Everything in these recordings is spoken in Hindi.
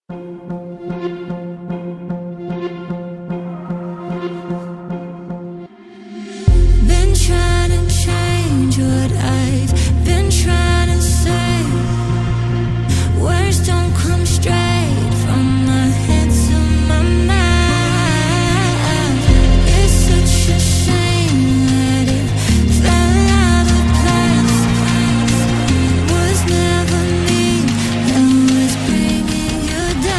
Been trying to change what I've been trying to say. Words don't come straight from my head to my mouth. It's such a shame that it fell out of place. Was never me that was bringing you down.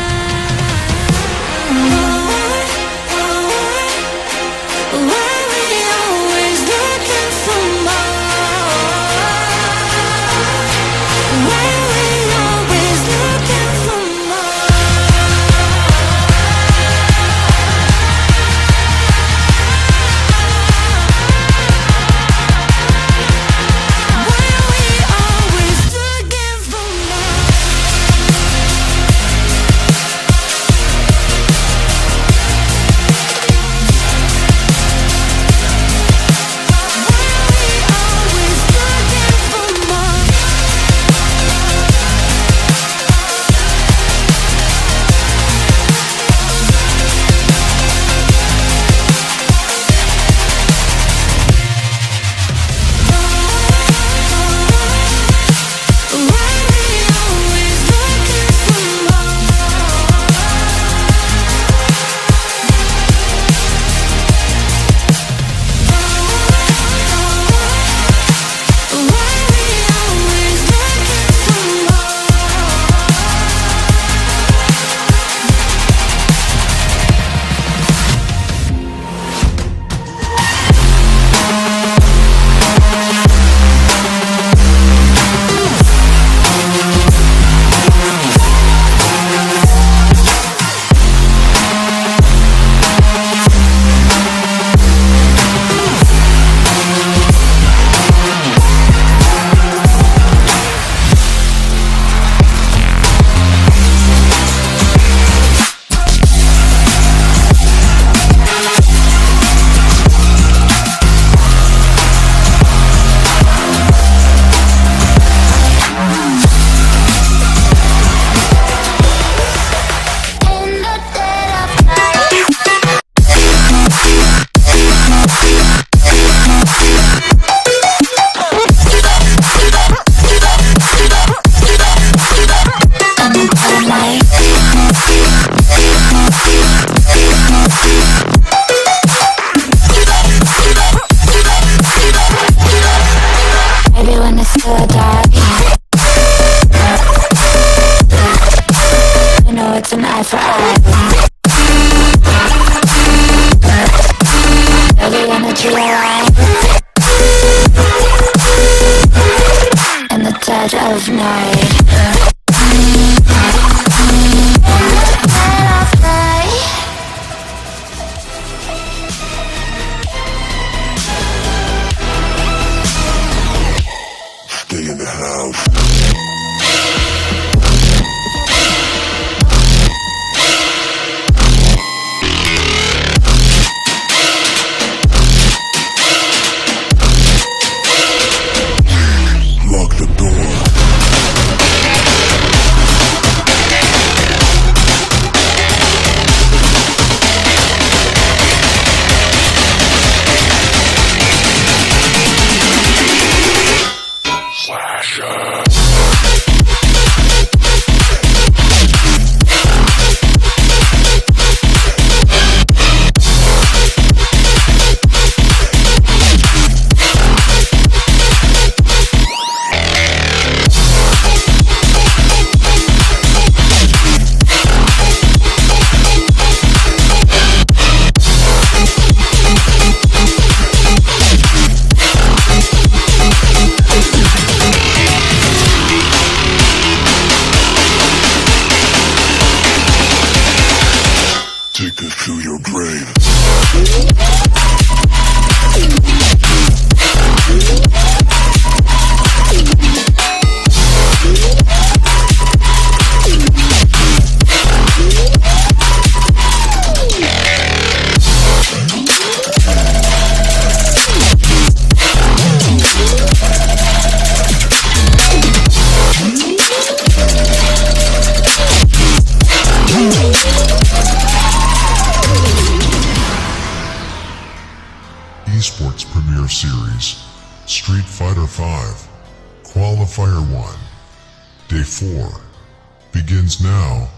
Why we always looking for more? Why we always looking for more? Why we always looking for more? Always looking for more. Why we always looking for more? Why we always looking for in the dead of night? Maybe when it's still dark, you know it's an eye for eye. Maybe when it's real in the dead of night. Stay in the house. Lock the door. Slasher. Take us to your grave. 5, Qualifier 1, Day 4, begins now.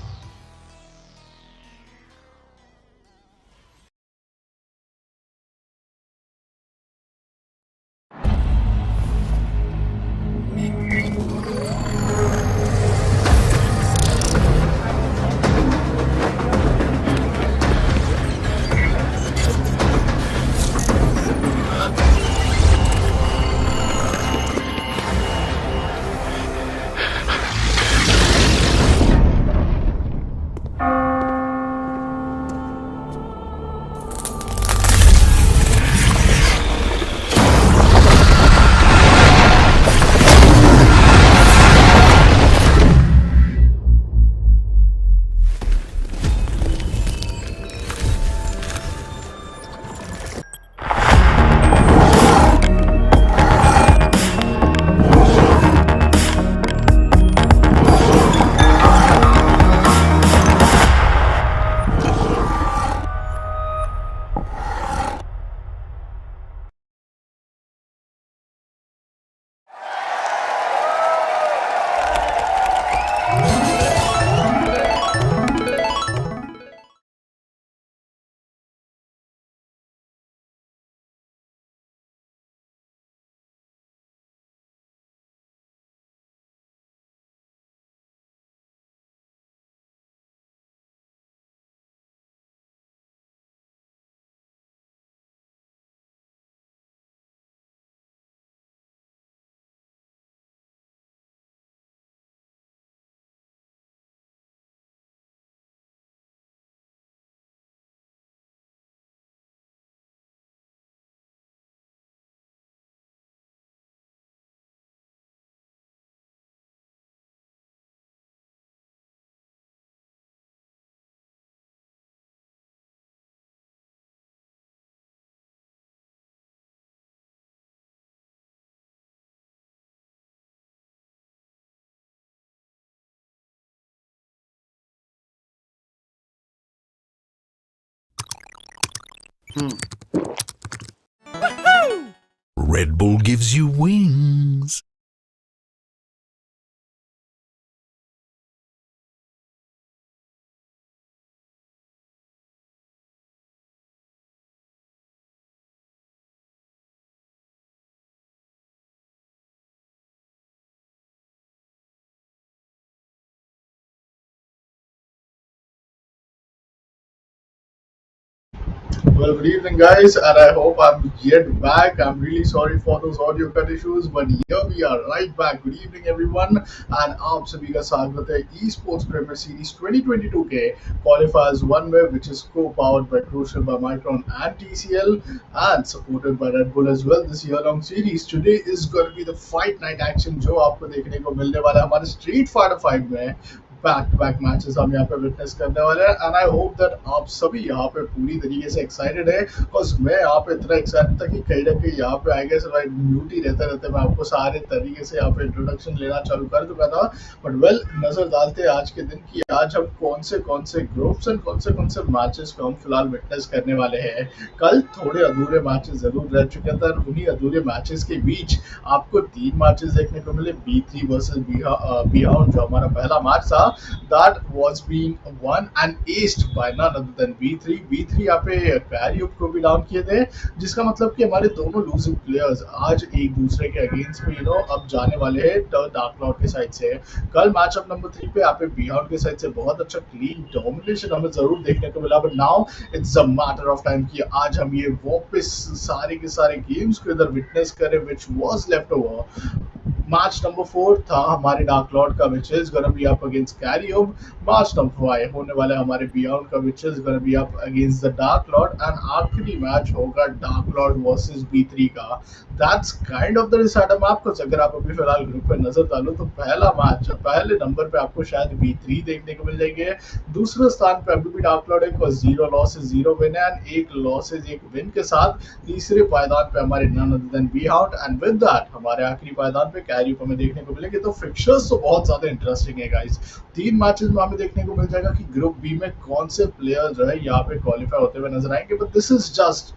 Red Bull gives you wings. Well, good evening, guys, and I hope I'm yet back. I'm really sorry for those audio cut issues, but here we are, right back. Good evening, everyone, and आप सभी का स्वागत है Esportz Premier Series 2022 के Qualifiers 1 में, which is co-powered by Crucial by Micron and TCL, and supported by Red Bull as well. This year-long series today is going to be the fight night action जो आपको देखने को मिलने वाला है हमारे Street Fighter 5 में. बैक टू बैक मैचेस हम यहाँ पे विटनेस करने वाले हैं एंड आई होप दैट आप सभी यहाँ पे पूरी तरीके से एक्साइटेड है बिकॉज मैं यहाँ पे इतना एक्साइटेड था कि कहीं ना कहीं यहाँ पे आई गेस लाइक म्यूट ही रहते रहते मैं आपको सारे तरीके से यहाँ पे इंट्रोडक्शन लेना चालू कर चुका था बट वेल नजर डालते हैं आज के दिन की आज हम कौन से ग्रुप्स एंड कौन से मैचेस को हम फिलहाल विटनेस करने वाले हैं कल थोड़े अधूरे मैचेस जरूर रह चुके थे और उन्हीं अधूरे मैचेस के बीच आपको 3 मैचेस देखने को मिले B3 वर्सेस बिहाउंड जो हमारा पहला मैच था that was being won and aced by none other than B3 यहाँ पे kairiyup को भी डाउन किए थे जिसका मतलब कि हमारे दोनों लूजिंग प्लेयर्स आज एक दूसरे के अगेंस्ट में अब जाने वाले हैं डार्क क्लाउड के साइड से कल मैचअप नंबर 3 पे यहाँ पे बिहाउंड के साइड से बहुत अच्छा क्लीन डोमिनेशन हमें जरूर देखने को मिला but now it's a matter of time कि आज हम ये वापस सारे के सारे गेम्स को इधर विटनेस करें which was left over match number 4 था हमारे डार्क लॉर्ड का विच is gonna be up against kairiyup match number 5 होने वाला है हमारे बियॉन्ड का विच is gonna be up against the Dark Lord and आखिरी मैच होगा डार्क लॉर्ड वर्सेस B3 का that's kind of the decider map को अगर आप अभी फिलहाल ग्रुप पे नजर डालो तो पहला मैच पहले नंबर पे आपको शायद B3 देखने को मिल जाएंगे दूसरे स्थान पे अभी भी डार्क लॉर्ड है 0 losses 0 win and 1 losses 1 win के साथ तीसरे पायदान पे हमारे none other than Behound and with that हमारे आखिरी पायदान पे kairiyup हमें देखने को मिलेंगे तो फिक्चर्स तो बहुत ज्यादा इंटरेस्टिंग है गाइस 3 मैचेस में हमें देखने को मिल जाएगा कि ग्रुप बी में कौन से प्लेयर जो है यहाँ पे क्वालिफाई होते हुए नजर आएंगे but this is just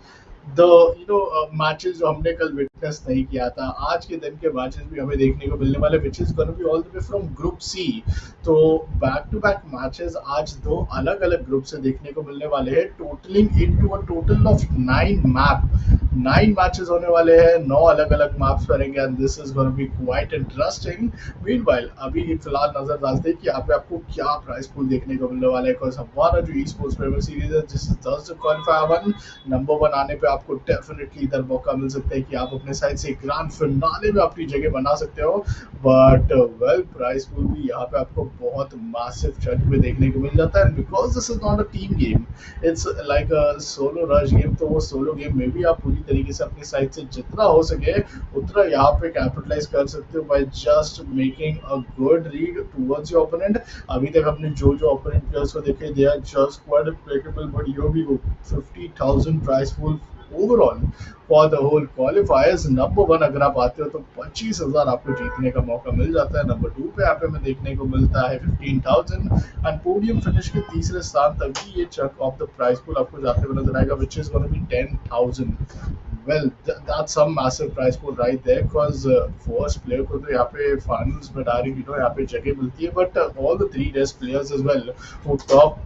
the matches जो हमने कल विटनेस विटनेस नहीं किया था। आज के दिन के मैचेस भी हमें देखने को मिलने वाले, which is gonna be all the way from group C. तो बैक टू बैक मैचेस आज दो अलग अलग ग्रुप से देखने को मिलने वाले हैं, totalling into a total of 9 matches होने वाले हैं, 9 अलग अलग मैप्स पड़ेंगे and this is gonna B quite interesting. Meanwhile अभी फिलहाल नजर डालते हैं कि यहाँ पे आपको क्या प्राइस पूल देखने को मिलने वाला है, बिकॉज हमारा जो ई स्पोर्ट्स प्रीमियर सीरीज है जिस क्वालिफायर 1 नंबर 1 आने पे आपको डेफिनेटली इधर मौका मिल सकता है कि आप अपने साइड से ग्रैंड फिनाले में अपनी जगह बना सकते हो। बट वेल प्राइस पूल भी यहाँ पे आपको बहुत मैसिव चंक में देखने को मिल जाता है, because this is not a team game, it's like a solo rush game. तो वो सोलो गेम में भी आप पूरी तरीके से अपनी साइड से जितना हो सके उतना यहाँ पे कैपिटलाइज कर सकते हो by just making a good read towards your opponent. अभी तक हमने जो ओपोनेंट प्लेयर्स को देखे, they are just quite playable, but यो भी 50,000 prize pool overall for the whole qualifiers. Number 1 अगर आप आते हो तो 25,000 आपको जीतने का मौका मिल जाता है। नंबर 2 पे यहाँ पे हमें देखने को मिलता है 15,000 एंड पोडियम फिनिश के तीसरे स्थान तक भी ये chunk of the price pool आपको जाते हुए नजर आएगा, विच is gonna B 10,000। Well, that's some massive prize pool right there, because first player को तो यहाँ पे finals में डायरेक्ट यहाँ पे जगह मिलती है, but all the 3 best players as well who top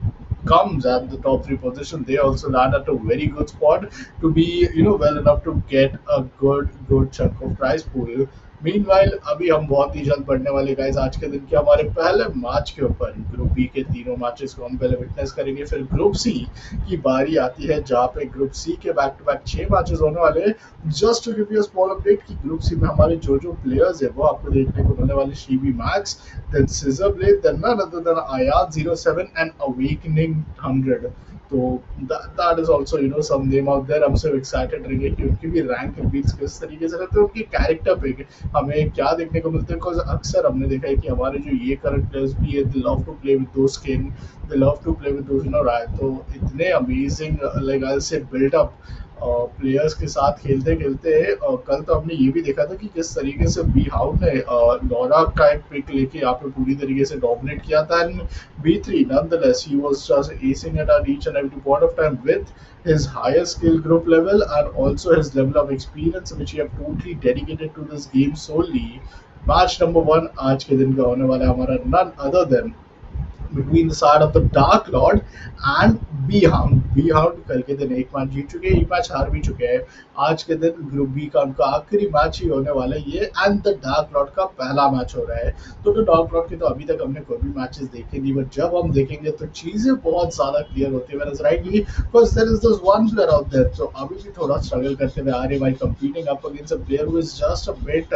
comes at the top 3 position, they also land at a very good spot to be well enough to get a good chunk of prize pool. Meanwhile अभी हम बहुत ही जल्द बढ़ने वाले गाइस आज के दिन के हमारे पहले मैच के ऊपर। ग्रुप बी के तीनों मैचेस को हम पहले विटनेस करेंगे, फिर ग्रुप सी की बारी आती है जहाँ पे ग्रुप सी के बैक टू बैक 6 मैचेस होने वाले हैं। Just to give you a small update कि ग्रुप सी में हमारे जो प्लेयर्स है वो आपको देखने को मिलने वाले, शीबी मैक्स, then Scissorblade, then none other than IR07 and Awakening 100। तो that is also some name out there। हम सब एक्साइटेड रहेंगे कि उनकी भी रैंक रिवील्स किस तरीके से रहते हैं, उनकी कैरेक्टर पे हमें क्या देखने को मिलते हैं। बिकॉज अक्सर हमने देखा है कि हमारे जो ये करंट प्लेयर्स भी है, they love to play with two skin, they love to play with two राय। तो इतने अमेजिंग लाइक आई से बिल्ट अप प्लेयर्स के साथ खेलते खेलते कल तो हमने ये भी देखा था कि किस तरीके से बी हाउट ने लॉरा का एक पिक लेके यहाँ पे पूरी तरीके से डोमिनेट किया था। And B3 nonetheless he was just acing it at each and every point of time with his higher skill group level and also his level of experience which he have totally dedicated to this game solely। Match number 1 आज के दिन का होने वाला है हमारा none other than between the side of the Dark Lord and B hound कल के दिन एक मैच जीत चुके हैं, एक मैच हार भी चुके हैं। आज के दिन ग्रुप बी का उनका आखिरी मैच ही होने वाला है ये, एंड द डार्क लॉर्ड का पहला मैच हो रहा है। तो डार्क लॉर्ड के तो अभी तक हमने कोई भी मैचेस देखे नहीं, बट जब हम देखेंगे तो चीजें बहुत ज्यादा क्लियर होती है नजर आएगी। Because there is this one player out there जो अभी भी थोड़ा स्ट्रगल करते हुए आ रहे भाई, competing up against a player who is just a bit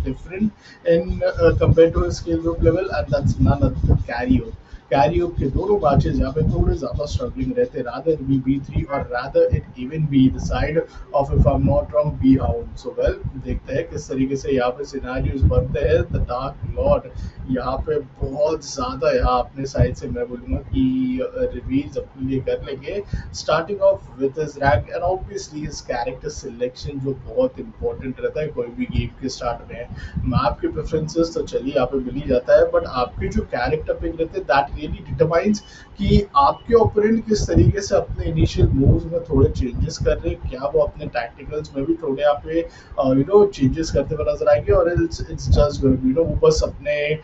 different in compare to his skill group level, and that's none other than Kairiup. Kairiup के दोनों मैचेस यहाँ पे थोड़े ज्यादा स्ट्रगलिंग रहते, रादर बी B3 और rather it even be the side of if I am not wrong B hound. So well देखते हैं किस तरीके से यहाँ पे सिनेरियोस बनते हैं। द डार्क लॉर्ड यहाँ पे बहुत ज्यादा यहाँ अपने साइड से मैं बोलूँगा कि रिवील्स अपने लिए कर लेंगे, starting of with his rank and obviously his character selection जो बहुत इंपॉर्टेंट रहता है कोई भी गेम के स्टार्ट में। मैप के प्रेफरेंसेस तो चलिए यहाँ पे मिल ही जाता है, बट आपके जो कैरेक्टर पिक रहते हैं दैट रियली डिटरमाइंस कि आपके ओपोनेंट किस तरीके से अपने इनिशियल मूव्स में थोड़े चेंजेस कर रहे हैं, क्या वो अपने टैक्टिकल्स में भी थोड़े यहाँ पे चेंजेस करते हुए नजर आएंगे, और इट्स जस्ट वो बस अपने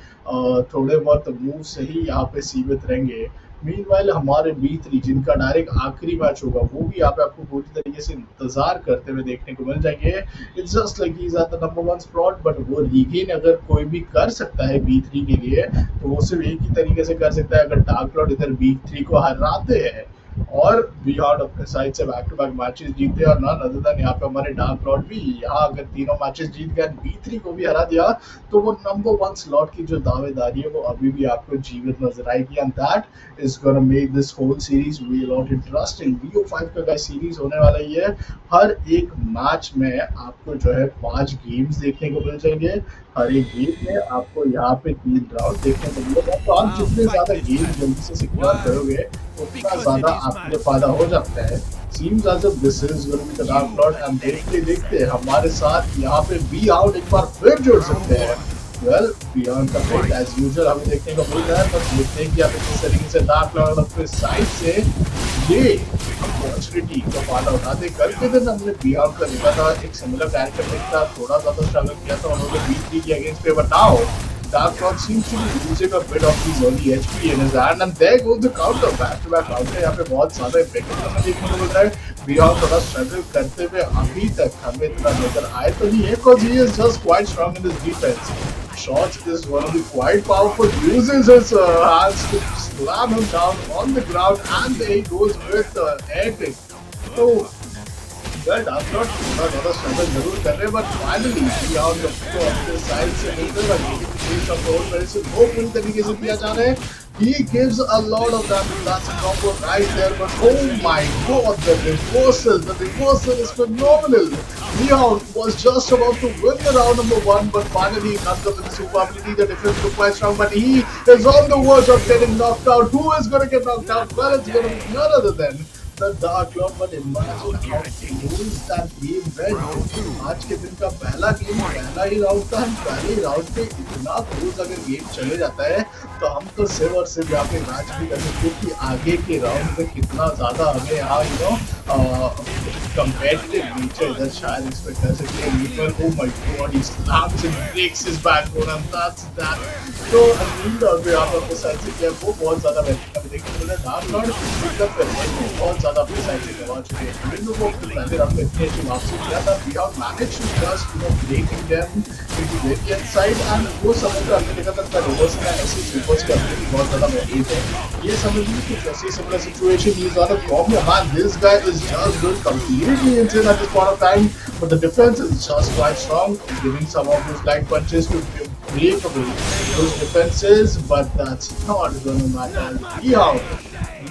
थोड़े बहुत मूव से ही यहाँ पे सीमित रहेंगे। मीनवाइल हमारे B3 जिनका डायरेक्ट आखिरी मैच होगा वो भी यहाँ पे आपको पूरी तरीके से इंतजार करते हुए देखने को मिल जाएंगे। It's just like he is at the number 1 spot, but वो रीगेन अगर कोई भी कर सकता है B3 के लिए तो वो सिर्फ एक ही तरीके से कर सकता है अगर डार्क लॉर्ड इधर B3 को हराते हैं और बी हाउंड अपने साइड से बैक टू बैक मैचेस जीते, और नॉन अदर देन यहाँ पे हमारे डार्क लॉर्ड भी यहाँ अगर तीनों मैचेस जीत गए B3 को भी हरा दिया तो वो नंबर 1 स्लॉट की जो दावेदारी है वो अभी भी आपको जीवित नजर आएगी, and that is gonna make this whole series way lot interesting. BO5 का गाइस सीरीज होने वाला ही है, हर एक मैच में आपको जो है 5 गेम्स देखने को मिल जाएंगे, हर एक गेम में आपको यहाँ पे 3 राउंड देखने को मिलेगा। तो आप जितने ज्यादा गेम जल्दी से सिक्योर करोगे उतना ज्यादा आपके लिए फायदा हो जाता है। Seems as if this is going to be the Dark Lord, and देखते हमारे साथ यहाँ पे बी आउट एक बार फिर जुड़ सकते हैं। well. Beyond the pick as usual हमें देखने को मिल रहा है, बस देखते हैं कि अभी किस तरीके से डार्क लॉर्ड अपने साइड से ये अपॉर्चुनिटी का फायदा उठाते। कल के दिन हमने बियॉन्ड का देखा था, एक सिमिलर कैरेक्टर था, थोड़ा ज्यादा स्ट्रगल किया था उन्होंने B3 के अगेंस्ट पे, but now Dark Lord seems to be losing a bit of his early HP in his hand, and there goes the counter, back-to-back counter। यहाँ पे बहुत ज़्यादा इफेक्टिव हमें देखने को मिल रहा है। बियॉन्ड थोड़ा स्ट्रगल करते हुए अभी तक हमें इतना नजर आए तो नहीं है, because he is just quite strong in his defense। Shots is one of the quite powerful, uses his hands to slam him down on the ground, and there he goes with air kick। So well, Dark Lord थोड़ा ज़्यादा स्ट्रगल जरूर कर रहे हैं, but finally बियॉन्ड को अपने साइड से मिलते हुए मेरे से वो पूरी तरीके से किया जा रहा है। He gives a lot of damage. That's a combo right there, but oh my god, the reversal is phenomenal. Leon was just about to win the round number 1, but finally comes up with the super ability. The defense looked quite strong, but he is on the verge of getting knocked out. Who is going to get knocked out? Well, it's going to be none other than the Dark Lord, but imagine how close that game went। आज के दिन का पहला गेम, पहला ही राउंड था, हम पहले ही राउंड पे इतना क्लोज अगर गेम चले जाता है तो हम तो सिर्फ और सिर्फ यहाँ पे मैच भी कर सकते हैं कि आगे के राउंड में कितना ज्यादा हमें यहाँ competitive nature इधर शायद एक्सपेक्ट कर सकते हैं। Leaper oh my god, he slams and breaks his backbone, and that's that। तो अनिल और भी आप अपने साइड से किया वो बहुत ज्यादा बेहतर हमें देखने को मिला। डार्क लॉर्ड पिकअप करने में बहुत ज्यादा अपने साइड से करवा चुके हैं। इन लोगों को पहले राउंड में इतनी अच्छी वापसी किया था, we have managed to just breaking them into the inside, and वो समय पे हमने देखा था रिवर्स का ऐसी स्वीपर्स की ability बहुत ज्यादा बेहतर है। ये समझ लीजिए कि जैसे similar situation he is on a combo, man, this guy is just good completely insane at this point of time, but the defense is just quite strong, giving some of his light punches to break away those defenses, but that's not gonna matter।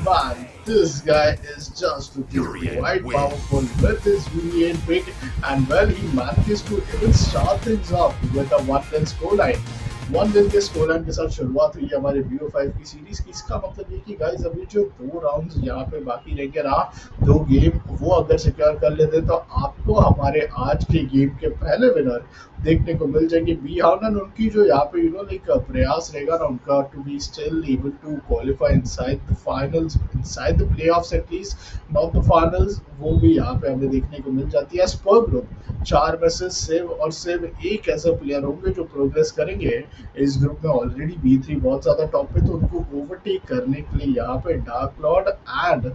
Man, this guy is just quite powerful with his V8 pick, and well, he manages to even start things off with a 1-10 scoreline। 1-10 के स्कोरलाइन के साथ शुरुआत हुई हमारे BO5 की सीरीज की। इसका मतलब ये कि गाइस अभी जो 2 राउंड्स यहाँ पे बाकी रह के रहा, 2 गेम वो अगर सिक्योर कर लेते तो आपको हमारे आज के गेम के पहले विनर देखने को मिल जाएंगे। बी हाउनन उनकी जो यहाँ पे लाइक प्रयास रहेगा ना उनका to be still able to qualify inside the finals, inside the playoffs at least, not the finals, वो भी यहाँ पे हमें देखने को मिल जाती है। पर ग्रुप 4 में से सिर्फ एक ऐसा प्लेयर होंगे जो प्रोग्रेस करेंगे। इस ग्रुप में ऑलरेडी B3 बहुत ज्यादा टॉप पे, तो उनको ओवरटेक करने के लिए यहाँ पे Dark Lord and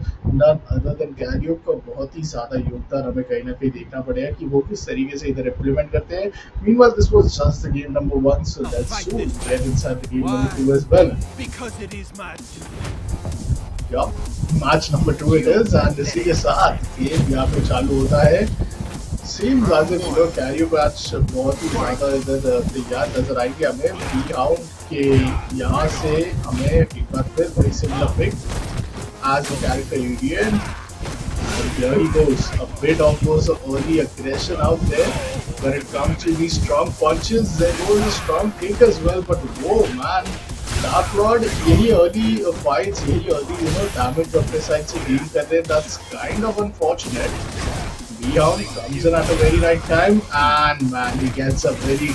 none other than काइरियुप का बहुत ही ज्यादा योगदान हमें कहीं ना कहीं देखना पड़ेगा कि वो किस तरीके से इधर इम्प्लीमेंट करते हैं। Meanwhile, this was just the game number 1, so let's soon get inside the game number 2 as well। Because it is match. Yup, match number 2 it is, and इसी के साथ गेम यहाँ पे चालू होता है। Seems as if काइरियुप मैच बहुत ही ज्यादा इधर तैयार नजर आएंगे हमें। बी हाउंड के यहाँ से हमें एक बार फिर बड़ी similar pick as the character Union। Here he goes, a bit of those early aggression out there when it comes to these strong punches। There goes a strong kick as well, but whoa man, Dark Lord यही early fights, यही early damage अपने side से deal कर रहे हैं। That's kind of unfortunate। Leon comes in at a very right time, and man, he gets a very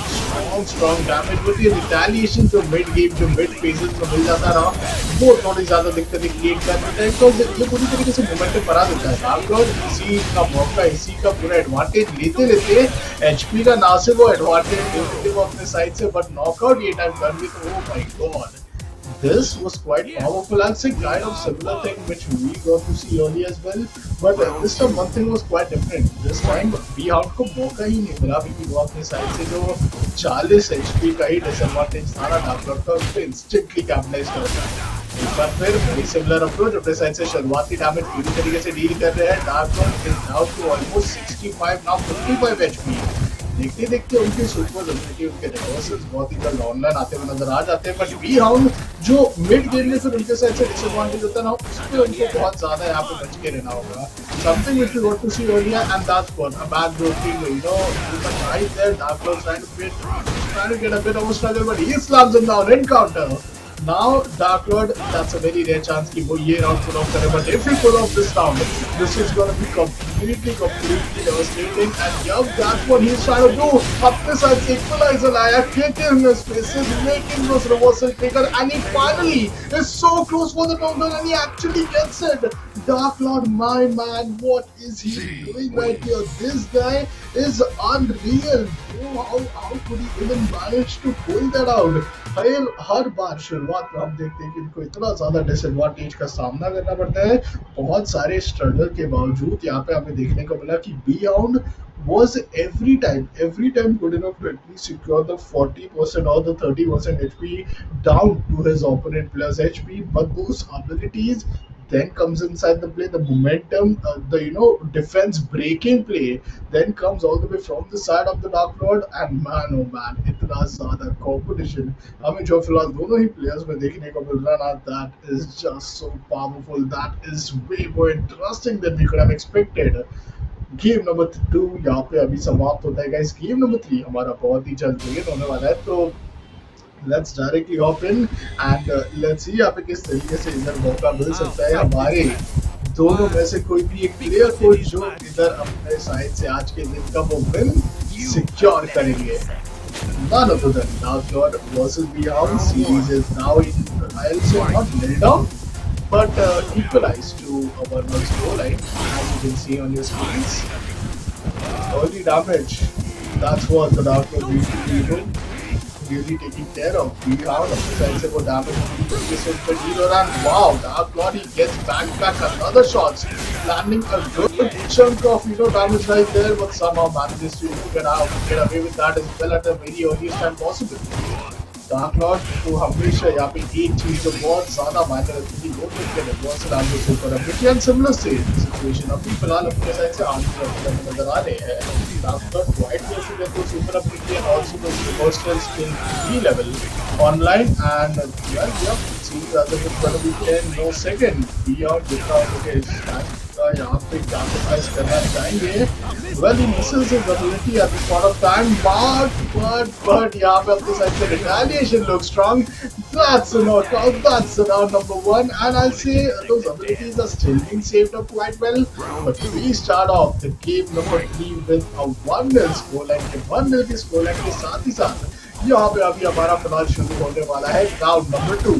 strong damage with the retaliation जो mid game जो mid phases में मिल जाता रहा, वो थोड़ी ज्यादा दिक्कतें क्रिएट कर देता है। तो ये पूरी तरीके से मोमेंटम बना देता है। डार्क लॉर्ड इसी का मौका, इसी का पूरा एडवांटेज लेते HP का ना से वो एडवांटेज लेते वो अपने साइड से, बट नॉकआउट ये टाइम कर भी तो oh my god, this was quite powerful। I'd say kind of similar thing which we got to see early as well, but this time one thing was quite different। This time B-Hound को मौका ही नहीं मिला क्योंकि वो अपने साइड से जो 40 HP का ही डिसएडवांटेज था ना डार्क लॉर्ड का, उसको इंस्टेंटली कैपिटलाइज कर दिया। एक बार फिर वेरी सिमिलर अप्रोच, अपने साइड से शुरुआती डैमेज पूरी तरीके से डील कर रहे हैं। Dark Lord is down to almost 65, now 55 HP। देखते देखते उनके सुपर एबिलिटी, उनके रिवर्सल्स बहुत ही जल्द ऑनलाइन आते हुए नजर आ जाते हैं, बट बी हाउंड जो मिड गेम में फिर उनके साइड से डिसएडवांटेज होता है ना, उस पे उनको बहुत ज्यादा यहाँ पे बच के रहना होगा। Something which we got to see earlier, and that's what a back broking, right there, Dark Lord trying to get a bit of a struggle, but he slams him down in counter। Now Dark Lord, that's a very rare chance कि वो ये round pull off करे, but if he pull off this round, this is gonna be completely devastating. And yup, that's what he's trying to do. अपने साथ equalizer लाया, kick in his faces, making those reversal trigger, and he finally is so close for the knockdown, and he actually gets it. Dark Lord, my man, what is he doing right here? This guy is unreal. Bro, how could he even manage to pull that out? हर बार शुरुआत में हम देखते हैं कि इनको इतना ज्यादा डिसएडवांटेज का सामना करना पड़ता है. बहुत सारे स्ट्रगल के बावजूद यहाँ पे हमें देखने को मिला कि Beyond was every time good enough to at least secure the 40% or the 30% HP down to his opponent player's HP, but those abilities then comes inside the play, the momentum, the defense breaking play then comes all the way from the side of the Dark Lord, and man oh man, इतना ज़्यादा competition हमें जो फिलहाल दोनों ही players में देखने को मिल रहा है, that is just so powerful, that is way more interesting than we could have expected. Game number 2 यहाँ पे अभी समाप्त होता है गाइस. गेम नंबर 3 हमारा बहुत ही जल्द begin होने वाला है, तो let's directly hop in and let's see यहाँ पे किस तरीके से इधर मौका मिल सकता है हमारे दोनों में से कोई भी एक प्लेयर को जो इधर अपने साइड से आज के दिन का वो विन सिक्योर करेंगे. None other than Dark Lord versus Beyond. Series is now I'll say not nailed down, but equalized to a 1-1 scoreline, as you can see on your screens. Early damage. That's what the Dark Lord really taking care of. Beyond अपने साइड से वो damage and wow, Dark Lord, he gets back another shots, landing a good chunk of damage right there, but somehow manages to get away with that as well at the very earliest time possible. Dark Lord को हमेशा यहाँ पे एक चीज जो बहुत ज्यादा मायने रखती थी वो के रिवर्सल आगे से ऊपर है, एंड सिमिलर सिचुएशन अभी फिलहाल अपने साइड से आगे नजर आ रहे हैं. Dark Lord quite close to get those super ability and also those reversal skill 3 level online, and well, yeah, seems as if it's gonna be 10 no second. Beyond without यहाँ पे कैपिटलाइज करना चाहेंगे. Well, he misses his ability at this point of time, but यहाँ पे अपने साइड से retaliation looks strong. That's a knockout. That's round number 1, and I'll say those abilities are still being saved up quite well. But we start off the game number 3 with a 1-0 scoreline. 1-0 के scoreline के साथ ही साथ यहाँ पे अभी हमारा फिलहाल शुरू होने वाला है राउंड नंबर 2.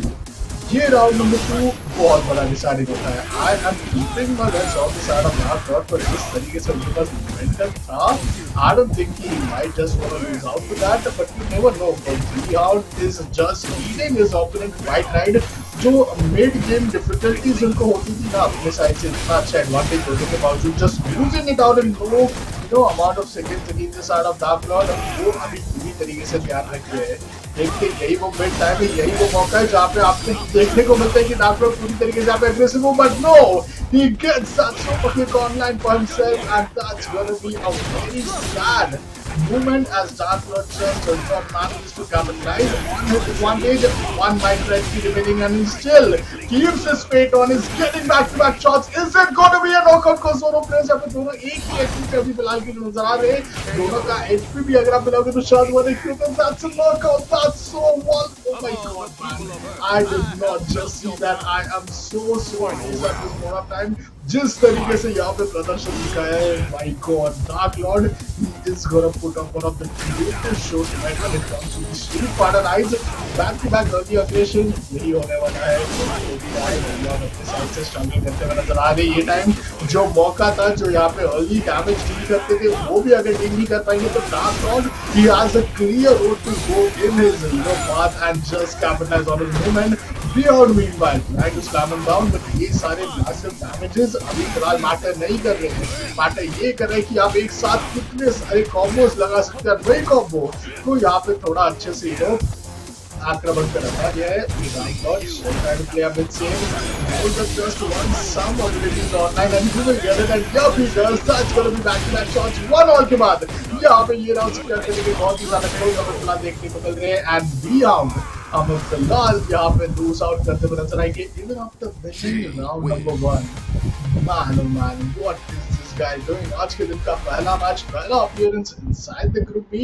ये राउंड नंबर 2 बहुत बड़ा डिसाइडिंग होता है. I am keeping my guns on the side of Dark Lord, पर जिस तरीके से उनके पास मोमेंटम था, I don't think he might just want to lose out to that, but you never know. Beyond is just leading his opponent quite right. जो मिड गेम डिफिकल्टीज उनको होती थी ना अपने साइड से इतना अच्छा एडवांटेज होने के बावजूद, just losing it out in low amount of seconds against the side of Dark Lord, वो अभी पूरी तरीके से ध्यान रख रहे हैं. देखते यही वो मिड टाइम है, यही वो मौका है जहाँ पे आपको देखने को मिलता है कि Dark Lord पूरी तरीके से एग्रेसिव हो, but no, he gets that super kick online for himself, and that's gonna be a very sad moment as Dark Lord just does not manage to capitalize on his advantage. One might try to remaining, and he still keeps his fate on. Is getting back-to-back shots. Is it going to be a knockout? Because दोनों players यहाँ पे दोनों एक ही HP पे अभी फिलहाल के नजर आ रहे हैं. दोनों का HP भी अगर आप मिलाओगे तो शायद वो देखते हैं. That's a knockout. That's so well. Oh my God, man! I did not just see that. I am so amazed at this point of time. जिस तरीके से यहाँ पे प्रदर्शन दिखाया है, my God, Dark Lord is gonna put up one of the greatest shows tonight when it comes to the Street Fighter Nights. Back-to-back early aggression यही होने वाला है. Beyond अपने साइड से स्ट्रगल करते हुए नजर आ रहे हैं. ये टाइम जो मौका था, जो यहाँ पे अर्ली डैमेज डील करते थे, वो भी अगर डील नहीं कर पाएंगे तो Dark Lord, he has a clear road to go in his path and just capitalize on his movement. Beyond meanwhile trying to slam him down, but ये सारे massive damages अभी फिलहाल मैटर नहीं कर रहे हैं. मैटर ये कर रहे हैं कि आप एक साथ कितने सारे कॉम्बोज लगा सकते हैं. वही कॉम्बो को यहाँ पे थोड़ा अच्छे से आक्रमण कर रखा गया है. Dark Lord trying to play a bit safe. Just wants some abilities online, and he will get it, and yeah, he does. That's gonna be back-to-back shots. 1-all के बाद यहाँ पे ये राउंड सिक्योर करने के बहुत ही ज्यादा क्लोज हमें फिलहाल देखने को मिल रहे हैं. एंड Beyond हमें फिलहाल यहाँ पे लूज आउट करते हुए नजर आएंगे. Even after winning round number 1, man, oh man, what is this guys doing? आज के दिन का पहला मैच, पहला appearance inside the group B,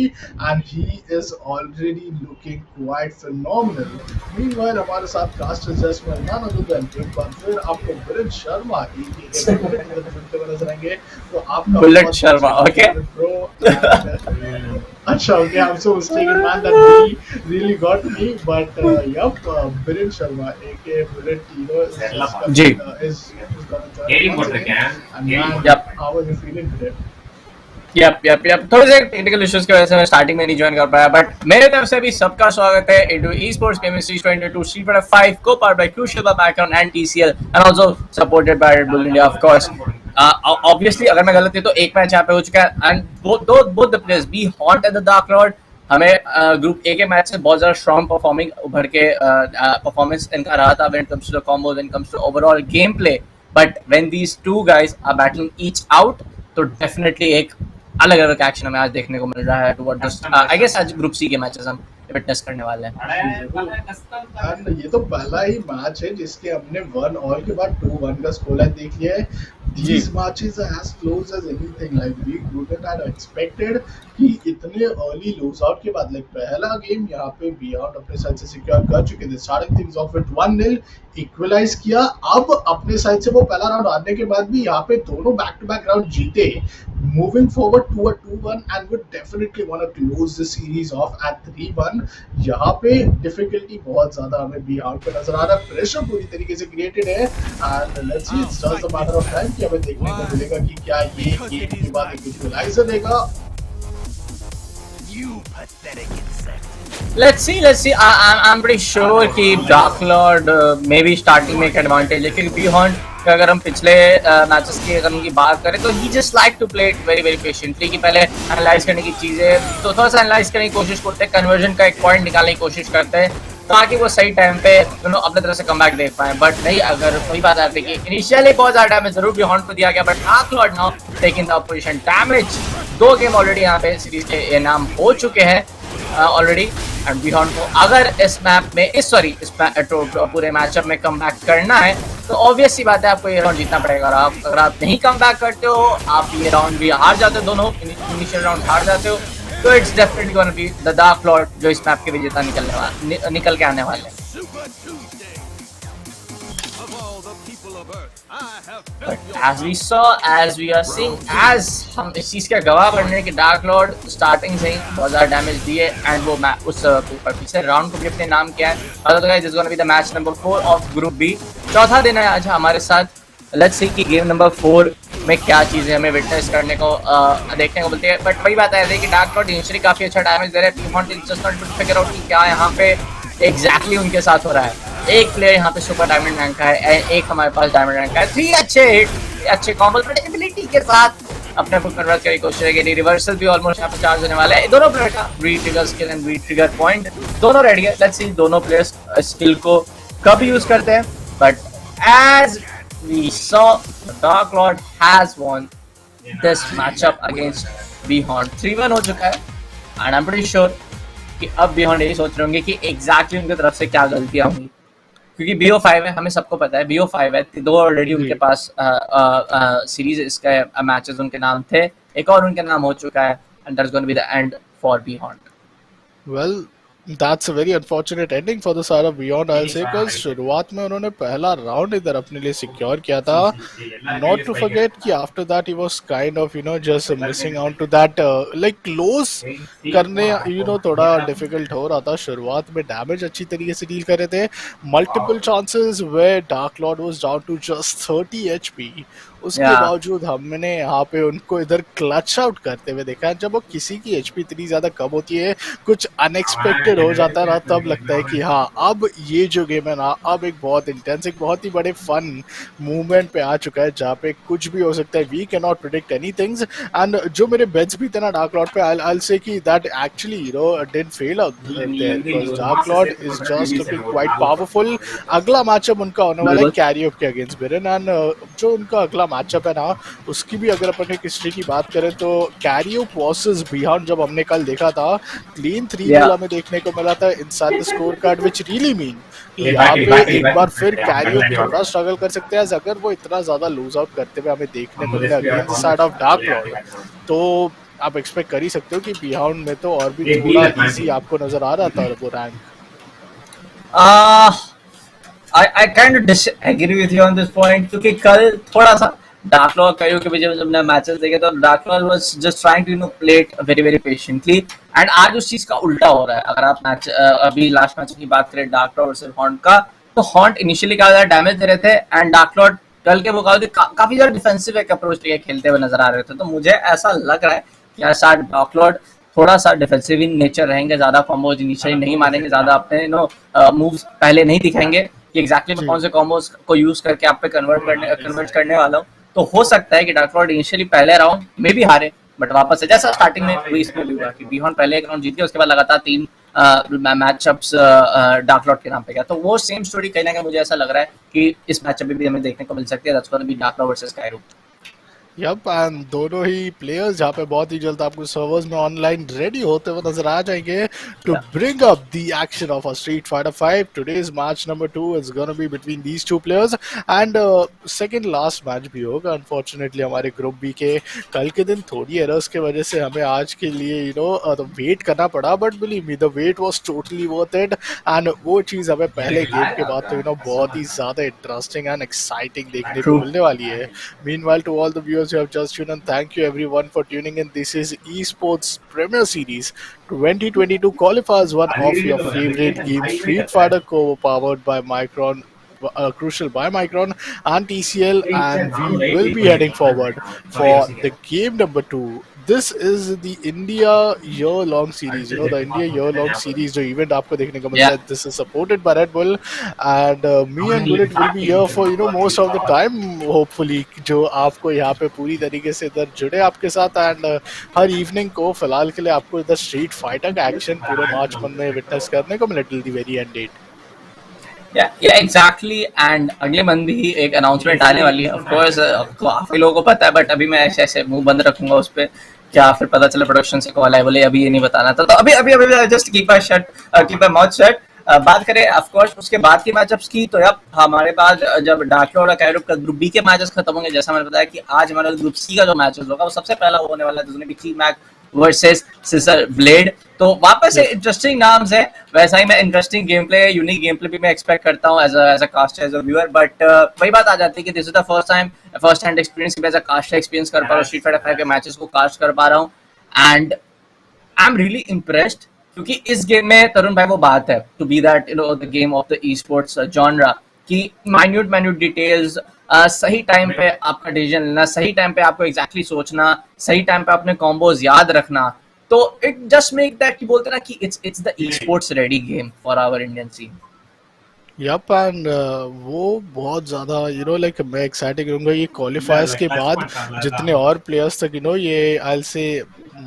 and he is already looking quite phenomenal. Meanwhile हमारे साथ cast adjustment none other than एक बार फिर आपको बुलेट शर्मा चुनते हुए नजर आएंगे. तो आपका बुलेट शर्मा, okay. Bro, अच्छा, okay, I'm so mistaken, man. That really got me. But yup, Biren Sharma, aka Bullet, ji. is gonna join once again. And man, Yup. how are you feeling today? Yup थोड़े से टेक्निकल इश्यूज की वजह से मैं स्टार्टिंग में नहीं ज्वाइन कर पाया, बट मेरे तरफ से भी सबका स्वागत है into Esportz Premier Series 22 Street Fighter 5 co-powered by Chibi Max and TCL and also supported by Red Bull India, of course. Obviously अगर मैं गलत नहीं तो एक मैच यहाँ पे हो चुका है and both the players be hot at the Dark Lord. हमें ग्रुप ए के मैच से बहुत ज़्यादा स्ट्रॉन्ग परफॉर्मिंग उभर के परफॉर्मेंस इनका रहा था when it comes to the combos, when it comes to overall gameplay. But when these two guys are battling each out, तो डेफिनेटली एक अलग अलग एक्शन हमें आज देखने को मिल रहा है टुवर्ड जस्ट आई गेस आज ग्रुप सी के मैचेस हम विटनेस करने वाले हैं. And ये तो पहला ही मैच है जिसके हमने 1-all के बाद 2-1 का स्कोर लाइन देख लिया है. These matches are as close as anything. Like we couldn't have expected कि इतने early lose out के बाद like पहला गेम यहाँ पे Beyond अपने साइड से सिक्योर कर चुके थे. Starting things off with 1-0, equalise किया. अब अपने साइड से वो पहला राउंड हारने के बाद भी यहाँ पे दोनों बैक टू बैक राउंड जीते. Moving forward to a 2-1 and would definitely want to close the series off at 3-1. यहाँ पे difficulty बहुत ज़्यादा हमें Beyond पे नजर आ रहा है. Pressure पूरी तरीके से created है and let's see, it's just a matter of time कि हमें देखने को मिलेगा कि क्या ये गेम के बाद एक इक्वलाइजर देगा. Let's see. I'm pretty sure कि Dark Lord maybe starting में एक advantage है क्योंकि Beyond अगर हम पिछले मैचेस की अगर उनकी बात करें तो he just like to play it very very patiently कि पहले एनालाइज करने की चीज़ें तो थोड़ा सा एनालाइज करने की कोशिश करते हैं, कन्वर्जन का एक पॉइंट निकालने की कोशिश करते हैं ताकि वो सही टाइम पे अपने तरह से कमबैक देख पाए. बट नहीं, अगर वही बात आती है कि इनिशियली बहुत ज़्यादा डैमेज जरूर Beyond को दिया गया but Dark Lord now taking the position. Damage 2 game already यहाँ पे सीरीज के नाम हो चुके हैं ऑलरेडी एंड Beyond को अगर इस मैप में इस पूरे मैचअप में कम बैक करना है तो ऑब्वियस सी बात है आपको ये राउंड जीतना पड़ेगा. और अगर आप नहीं कम बैक करते हो, आप ये राउंड भी हार जाते हो, दोनों इनिशियल राउंड हार जाते हो, तो it's definitely gonna be the Dark Lord जो इस मैप के विजेता निकल के आने वाले हैं. But as we are seeing, as हम इस चीज़ का गवाह बनने कि डार्क लॉर्ड स्टार्टिंग से ही बहुत ज़्यादा डैमेज दिए एंड वो उस पिछले राउंड को भी अपने नाम किया है. Otherwise is gonna be the match number 4 of group B. चौथा दिन है आज हमारे साथ. लेट्स सी कि गेम नंबर 4 में क्या चीज़ें हमें विटनेस करने को देखने को मिलती है. बट वही बात है कि डार्क लॉर्ड इनिशियली काफ़ी अच्छा डैमेज दे रहे हैं. Team just not to figure out कि क्या यहाँ पे एग्जैक्टली उनके साथ हो रहा है. एक प्लेयर यहाँ पे सुपर डायमंड रैंक का है, एक हमारे पास डायमंड रैंक का है. 3 अच्छे कॉम्बो एबिलिटी के साथ अपने को कन्वर्ट करने की कोशिश करेंगे. रिवर्सल भी ऑलमोस्ट यहाँ पे चार्ज होने वाला है. दोनों प्लेयर का retrigger skill and retrigger point दोनों रेडी है. लेट्स सी दोनों प्लेयर्स स्किल को कब यूज करते हैं. But as we saw Dark Lord has won this matchup against Beyond. 3-1 हो चुका है and I am pretty sure कि अब Beyond यही सोच रहे होंगे कि एग्जैक्टली उनकी तरफ से क्या गलतियां होंगी क्योंकि BO5 है, हमें सबको पता है BO5 है. 2 ऑलरेडी उनके पास सीरीज इसका मैचेस उनके नाम थे, एक और उनके नाम हो चुका है and that's gonna be the end for Beyond. Well, that's a very unfortunate ending for the side of Beyond, I'll say, because शुरुआत में उन्होंने पहला राउंड इधर अपने लिए सिक्योर किया था. Not to forget कि after that he was kind of just missing out to that like close करने थोड़ा difficult हो रहा था. शुरुआत में डैमेज अच्छी तरीके से डील कर रहे थे. Multiple chances where Dark Lord was down to just 30 HP. उसके बावजूद हमने यहाँ पे उनको इधर क्लच आउट करते हुए देखा. जब वो किसी की HP इतनी ज्यादा कम होती है, कुछ अनएक्सपेक्टेड हो जाता है ना, तब लगता है कि हाँ अब ये जो गेम है ना, अब एक बहुत इंटेंस, एक बहुत ही बड़े फन मूवमेंट पे आ चुका है जहाँ पे कुछ भी हो सकता है. We can not predict any things and जो मेरे बेट्स भी थे ना डार्क लॉर्ड पे, I'll say कि that actually didn't fail out there because Dark Lord is just looking quite powerful. अगला मैचअप उनका होने वाला है kairiyup के अगेंस्ट बिरेन एंड जो उनका अगला मैचअप है ना, उसकी भी अगर अपन एक हिस्ट्री की बात करें तो कैरियप वर्सेस बियॉन्ड जब हमने कल देखा था, क्लीन 3-0 हमें देखने को मिला था inside the score card, which really mean कि यहाँ पे एक बार फिर कैरियप थोड़ा स्ट्रगल कर सकते हैं अगर वो इतना ज्यादा लूज आउट करते हुए हमें देखने को मिला against side of dark Lord. तो आप एक्सपेक्ट कर ही सकते हो कि बियॉन्ड में तो और भी थोड़ा इजी आपको नजर आ रहा था वो rank. I kind of disagree with you on this point क्योंकि कल थोड़ा सा डार्क लॉर्ड कैरियो के बीच में जब मैंने मैचेस देखे तो Dark Lord was just trying to play it very very patiently and आज उस चीज का उल्टा हो रहा है। अगर आप मैच अभी लास्ट मैच की बात करें डार्क लॉर्ड वर्सेस हॉन्ट का, तो हॉन्ट इनिशियली काफी ज्यादा डैमेज दे रहे थे एंड डार्क लॉर्ड कल के मुकाबले काफी ज्यादा डिफेंसिव एक अप्रोच लेके खेलते हुए नजर आ रहे थे। तो मुझे ऐसा लग रहा है कि यार शायद डार्क लॉर्ड थोड़ा सा डिफेंसिव इन नेचर रहेंगे, ज्यादा कॉम्बोज इनिशियली नहीं मारेंगे, ज्यादा अपने मूव्स पहले नहीं दिखाएंगे कि एग्जैक्टली मैं कौन से कॉम्बोज को यूज करके आप पे कन्वर्ट करने वाला हूँ। तो हो सकता है कि डार्क लॉर्ड इनिशियली पहले राउंड में भी हारे बट वापस से जैसा स्टार्टिंग में हुई इसमें भी हुआ कि बियॉन्ड पहले एक राउंड जीत गया, उसके बाद लगातार 3 मैचअप्स डार्क लॉर्ड के नाम पे गया। तो वो सेम स्टोरी कहीं ना कहीं मुझे ऐसा लग रहा है कि इस मैचअप में भी हमें देखने को मिल सकती है। That's gonna be Dark Lord versus Kairo. Yup, and दोनों ही प्लेयर्स जहाँ पे बहुत ही जल्द आपको सर्वर्स में ऑनलाइन रेडी होते हुए नजर आ जाएंगे to bring up the action of a Street Fighter 5। Today's match number 2 is gonna be between these two players and second last match भी होगा अनफॉर्चुनेटली हमारे ग्रुप बी के। कल के दिन थोड़ी एरर्स की वजह से हमें आज के लिए वेट करना पड़ा, but believe me the wait was totally worth it and वो चीज़ हमें पहले गेम के बाद तो बहुत ही ज़्यादा इंटरेस्टिंग एंड एक्साइटिंग देखने को मिलने वाली है। Meanwhile to all the viewers who have just tuned in, thank you everyone for tuning in. This is Esports Premier Series 2022 qualifiers, one of your favorite games, Street Fighter co-powered by Micron, crucial by Micron and TCL, and we will be heading forward for the game number 2. This is the India Yearlong series, the India Yearlong series जो event आपको देखने को मिलता है. This is supported by Red Bull and me and Bullet will be here for most of the time hopefully, जो आपको यहाँ पे पूरी तरीके से इधर जुड़े आपके साथ एंड हर इवनिंग को फिलहाल के लिए आपको इधर स्ट्रीट फाइटर का एक्शन पूरे मार्च मंथ में विटनेस करने को मिले till the very end date. Yeah, exactly. And अगले मंथ भी एक अनाउंसमेंट आने वाली है। ऑफ कोर्स काफी लोगों को पता है बट अभी मैं ऐसे मुंह बंद रखूंगा उस पे, क्या फिर पता चले प्रोडक्शन से कॉल आए बोले अभी ये नहीं बताना था। तो अभी just keep a mouth shut. बात करें ऑफ कोर्स उसके बाद के मैचअप्स की, तो अब हमारे पास जब डार्क लॉर्ड और कायरो का ग्रुप बी के मैचेस खत्म होंगे, जैसा मैंने बताया कि आज हमारा ग्रुप सी का जो मैचेस होगा वो सबसे पहला होने वाला है, जिसमें टीसी मैक्स वर्सेस सिसरब्लेड। तो वापस से इंटरेस्टिंग नाम्स है, वैसा ही मैं interesting game play, unique game play भी मैं एक्सपेक्ट करता हूं as a caster, as a viewer. But वही बात आ जाती है कि this is the first hand experience कि मैं एज अ कास्टर एक्सपीरियंस कर पा रहा हूं, स्ट्रीट फाइटर 5 के मैचेस को कास्ट कर पा रहा हूं and I am really impressed क्योंकि इस गेम में तरुण भाई वो बात है to be that the game of the esports genre की माइन्यूट डिटेल्स, सही टाइम पे आपका डिसीजन लेना, सही टाइम पे आपको एग्जैक्टली सोचना, सही टाइम पे अपने कॉम्बोज याद रखना। तो इट जस्ट मेक दैट कि बोलते ना कि it's the esports ready game for our Indian scene. Yup, and वो बहुत ज़्यादा लाइक मैं एक्साइटेड रहूँगा ये क्वालिफायर्स के बाद जितने और प्लेयर्स तक ये आई से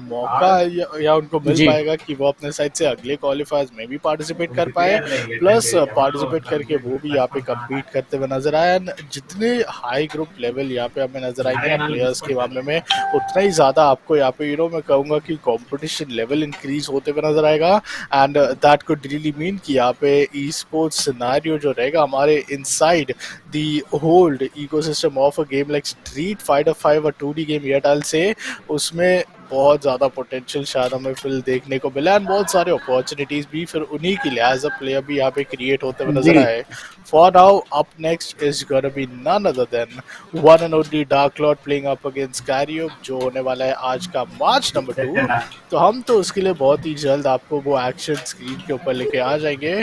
मौका या उनको मिल पाएगा कि वो अपने साइड से अगले क्वालिफायर्स में भी पार्टिसिपेट कर पाए, प्लस पार्टिसिपेट करके वो भी यहाँ पे कम्पीट करते हुए नजर आए। एंड जितने हाई ग्रुप लेवल यहाँ पे हमें नजर आएंगे प्लेयर्स के मामले में, उतना ही ज़्यादा आपको यहाँ पे मैं कहूँगा कि कॉम्पिटिशन लेवल इंक्रीज होते हुए नजर आएगा and that could really mean कि यहाँ पे ई स्पोर्ट्स सिनेरियो जो रहेगा हमारे inside the hold ecosystem of a game like street Fighter 5 और 2D game yet I will से, उसमें बहुत ज़्यादा पोटेंशियल शायद हमें फिर देखने को मिला एंड बहुत सारे अपॉर्चुनिटीज़ भी फिर उन्हीं के लिए एज अ प्लेयर भी यहाँ पे क्रिएट होते हुए नजर आए। For now up next is gonna be none other than one and only Dark Lord playing up against कायरियुप, जो होने वाला है आज का मैच नंबर 2। तो हम तो उसके लिए बहुत ही जल्द आपको वो एक्शन स्क्रीन के ऊपर लेके आ जाएंगे,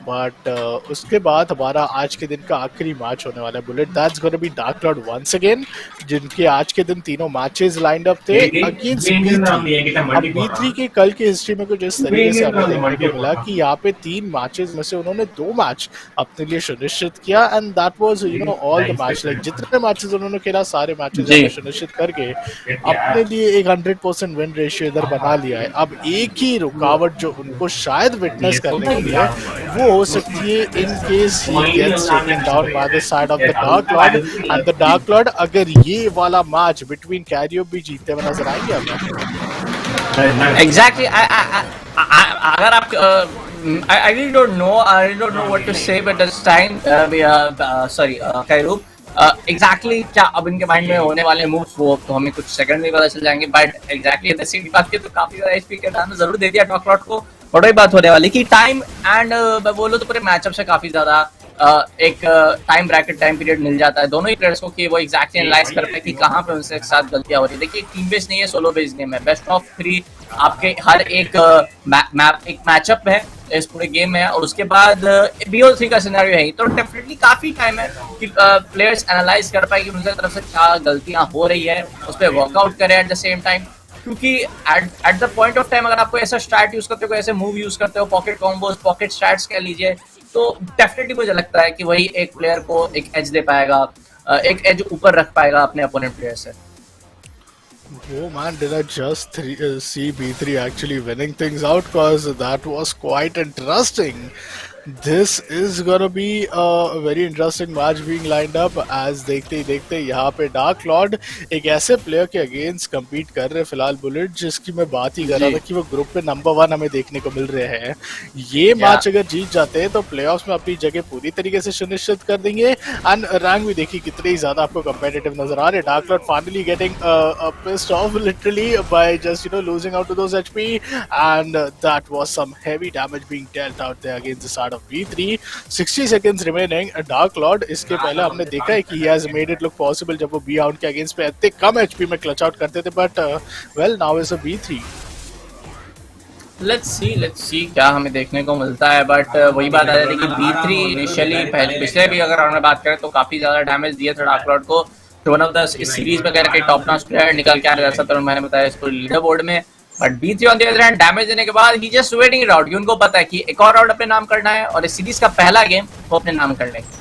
बट उसके बाद हमारा आज के दिन का आखिरी मैच होने वाला है Bullet, that's gonna be Dark Lord once again, जिनके आज के दिन तीनों मैचेस लाइंड अप थे अगेंस्ट B3 के कल की हिस्ट्री में कुछ इस तरीके से हमें देखने को मिला कि यहाँ पे 3 मैचेस में से उन्होंने 2 मैच अपने लिए सुनिश्चित किया and that was all the match, like जितने मैचेस उन्होंने खेला सारे मैचेस सुनिश्चित करके अपने लिए एक 100% विन रेशियो इधर बना लिया है। अब एक ही रुकावट जो उनको शायद विटनेस करने को मिले वो हो सकती है in case he gets taken down by the side of the Dark Lord, and the Dark Lord अगर ये वाला मैच between kairiyup भी जीतते हुए नजर आएंगे हमें। Exactly. अगर आप I really don't know. I really don't know what to say, but this time, sorry, kairiyup. Exactly क्या अब इनके माइंड में होने वाले मूव्स वो तो हमें कुछ सेकंड में पता चल जाएंगे, बट एग्जैक्टली द सेम बात की तो काफी ज्यादा एचपी के दाम जरूर दे दिया डॉक लॉट को। और वही बात होने वाली कि टाइम एंड मैं बोलूँ तो पूरे मैचअप से काफी ज्यादा एक टाइम ब्रैकेट टाइम पीरियड मिल जाता है दोनों ही प्लेयर्स को कि वो एग्जैक्टली एनालाइज कर पाए कि कहाँ पे उनसे एक साथ गलतियां हो रही है। देखिए टीम बेस्ड नहीं है, सोलो बेस्ड गेम है, बेस्ट ऑफ 3 आपके हर एक एक मैचअप है इस पूरे गेम में, और उसके बाद BO3 का सिनेरियो है, तो डेफिनेटली काफी टाइम है कि प्लेयर्स एनालाइज कर पाए कि उनकी तरफ से क्या गलतियां हो रही है, उस पर वर्कआउट करें एट द सेम टाइम। क्योंकि at the point of time अगर आपको ऐसा स्टार्ट यूज करते हो, ऐसे मूव यूज करते हो, पॉकेट कॉम्बोज, पॉकेट स्टार्ट्स कह लीजिए, तो डेफिनेटली मुझे लगता है कि वही एक प्लेयर को एक एज दे पाएगा, एक एज ऊपर रख पाएगा अपने अपोनेंट प्लेयर से। Oh man, did I just see B3 actually winning things out? Because that was quite interesting. This is gonna be a very interesting match being lined up as देखते ही देखते यहाँ पे डार्क लॉर्ड एक ऐसे प्लेयर के अगेंस्ट compete कर रहे फिलहाल बुलेट, जिसकी मैं बात ही कर रहा था कि वो ग्रुप पे नंबर 1 हमें देखने को मिल रहे हैं। ये मैच अगर जीत जाते हैं तो प्लेऑफ्स में अपनी जगह पूरी तरीके से सुनिश्चित कर देंगे, एंड रैंक भी देखिए कितने ही ज्यादा आपको competitive नजर आ रहे हैं। Dark Lord finally getting pissed off literally by just losing out to those HP, and that was some heavy damage being dealt out there against the side of B3. 60 seconds remaining. Dark Lord इसके पहले हमने देखा है कि he has made it look possible जब वो B आउट के अगेंस्ट पे इतने कम HP में क्लच आउट करते थे, but well now is a B3. Let's see क्या हमें देखने को मिलता है, बट वही बात आ जाती है कि B3 इनिशियली पहले पिछले भी अगर हमने बात करें तो काफी ज्यादा डैमेज दिया था डार्क लॉर्ड को। तो वन ऑफ द इस सीरीज में कह टॉप नॉच प्लेयर निकल के आ रहा था, मैंने बताया इसको लीडर बोर्ड में, but B3 on the other hand damage देने के बाद ही जस्ट वेटिंग इट आउट, उनको पता है कि एक और राउंड अपने नाम करना है और इस सीरीज का पहला गेम वो अपने नाम कर लेंगे।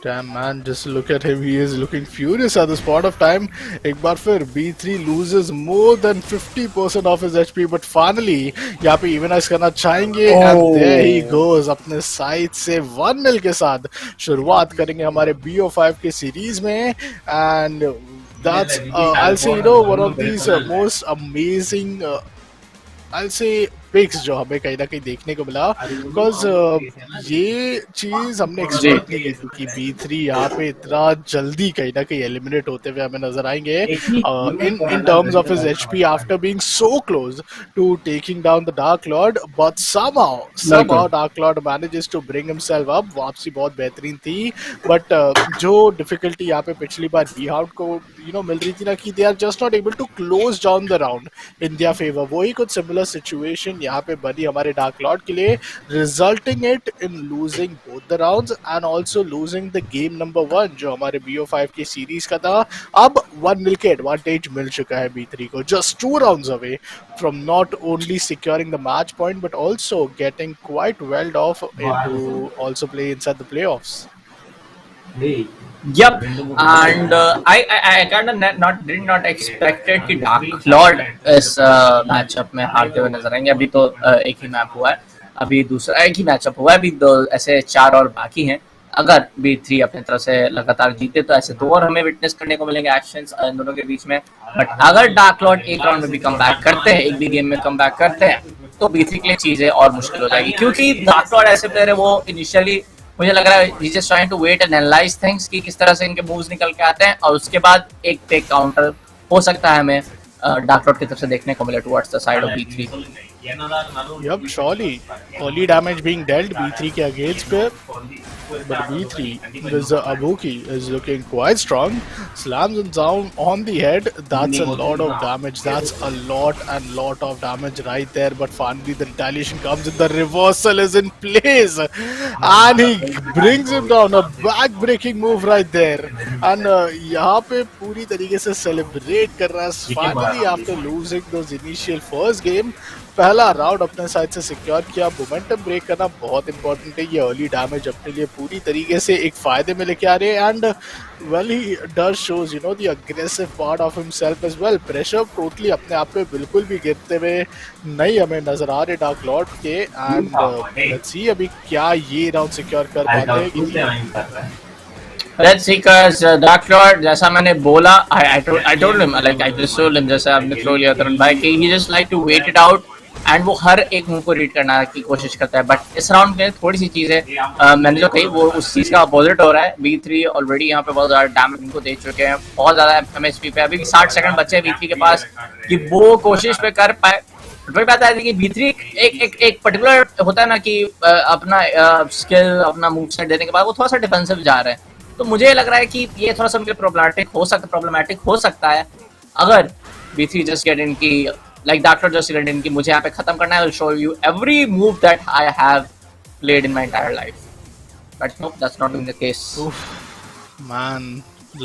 Damn man, just look at him. He is looking furious at this point of time. एक बार फिर B3 loses more than 50% of his HP, but finally यहाँ पे इवेनाइज करना चाहेंगे, and there he goes अपने साइड से 1-0 के साथ शुरुआत करेंगे हमारे BO5 के सीरीज में, and that's I'll say one of these most amazing I'll say picks जो हमें कहीं ना कहीं देखने को मिला, बिकॉज ये चीज हमने एक्सपेक्ट नहीं की थी कि B3 यहाँ पे इतना जल्दी कहीं ना कहीं एलिमिनेट होते हुए हमें नजर आएंगे in terms of his HP after being so close to taking down the Dark Lord, but somehow Dark Lord manages to bring himself up. वापसी बहुत बेहतरीन थी, बट जो डिफिकल्टी यहाँ पे पिछली बार B-Hound को मिल रही थी ना कि they are just not able to close down the round in their favour, वही कुछ सिमिलर सिचुएशन यहाँ पे बनी हमारे डार्क लॉर्ड के लिए, resulting it in losing both the rounds and also losing the game number 1 जो हमारे BO5 की सीरीज का था। अब 1-0 के एडवांटेज मिल चुका है B3 को, just 2 rounds away from not only securing the match point but also getting quite well off to also play inside the playoffs. Yep, and I kind of did not expected कि डार्क लॉर्ड इस मैचअप में हारते हुए नजर आएंगे। अभी तो एक ही मैच हुआ है, अभी दूसरा एक ही मैचअप हुआ है, अभी 2 ऐसे 4 और बाकी हैं। अगर B3 अपने तरफ से लगातार जीते तो ऐसे 2 और हमें विटनेस करने को मिलेंगे एक्शंस इन दोनों के बीच में। बट अगर डार्क लॉर्ड एक राउंड में भी कम बैक करते हैं, एक भी गेम में कम बैक करते हैं, तो B3 के लिए चीजें और मुश्किल हो जाएगी, क्योंकि डार्क लॉर्ड ऐसे प्लेयर है वो इनिशियली मुझे लग रहा है he just trying to wait and analyse things कि किस तरह से इनके मूव्स निकल के आते हैं, और उसके बाद एक पे काउंटर हो सकता है हमें डार्क लॉर्ड की तरफ से देखने को मिले towards the side of B3। Yup, surely only damage being dealt B3 के against पे, but B3 with the Abuki is looking quite strong. Slams him down on the head. That's a lot of damage. That's a lot of damage right there. But finally the retaliation comes and the reversal is in place, and he brings him down. A back-breaking move right there. And यहाँ पे पूरी तरीके से celebrate कर रहा है finally after losing those initial first game. पहला राउंड अपने साइड से सिक्योर किया। मोमेंटम ब्रेक करना बहुत इंपॉर्टेंट है, ये अर्ली डैमेज अपने लिए पूरी तरीके से एक फायदे में लेके आ रहे हैं। And well he does shows the aggressive part of himself as well. Pressure totally अपने आप पे बिल्कुल भी गिरते हुए नहीं हमें नजर आ रहे डार्क लॉर्ड के। एंड लेट्स सी अभी क्या ये राउंड सिक्योर कर पाते हैं। Let's see, cause Dark Lord, जैसा मैंने बोला, I told him, like I just told him, जैसे आपने थ्रो लिया तरुण भाई, कि he just like to wait it out and वो हर एक मूव को रीड करना की कोशिश करता है। बट इस राउंड में थोड़ी सी चीज़ें मैंने जो कही वो उस चीज़ का अपोजिट हो रहा है। B3 ऑलरेडी यहाँ पे बहुत ज़्यादा डैमेज इनको दे चुके हैं, बहुत ज़्यादा MSP पे। अभी भी 60 सेकंड बचे हैं B3 के पास कि वो कोशिश पे कर पाए। वही बात है कि B3 एक पर्टिकुलर होता है ना कि अपना स्किल अपना मूव सेट देने के बाद वो थोड़ा सा डिफेंसिव जा रहे हैं। तो मुझे लग रहा है कि ये थोड़ा सा उनके प्रॉब्लमैटिक हो सकता है अगर B3 जस्ट गेट इन की like Dark Lord just get in की मुझे यहाँ पे खत्म करना है। I'll show you every move that I have played in my entire life, but no, that's not been the case. Oof, man,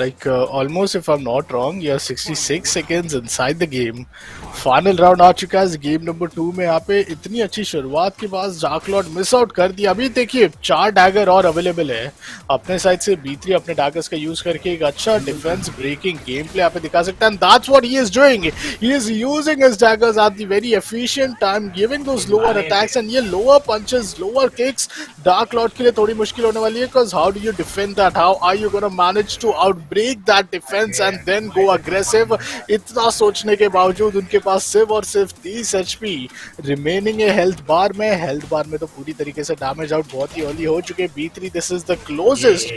like almost if I'm not wrong, you're 66 seconds inside the game. Final round आ चुका है गेम नंबर 2 में। यहाँ पे इतनी अच्छी शुरुआत के बाद डार्क लॉर्ड मिस आउट कर दिया। अभी देखिए 4 डैगर और अवेलेबल है अपने साइड से। B3 अपने डैगर्स का यूज करके एक अच्छा डिफेंस ब्रेकिंग गेम प्ले यहाँ पे दिखा सकता है। That's what he is doing, he is using his daggers at the very efficient time, giving those lower attacks and ये lower punches lower kicks Dark Lord के लिए थोड़ी मुश्किल होने वाली है। Because how do you defend that, how are you gonna manage to outbreak that defence and then go aggressive. इतना सोचने के बावजूद उनके पास सिर्फ और सिर्फ 30 HP रिमेनिंग है हेल्थ बार में। हेल्थ बार में तो पूरी तरीके से डैमेज आउट बहुत ही अर्ली हो चुके। B3 this is the closest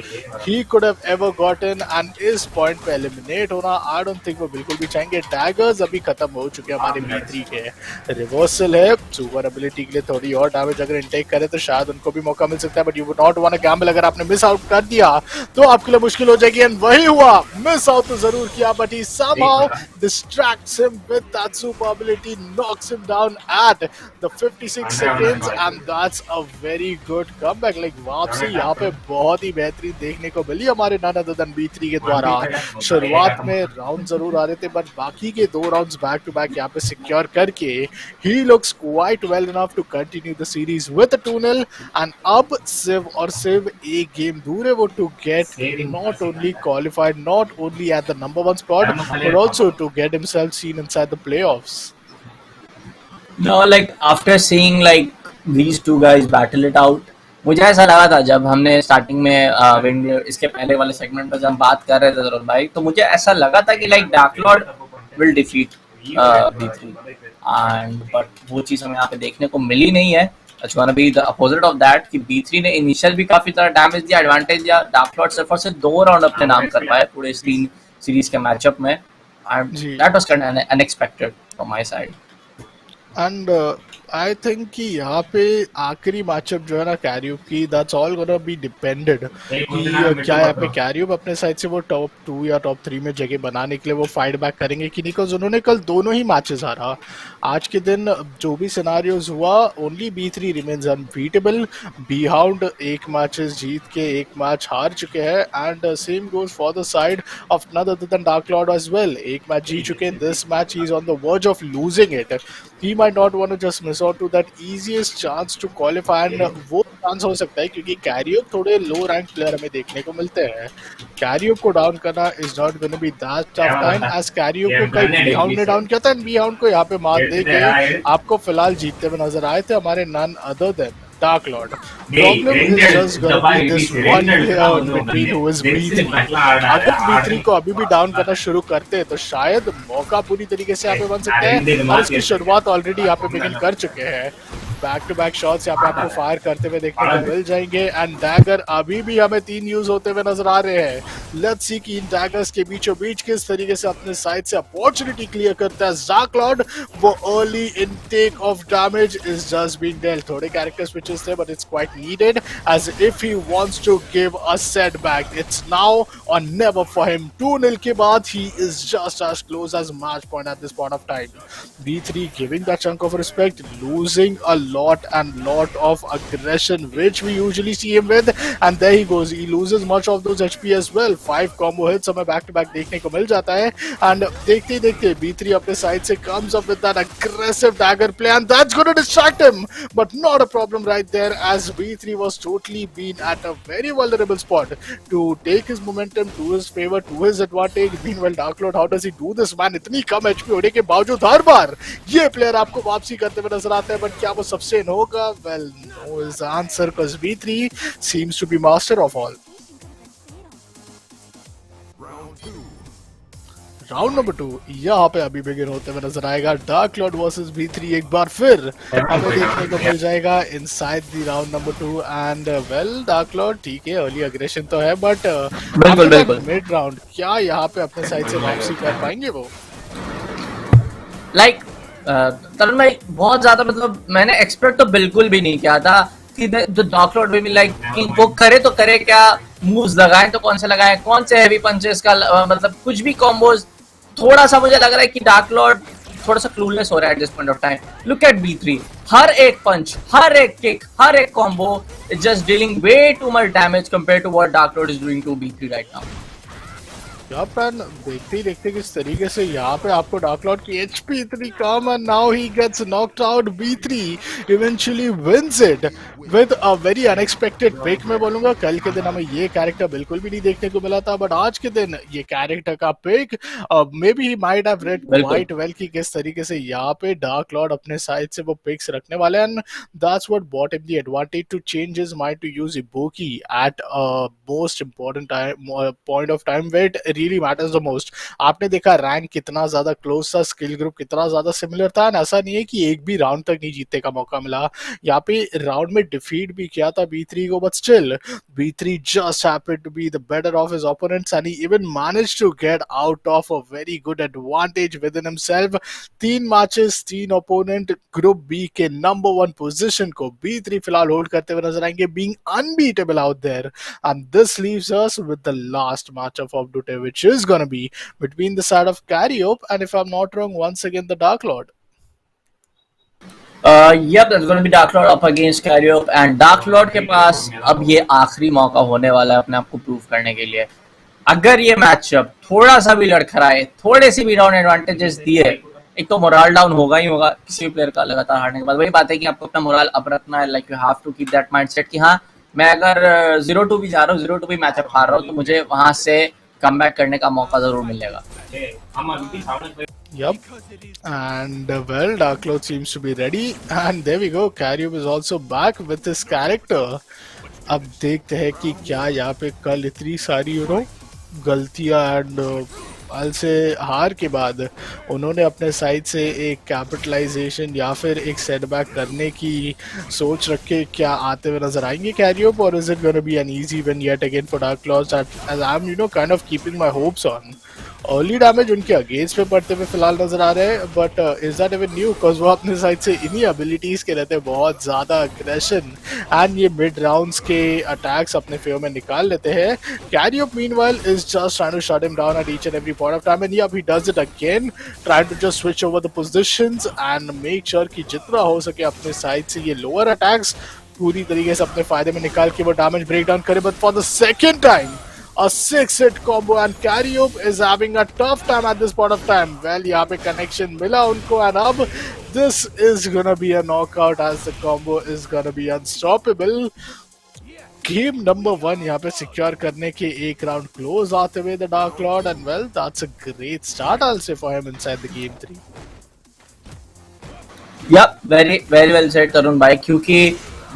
he could have ever gotten and इस पॉइंट पे एलिमिनेट होना आई डोंट थिंक वो बिल्कुल भी चाहेंगे। डैगर्स अभी खत्म हो चुके हैं हमारे B3 के। रिवर्सल है सुपर एबिलिटी के लिए, थोड़ी और डैमेज अगर इनटेक करे तो शायद उनको भी मौका मिल सकता है। But you would not want to gamble, अगर आपने मिस आउट कर दिया तो आपके लिए मुश्किल हो जाएगी। एंड वही हुआ, मिस आउट तो जरूर किया but he somehow distracts him with that super ability, knocks him down at the 56 seconds and that's a very good comeback. Like वापसी यहाँ पे बहुत ही बेहतरीन देखने को मिली हमारे none other than B3 के द्वारा। शुरुआत में राउंड जरूर आ रहे थे बट बाकी के 2 राउंड्स बैक टू बैक यहाँ पे सिक्योर करके he looks quite well enough to continue the series with a 2-0 and अब सिर्फ और सिर्फ एक गेम दूर है वो to get not only qualified, not only at the number 1 spot but also to get himself seen inside the playoffs. No, like after seeing like these two guys battle it out, मुझे ऐसा लगा था जब हमने स्टार्टिंग में इसके पहले वाले सेगमेंट पर जब बात कर रहे थे जरूर भाई, तो मुझे ऐसा लगा था कि like dark Lord will defeat B3 and but वो चीज़ हमें यहाँ पे देखने को मिली नहीं है। It's gonna be the opposite of that कि B3 ने इनिशियल भी काफी तरह डैमेज दिया, एडवांटेज दिया। डार्क लॉर्ड सिर्फ और सिर्फ 2 राउंड अपने नाम कर पाए पूरे सीरीज के मैचअप में and that was kind of unexpected from my side. And I think कि यहाँ पे आखिरी मैचअप जो है ना कैरियूप की, that's all gonna be depended कि क्या यहाँ पे कैरियूप अपने साइड से वो टॉप 2 या टॉप 3 में जगह बनाने के लिए वो फाइट बैक करेंगे कि नहीं। बिकॉज उन्होंने कल दोनों ही मैचेस हारा। आज के दिन जो भी सिनारियोज हुआ only B3 remains unbeatable. B-Hound 1 matches जीत के 1 मैच हार चुके हैं and same goes for the side of none other than Dark Lord as well. 1 match जीत चुके हैं, this match he is on the verge of losing it. He might not want to just miss out to that easiest chance to qualify and वो चांस हो सकता है क्योंकि कैरियूप थोड़े लो रैंक प्लेयर हमें देखने को मिलते हैं। कैरियूप को डाउन करना is not gonna be that tough time as कैरियूप को कल B-Hound ने डाउन किया था एंड B-Hound को यहाँ पे मार दे के आपको फिलहाल जीतते हुए नजर आए थे हमारे none other than Dark Lord. Problem is just gonna be this one player between who is B3. अगर B3 को अभी भी डाउन करना शुरू करते हैं तो शायद मौका पूरी तरीके से यहाँ पे बन सकता है और इसकी शुरुआत ऑलरेडी यहाँ पे बिगिन कर चुके हैं। बैक टू बैक शॉट्स यहाँ पे आपको फायर करते हुए देखने को मिल जाएंगे एंड डैगर अभी भी हमें 3 यूज होते हुए नजर आ रहे हैं। लेट्स सी कि इन डैगर्स के बीचों बीच किस तरीके से अपने साइड से अपॉर्चुनिटी क्लियर करता है डार्क लॉर्ड। वो early intake of damage is just being dealt. थोड़े कैरेक्टर स्विचेस थे but it's quite needed as if he wants to give a setback. It's now or never for him. 2-0 के बाद he is just as close as match point at this point of time. B3 giving that chunk of respect, losing a lot of aggression which we usually see him with, and there he goes, he loses much of those HP as well. 5 combo hits हमें back to back देखने को मिल जाता है, and देखते ही देखते B3 अपने side से comes up with that aggressive dagger play, and that's going to distract him, but not a problem right there, as B3 was totally been at a very vulnerable spot to take his momentum to his favor, to his advantage. Meanwhile Dark Lord, how does he do this man? इतनी कम HP होने के बावजूद हर बार ये प्लेयर आपको वापसी करते हुए नजर आता है, बट क्या वो सबसे होगा? Well, no is the answer, because B3 seems to be master of all. Round number 2 यहाँ पे अभी बिगिन होते हुए नजर आएगा. डार्क लॉर्ड वर्सेस B3 एक बार फिर हमें देखने को मिल जाएगा inside the round number 2, and well dark Lord ठीक है, अर्ली अग्रेशन तो है, बट बिल्कुल मिड राउंड क्या यहाँ पे अपने साइड से वापसी कर पाएंगे वो? लाइक तरुण भाई, बहुत ज्यादा मतलब मैंने एक्सपेक्ट तो बिल्कुल भी नहीं किया था कि जो डार्क लॉर्ड भी लाइक वो करे तो करे क्या, मूव्स लगाए तो कौन से लगाए, कौन से हैवी पंचेस का मतलब कुछ भी कॉम्बोज. थोड़ा सा मुझे लग रहा है कि डार्क लॉर्ड थोड़ा सा क्लूलेस हो रहा है at this point of time. Look at B3, हर एक पंच, हर एक किक, हर एक combo is just dealing way too much damage compare to what Dark Lord is doing to B3 right now. यहाँ पर देखते ही देखते किस तरीके से यहाँ पे आपको डार्क लॉर्ड की HP इतनी कम, and now he gets knocked out. B3 eventually wins it with a very unexpected pick. मैं बोलूँगा कल के दिन हमें ये कैरेक्टर बिल्कुल भी नहीं देखने को मिला था, बट आज के दिन ये कैरेक्टर का pick maybe he might have read quite well कि किस तरीके से यहाँ पे डार्क लॉर्ड अपने साइड से वो पिक्स रखने वाले हैं, and that's what brought him the advantage to change his mind to use Ibuki at a most important time point of time where it really matters the most. आपने देखा रैंक कितना ज्यादा क्लोज था, स्किल ग्रुप कितना ज्यादा सिमिलर था, और ऐसा नहीं है कि एक भी राउंड तक नहीं जीतने का मौका मिला. यहाँ पे राउंड में डिफीट भी किया था B3 को, but still B3 just happened to be the better of his opponents, and he even managed to get out of a very good advantage within himself. 3 matches 3 opponent, group B के नंबर 1 पोजीशन को B3 फिलहाल होल्ड करते हुए नजर आएंगे, being unbeatable out there, and this leaves us with the last matchup of the day, which is gonna be between the side of kairiyup and, if I'm not wrong, once again the Dark Lord. Yep, that's going to be Dark Lord up against kairiyup, and Dark Lord के पास अब ये आखिरी मौका होने वाला है अपने आप को प्रूव करने के लिए. अगर ये मैचअप थोड़ा सा भी लड़खड़ाए, थोड़े से भी डाउन एडवांटेजेस दिए, एक तो मोरल डाउन होगा ही होगा किसी भी प्लेयर का लगातार हारने के बाद. वही बात है कि आपको अपना मोरल अप रखना है, like you have to keep that mindset कि हाँ, मैं अगर 0-2 भी जा रहा हूँ, 0-2 भी मैचअप हार रहा हूँ, तो मुझे वहां से कमबैक करने का मौका जरूर मिलेगा. Yep, and well, Dark Lord seems to be ready, and there we go. kairiyup is also back with his character. अब देखते हैं कि क्या यहाँ पे कल इतनी सारी गलतियां एंड से हार के बाद उन्होंने अपने साइड से एक कैपिटलाइजेशन या फिर एक सेटबैक करने की सोच रख के क्या आते हुए नजर आएंगे kairiyup, और is it gonna be an easy win yet again for Dark Lords, as I am kind of keeping my hopes on. Early damage उनके अगेंस्ट पे पड़ते हुए फिलहाल नजर आ रहे हैं, but is that even new, because वो अपने साइड से इन्हीं एबिलिटीज के रहते हैं बहुत ज्यादा अग्रेशन, एंड ये मिड राउंड्स के अटैक्स अपने फेवर में निकाल लेते हैं. kairiyup meanwhile is just trying to shut him down at each and every point of time, and yeah, he does it again, trying to just switch over the positions and make sure कि जितना हो सके अपने साइड से ये लोअर अटैक्स पूरी तरीके से अपने फायदे में निकाल के वो डैमेज ब्रेक डाउन करे. But for the second time a 6-hit combo, and kairiyup is having a tough time at this point of time. Well, यहाँ पे connection मिला उनको, and अब this is gonna be a knockout as the combo is gonna be unstoppable. Game number 1 यहाँ पे secure करने के एक round close आते हुए the Dark Lord, and well, that's a great start I'll say for him inside the game 3. Yep, very well said तरुण भाई, क्योंकि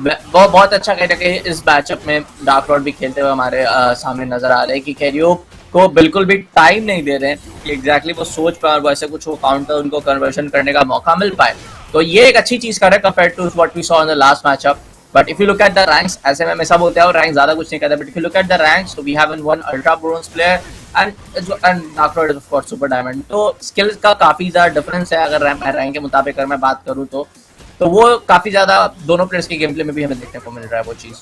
वो बहुत अच्छा कह रहे हैं कि इस मैचअप में डार्क लॉर्ड भी खेलते हुए हमारे सामने नजर आ रहे हैं कि kairiyup को बिल्कुल भी टाइम नहीं दे रहे हैं कि एग्जैक्टली वो सोच पाए और वैसे कुछ वो काउंटर उनको कन्वर्शन करने का मौका मिल पाए. तो ये एक अच्छी चीज कर रहे हैं compare to what we saw in the last matchup. But if you look at the ranks, ऐसे में हमेशा बोलते हैं रैंक ज्यादा कुछ नहीं कहता, but if you look at the ranks, तो we have in one ultra bronze player and Dark Lord is of course super diamond. तो स्किल्स का काफी ज्यादा डिफरेंस है. अगर रैंक के मुताबिक अगर मैं बात करूँ तो वो काफी ज्यादा दोनों प्लेयर्स के गेम प्ले में भी हमें देखने को मिल रहा है वो चीज.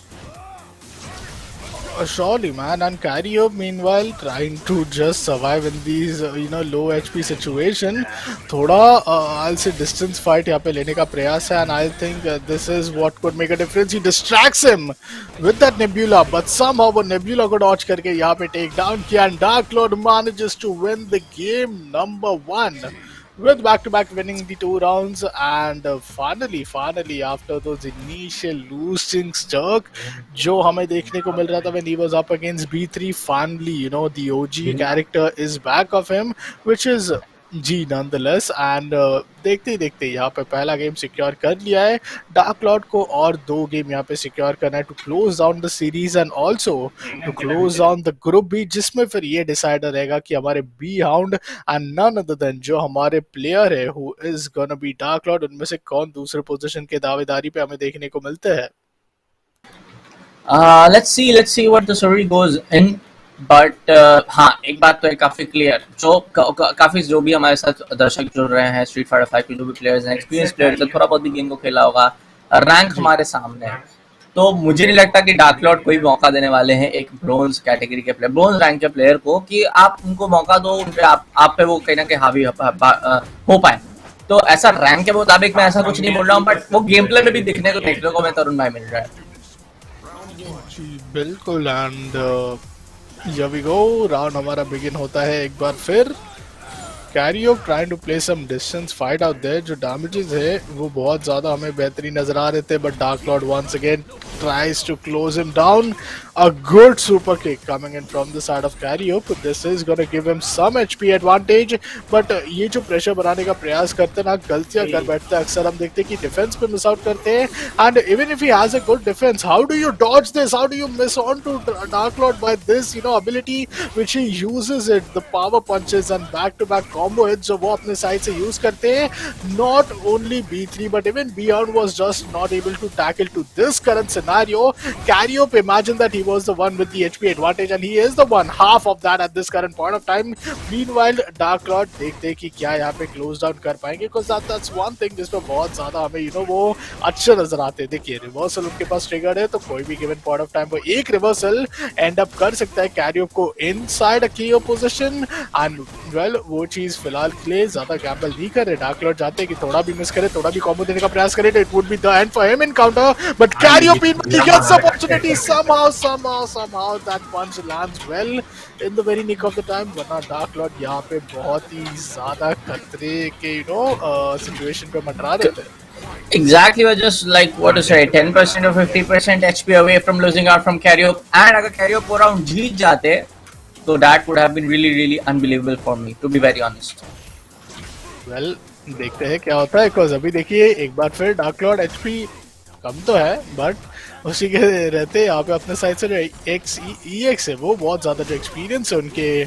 Surely, man. And kairiyup, meanwhile, trying to just survive in these, low HP situation. थोड़ा, I'll say distance fight यहाँ पे लेने का प्रयास है, and I think this is what could make a difference. He distracts him with that nebula, but somehow वो nebula को dodge करके यहाँ पे take down किया, and Dark Lord manages to win the game number 1. With back-to-back winning the 2 rounds, and finally after those initial losing streak जो हमें देखने को मिल रहा था when he was up against B3, finally the OG character is back of him, which is G nonetheless, and देखते ही देखते यहाँ पे पहला गेम सिक्योर कर लिया है डार्क लॉर्ड को, और 2 गेम यहाँ पे सिक्योर करना है to close down the series and also to close down the group B, जिसमें फिर ये डिसाइडर रहेगा कि हमारे B hound and none other than जो हमारे प्लेयर है who is gonna be Dark Lord, उनमें से कौन दूसरे पोजीशन के दावेदारी पे हमें देखने को मिलते हैं. Let's see what the story goes in. But हाँ, एक बात तो है काफी क्लियर, जो काफी जो भी हमारे साथ दर्शक जुड़ रहे हैं, स्ट्रीट फाइटर 5 के जो भी प्लेयर्स हैं, एक्सपीरियंस प्लेयर्स हैं, थोड़ा बहुत भी गेम को खेला होगा, रैंक हमारे सामने है, तो मुझे नहीं लगता कि डार्क लॉर्ड कोई मौका देने वाले हैं एक ब्रोंज कैटेगरी के प्लेयर, ब्रोंज रैंक के प्लेयर को, कि आप उनको मौका दो, उनपे आप पे वो कहीं ना कहीं हावी हो पाए. तो ऐसा रैंक के मुताबिक मैं ऐसा कुछ नहीं बोल रहा हूँ, बट वो गेम प्ले में भी देखने को मैं तरुण भाई मिल रहा है. बिल्कुल, and here we go, round हमारा बिगिन होता है एक बार फिर. kairiyup trying to play some distance fight out there, जो damages है वो बहुत ज़्यादा हमें बेहतरीन नजर आ रहे थे, but Dark Lord once again tries to close him down. A good super kick coming in from the side of kairiyup. This is going to give him some HP advantage, but ये जो प्रेशर बनाने का प्रयास करते हैं ना, गलतियां कर बैठते हैं अक्सर. हम देखते हैं कि डिफेंस पे मिस आउट करते हैं, and even if he has a good defense, how do you dodge this? How do you miss on to Dark Lord by this ability which he uses it, the power punches and back-to-back combo hits जो वो अपने साइड से यूज करते हैं. Not only B3 but even Beyond was just not able to tackle to this current scenario. kairiyup, imagine that he was the one with the HP advantage, and he is the one half of that at this current point of time. Meanwhile, Dark Lord देखते हैं कि क्या यहाँ पे क्लोज डाउन कर पाएंगे, because that's one thing जिसमें बहुत ज्यादा हमें वो अच्छे नजर आते हैं. देखिए, रिवर्सल उनके पास ट्रिगर है, तो कोई भी गिवन पॉइंट ऑफ टाइम वो एक रिवर्सल एंड अप कर सकता है kairiyup को इनसाइड अ की पोजीशन. एंड वेल, वो चीज फिलहाल के लिए ज्यादा गैम्बल नहीं कर रहे. डार्क लॉर्ड चाहते हैं कि थोड़ा भी मिस करे, थोड़ा भी कॉम्बो देने का प्रयास करे, it would be the end for him in counter, but kairiyup gets opportunity somehow that punch lands well in the very nick of the time. वरना डार्क लॉर्ड यहाँ पे बहुत ही ज्यादा खतरे के सिचुएशन पे मंडरा रहे थे. Exactly, we're just like what to say, 10% or 50% HP away from losing out from kairiyup, and अगर kairiyup वो round जीत जाते, तो that would have been really unbelievable for me, to be very honest. Well, देखते हैं क्या होता है, बिकॉज अभी देखिए एक बार फिर डार्क लॉर्ड HP कम तो है, बट उसी के रहते यहाँ पे अपने साइड से जो EX है वो बहुत ज़्यादा, जो एक्सपीरियंस है उनके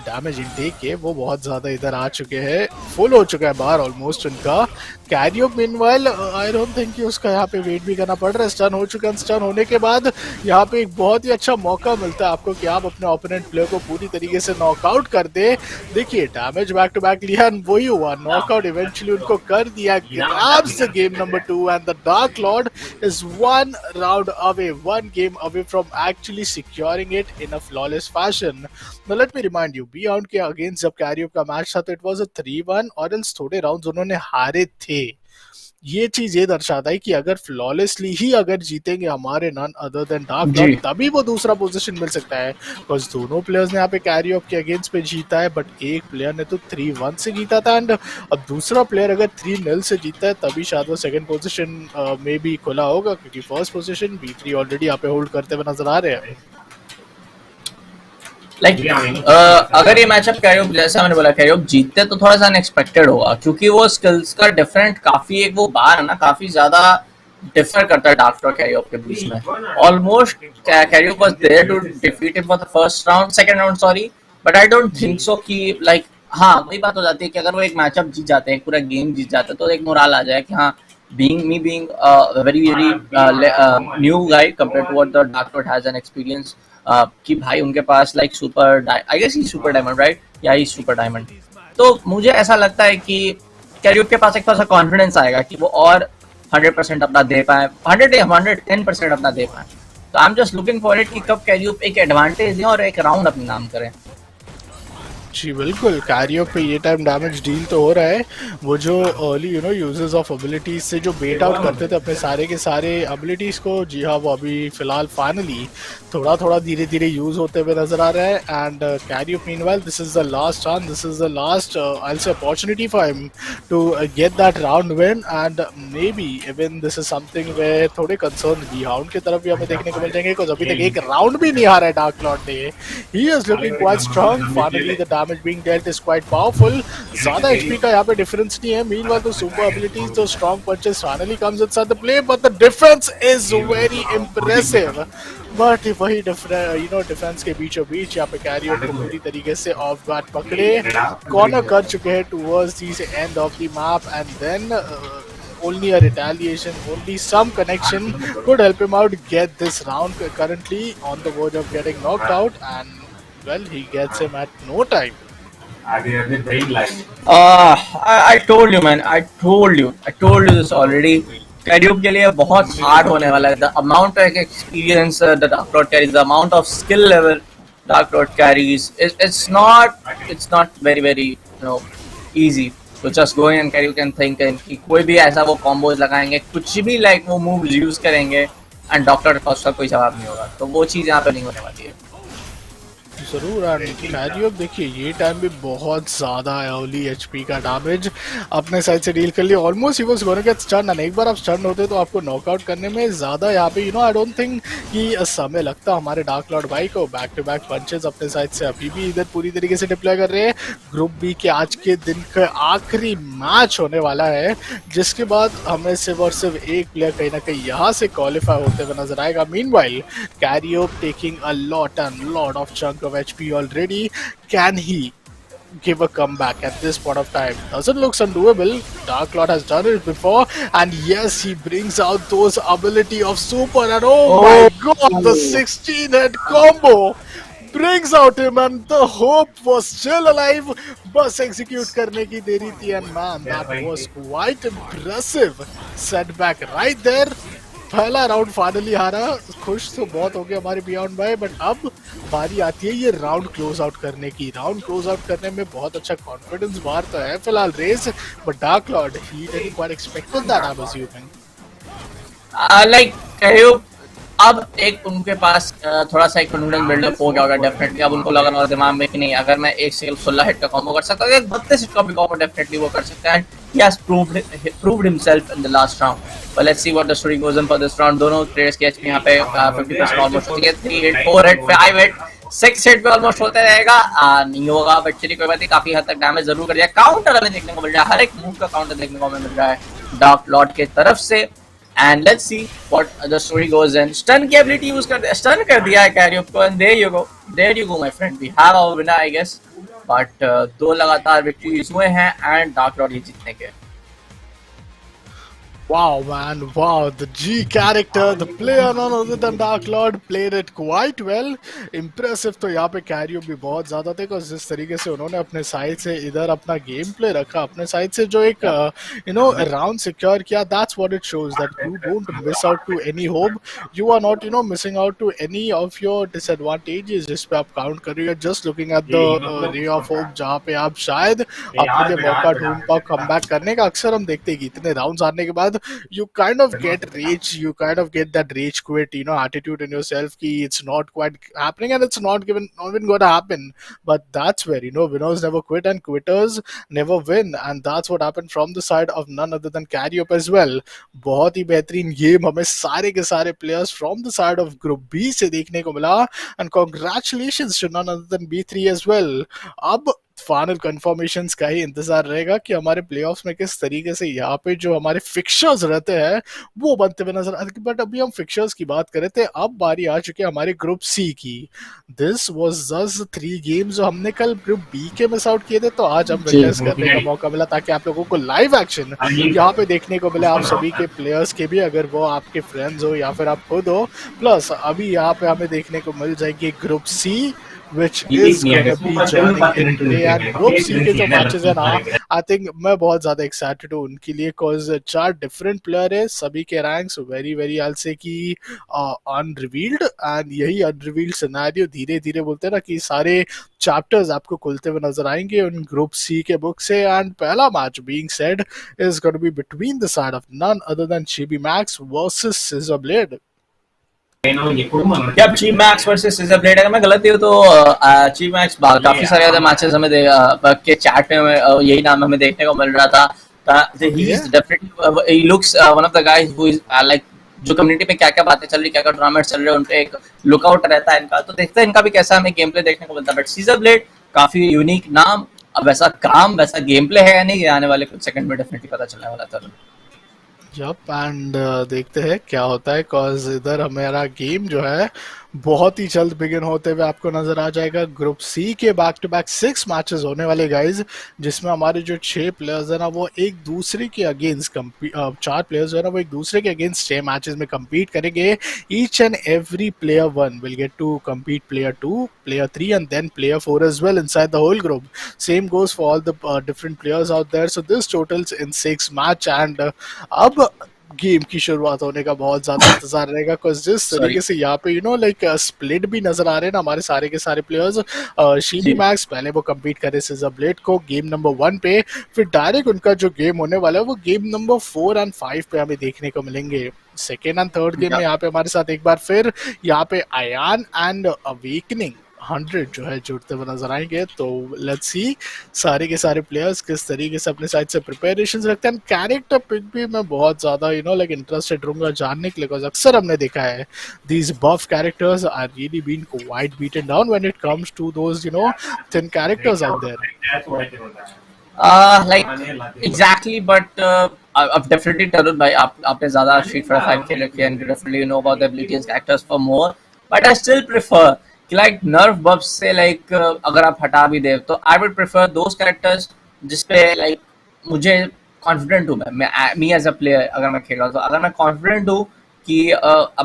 डैमेज इनटेक के, वो बहुत ज़्यादा इधर आ चुके हैं, फुल हो चुका है बाहर ऑलमोस्ट उनका. kairiyup meanwhile I don't think कि उसका यहाँ पे वेट भी करना पड़ रहा है, स्टन हो चुका है. स्टन होने के बाद यहाँ पे एक बहुत ही अच्छा मौका मिलता है आपको कि आप अपने ओपोनेंट प्लेयर को पूरी तरीके से नॉकआउट कर दे. देखिए, डैमेज बैक टू बैक लिया, वही हुआ, नॉकआउट इवेंचुअली उनको कर दिया. Grabs the game number 2 and the Dark Lord is one round away, one game away from actually securing it in a flawless fashion. Now let me remind you, Beyond के against जब kairiyup का मैच था, तो it was a 3-1, और else थोड़े राउंड्स उन्होंने हारे थे. ये चीज ये दर्शाता है कि अगर फ्लॉलेसली ही अगर जीतेंगे हमारे none other than Dark Lord, तभी वो दूसरा पोजीशन मिल सकता है. बिकॉज दोनों प्लेयर्स ने यहाँ पे kairiyup के अगेंस्ट पे जीता है, बट एक प्लेयर ने तो 3-1 से जीता था, एंड अब दूसरा प्लेयर अगर 3-0 से जीता है, तभी शायद वो सेकंड पोजीशन में भी खुला होगा, क्योंकि फर्स्ट पोजीशन B3 ऑलरेडी यहाँ पे होल्ड करते हुए नजर आ रहे हैं. अगर ये मैचअप kairiyup, जैसा मैंने बोला, kairiyup जीतते तो थोड़ा सा अनएक्सपेक्टेड होगा, क्योंकि वो स्किल्स का डिफरेंट काफी एक वो बार है ना, काफी ज्यादा डिफर करता है डार्क लॉर्ड kairiyup के बीच में. Almost kairiyup was there to defeat him for the first round, second round sorry, but I don't think so कि लाइक, हाँ वही बात हो जाती है कि अगर वो एक मैचअप जीत जाते हैं, पूरा गेम जीत जाते हैं, तो एक मोरल आ जाए कि हाँ, being very new guy compared to what the Dark Lord has an experience, कि भाई उनके पास like super, I guess he's super diamond, right? Yeah, he's super diamond. तो मुझे ऐसा लगता है कि kairiyup के पास एक थोड़ा सा कॉन्फिडेंस आएगा कि वो और 100% अपना दे पाए, 110% अपना दे पाए. तो I am just looking for it कि कब कैरियप एक एडवांटेज दें और एक राउंड अपने नाम करें। जी बिल्कुल, कारियप पे ये टाइम डैमेज डील तो हो रहा है। वो जो अर्ली यूजर्स ऑफ एबिलिटीज से जो बेट आउट करते थे अपने सारे के सारे एबिलिटीज को, जी हाँ, वो अभी फिलहाल फाइनली थोड़ा थोड़ा धीरे धीरे यूज होते हुए नजर आ रहा है। एंड कारियप meanwhile, this is the last chance, this is the last I will say opportunity for him to get that round win. And maybe even this is something वे थोड़े कंसर्न भी राउंड की तरफ भी हमें देखने को मिल जाएंगे, बिकॉज अभी तक एक राउंड भी नहीं हारा है डार्क लॉर्ड ने। He is looking quite strong, finally the damage being dealt is quite powerful. ज़्यादा HP का यहाँ पे डिफरेंस नहीं है। Meanwhile the super abilities, the strong punches finally comes inside the play, but the defense is very impressive. But वही डिफेंस के बीचों बीच यहाँ पे कैरियर को पूरी तरीके से ऑफ गार्ड पकड़े, कॉर्नर कर चुके हैं towards the end of the map, and then only a retaliation, only some connection could help him out get this round. Currently on the verge of getting knocked out, and well, he gets him at no time. I told you man, I told you this already. कैरियप के लिए बहुत हार्ड होने वाला है। The amount of experience the Dark Lord carries, the amount of skill level Dark Lord carries, it's not very easy to just go in and carry. You can think कि कोई भी ऐसा वो combos लगाएंगे, कुछ भी like वो moves use करेंगे and डॉक्टर का उसका कोई जवाब नहीं होगा। तो वो चीज़ यहाँ पे नहीं होने वाली है। जरूर। कैरियप देखिए ये टाइम भी बहुत ज्यादा अर्ली एचपी का डैमेज अपने साइड से डील कर लिया। Almost he was gonna get stun, and एक बार आप स्टन होते तो आपको नॉकआउट करने में ज्यादा यहाँ पे आई डोंट थिंक कि समय लगता हमारे डार्क लॉर्ड भाई को। बैक टू बैक पंचेस अपने साइड से अभी भी इधर पूरी तरीके से डिप्लॉय कर रहे हैं। ग्रुप बी के आज के दिन का आखिरी मैच होने वाला है, जिसके बाद हमें सिर्फ और सिर्फ एक प्लेयर कहीं ना कहीं यहाँ से क्वालिफाई होते हुए नजर आएगा। मीनवाइल कैरियप taking a lot of chunk of HP already. Can he give a comeback at this point of time? Doesn't look undoable. Dark Lord has done it before, and yes, he brings out those ability of super, and oh my god, the 16-head combo brings out him, and the hope was still alive. बस execute करने की देरी थी, and man, that was quite impressive setback right there. पहला राउंड फाइनली हारा, खुश तो बहुत हो गया हमारे बियॉन्ड भाई, बट अब बारी आती है ये राउंड क्लोज आउट करने की। राउंड क्लोज आउट करने में बहुत अच्छा कॉन्फिडेंस बाहर तो है फिलहाल race, but Dark Lord he didn't quite expected that, I was human like कैरियप अब एक उनके पास थोड़ा सा एक कॉन्फिडेंस बिल्डअप हो गया होगा डेफिनेटली। अब उनको लगा होगा दिमाग में कि नहीं, अगर मैं एक से 16 हिट का कॉम्बो कर सकता हूँ, एक 32 हिट का भी कॉम्बो डेफिनेटली वो कर सकता है। He has proved himself in the last round. But let's see what the story goes on for this round. दोनों players के HP यहाँ पे 50% ऑलमोस्ट होती है। 3 हिट, 4 हिट, 5 हिट, 6 हिट पे ऑलमोस्ट होते रहेगा। नहीं होगा बट चलिए कोई बात नहीं, काफी हद तक डैमेज जरूर कर दिया। काउंटर हमें देखने को मिल रहा है, हर एक मूव का काउंटर देखने को हमें मिल रहा है डार्क लॉर्ड के तरफ से। And let's see what the story goes in. Stun की ability use कर दिया, stun कर दिया है कैरियप को, and there you go my friend. We have our winner I guess. But दो लगातार विक्ट्रीज हुए हैं and डार्क लॉर्ड ही जीतने के। Wow man, wow, the G character, the player none other than Dark Lord played it quite well. Impressive तो यहाँ पे कैरियप भी बहुत ज़्यादा थे, because जिस तरीके से उन्होंने अपने साइड से इधर अपना गेम प्ले रखा, अपने साइड से जो एक राउंड सिक्योर किया, that's what it shows that you don't miss out to any hope. You are not missing out to any of your disadvantages जिस पे आप काउंट कर रही हो, just looking at the ray of hope जहाँ पे आप शायद अपने लिए मौका ढूंढ पाओ कमबैक करने का। अक्सर हम देखते हैं कि इतने राउंड्स आने के बाद you kind of get rage, you kind of get that rage quit attitude in yourself ki it's not quite happening and it's not even going to happen. But that's where winners never quit and quitters never win, and that's what happened from the side of none other than Kairiyup as well. बहुत ही बेहतरीन गेम हमें सारे के सारे players from the side of group B से देखने को मिला, and congratulations to none other than B3 as well. अब फाइनल कंफर्मेशंस का ही इंतजार रहेगा कि हमारे प्लेऑफ्स में किस तरीके से यहाँ पे जो हमारे फिक्चर्स रहते हैं वो बनते हुए नजर आते। बट अभी हम फिक्चर्स की बात कर रहे थे, अब बारी आ चुकी है हमारे ग्रुप सी की। दिस वाज जस्ट 3 गेम्स जो हमने कल ग्रुप बी के मिस आउट किए थे, तो आज हम विटनेस करने का मौका मिला ताकि आप लोगों को लाइव एक्शन यहाँ पे देखने को मिले, आप सभी के प्लेयर्स के भी, अगर वो आपके फ्रेंड्स हो या फिर आप खुद हो। प्लस अभी यहाँ पे हमें देखने को मिल जाएगी group C which is gonna be joining in today. And Group C के जो matches है ना, I think मैं बहुत ज़्यादा excited हूँ उनके लिए, cause 4 different player है, सभी के ranks very I'll say कि unrevealed, and यही unrevealed scenario धीरे धीरे बोलते हैं ना कि सारे chapters आपको खुलते हुए नजर आएंगे उन Group C के बुक से. And पहला match being said is going to be between the side of none other than Chibi Max versus Scissorblade. अब Chibi Max versus Scissorblade, अगर मैं गलत हूँ तो Chibi Max काफी सारे other matches हमें के chat में यही नाम हमें देखने को मिल रहा था. He is definitely he looks one of the guys who is like जो कम्युनिटी में क्या क्या बातें चल रही, क्या क्या टूर्नामेंट चल रहे हैं, उन पे एक लुकआउट रहता है इनका. तो देखते हैं इनका भी कैसा हमें गेम प्ले देखने को मिलता है. बट Scissorblade काफी यूनिक नाम, अब वैसा काम वैसा गेम प्ले है या नहीं, ये आने वाले कुछ सेकंड में डेफिनेटली पता चलने वाला था. यप, एंड देखते हैं क्या होता है, कॉज इधर हमारा गेम जो है बहुत ही जल्द बिगिन होते हुए आपको नजर आ जाएगा. ग्रुप सी के बैक टू बैक 6 मैचेस होने वाले गाइज, जिसमें हमारे जो 6 प्लेयर्स है ना वो एक दूसरे के अगेंस्ट 4 प्लेयर्स है ना वो एक दूसरे के अगेंस्ट 6 मैचेस में compete करेंगे. Each and every player 1 will get to compete player 2, player 3 and then player 4 as well inside the whole group. Same goes for all the different players out there. So this totals in 6 match, and अब गेम की शुरुआत होने का बहुत ज्यादा इंतजार रहेगा, बिकॉज जिस तरीके से यहाँ पे लाइक स्प्लिट भी नजर आ रहे हैं ना हमारे सारे के सारे प्लेयर्स. शीबी मैक्स पहले वो कम्पीट करे सिजरब्लेड को गेम नंबर 1 पे, फिर डायरेक्ट उनका जो गेम होने वाला है वो गेम नंबर 4 and 5 पे हमें देखने को मिलेंगे. सेकेंड एंड थर्ड गेम में यहाँ पे हमारे साथ एक बार फिर यहाँ पे आयान एंड अवेकनिंग 100 जो है जुड़ते हुए नजर आएंगे. तो लेट्स सी सारे के सारे प्लेयर्स किस तरीके से अपने साइड से प्रिपरेशंस रखते हैं. कैरेक्टर पिक भी मैं बहुत ज्यादा लाइक इंटरेस्टेड रहूंगा जानने के लिए, बिकॉज अक्सर हमने देखा है these buff characters are really been quite beaten down when it comes to those thin characters out there. Like exactly, but I've definitely told भाई आपने ज़्यादा Street Fighter 5 खेल रखी है and definitely you know about the abilities characters for more, but I still prefer कि like nerf buffs से like अगर आप हटा भी दे तो I would prefer those characters जिसपे like मुझे confident हूँ मैं me as a player, अगर मैं खेल रहा हूँ तो अगर मैं confident हूँ कि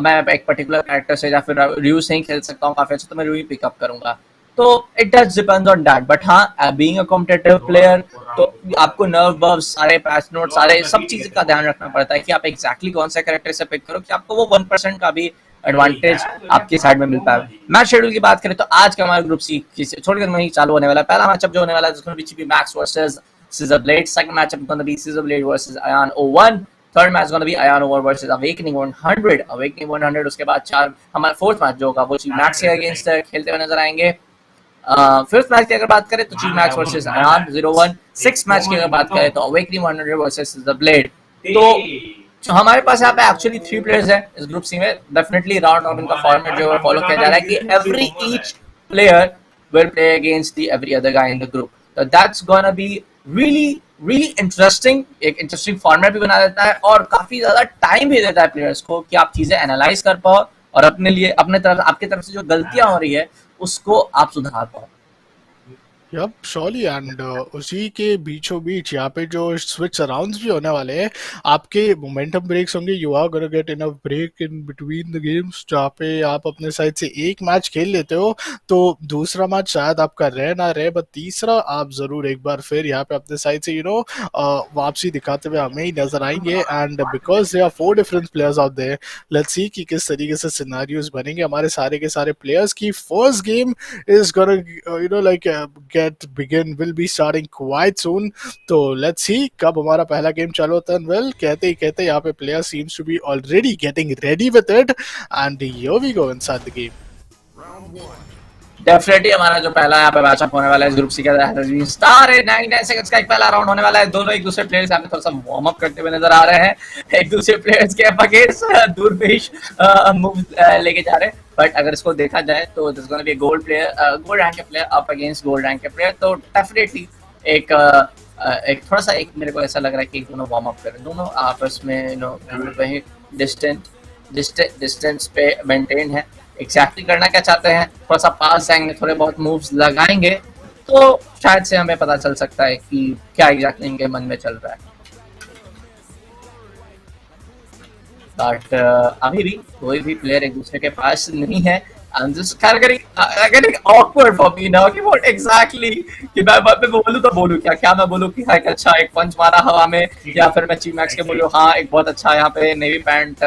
मैं एक particular character से या फिर रियू से ही खेल सकता हूँ काफी अच्छा, तो मैं रियू ही पिक अप करूँगा. तो it does depends on that. But हाँ, बीइंग अ कॉम्पिटिटिव प्लेयर तो आपको नर्व बफ्स, सारे पैच नोट, सारे सब चीज़ का ध्यान रखना पड़ता है कि आप एग्जैक्टली कौन सा कैरेक्टर से पिक करो कि आपको वो 1% का भी एडवांटेज आपके साइड में मिल पाए. मैच शेड्यूल की बात करें तो आज का हमारा ग्रुप सी छोड़कर वहीं चालू होने वाला है. पहला मैचअप जो होने वाला है उसमें Chibi Max versus Scissorblade. Second matchup gonna be Scissorblade versus Ayan 01. Third match gonna be Ayan over versus Awakening 100. उसके बाद हमारा फोर्थ मैच जो होगा वो Chibi Max के अगेंस्ट खेलते हुए नजर आएंगे. फिफ्थ मैच की अगर बात करें तो Chibi Max versus Ayan 01. Sixth match की अगर बात करें तो Awakening 100 वर्सेस Scissorblade. तो हमारे पास यहाँ पे एक्चुअली 3 प्लेयर्स हैं इस ग्रुप सी में. डेफिनेटली राउंड रॉबिन का फॉर्मेट जो है फॉलो किया जा रहा है कि every each player will play against the every other guy in the group. तो that's gonna be really interesting. एक इंटरेस्टिंग फॉर्मेट भी बना देता है और काफी ज्यादा टाइम भी देता है प्लेयर्स को कि आप चीजें एनालाइज कर पाओ और अपने लिए आपके तरफ से जो गलतियां हो रही है उसको आप सुधार पाओ. Yup, surely. एंड उसी के बीचों बीच यहाँ पे जो स्विच अराउंड्स भी होने वाले हैं, आपके मोमेंटम ब्रेक्स होंगे. You are gonna get enough break in between the games, जहाँ पे आप अपने साइड से एक मैच खेल लेते हो तो दूसरा मैच शायद आपका रह ना रहे, बट तीसरा आप जरूर एक बार फिर यहाँ पे अपने साइड से वापसी दिखाते हुए हमें ही नजर आएंगे. And because they are 4 different players out there, let's see कि किस तरीके से सिनेरियोज बनेंगे हमारे सारे के सारे प्लेयर्स की. First game is gonna like will be starting quite soon. तो let's see कब हमारा पहला गेम चालू होता है. वेल कहते ही यहाँ पे player seems to be already getting ready with it, and here we go inside the game. Definitely हमारा जो पहला यहाँ पे मैचअप होने वाला है इस ग्रुप सी का स्टार है. 99 सेकंड्स का एक पहला राउंड होने वाला है. दोनों एक दूसरे प्लेयर्स यहाँ पे थोड़ा सा वार्म अप करते हुए नजर आ रहे हैं. एक दूसरे प्लेयर्स के अगेंस्ट दूरपेश मूव लेके जा रहे हैं. बट अगर इसको देखा जाए तो this gonna be gold rank के player up against gold rank के प्लेयर. तो डेफिनेटली एक थोड़ा सा एक मेरे को ऐसा लग रहा है कि दोनों वार्म अप करें, दोनों आपस में डिस्टेंस पे मेंटेन है. एग्जैक्टली करना क्या चाहते हैं, थोड़ा सा पास जाएंगे, थोड़े बहुत मूव्स लगाएंगे तो शायद से हमें पता चल सकता है कि क्या एग्जैक्टली इनके मन में चल रहा है. बट अभी भी कोई भी प्लेयर एक दूसरे के पास नहीं है. I'm just kind of getting awkward for me now कि what exactly कि मैं बोलूँ तो बोलूँ क्या मैं बोलूँ कि हाँ एक अच्छा एक पंच मारा हवा में, या फिर मैं ची मैक्स के बोलूँ हाँ एक बहुत अच्छा यहाँ पे नेवी पैंट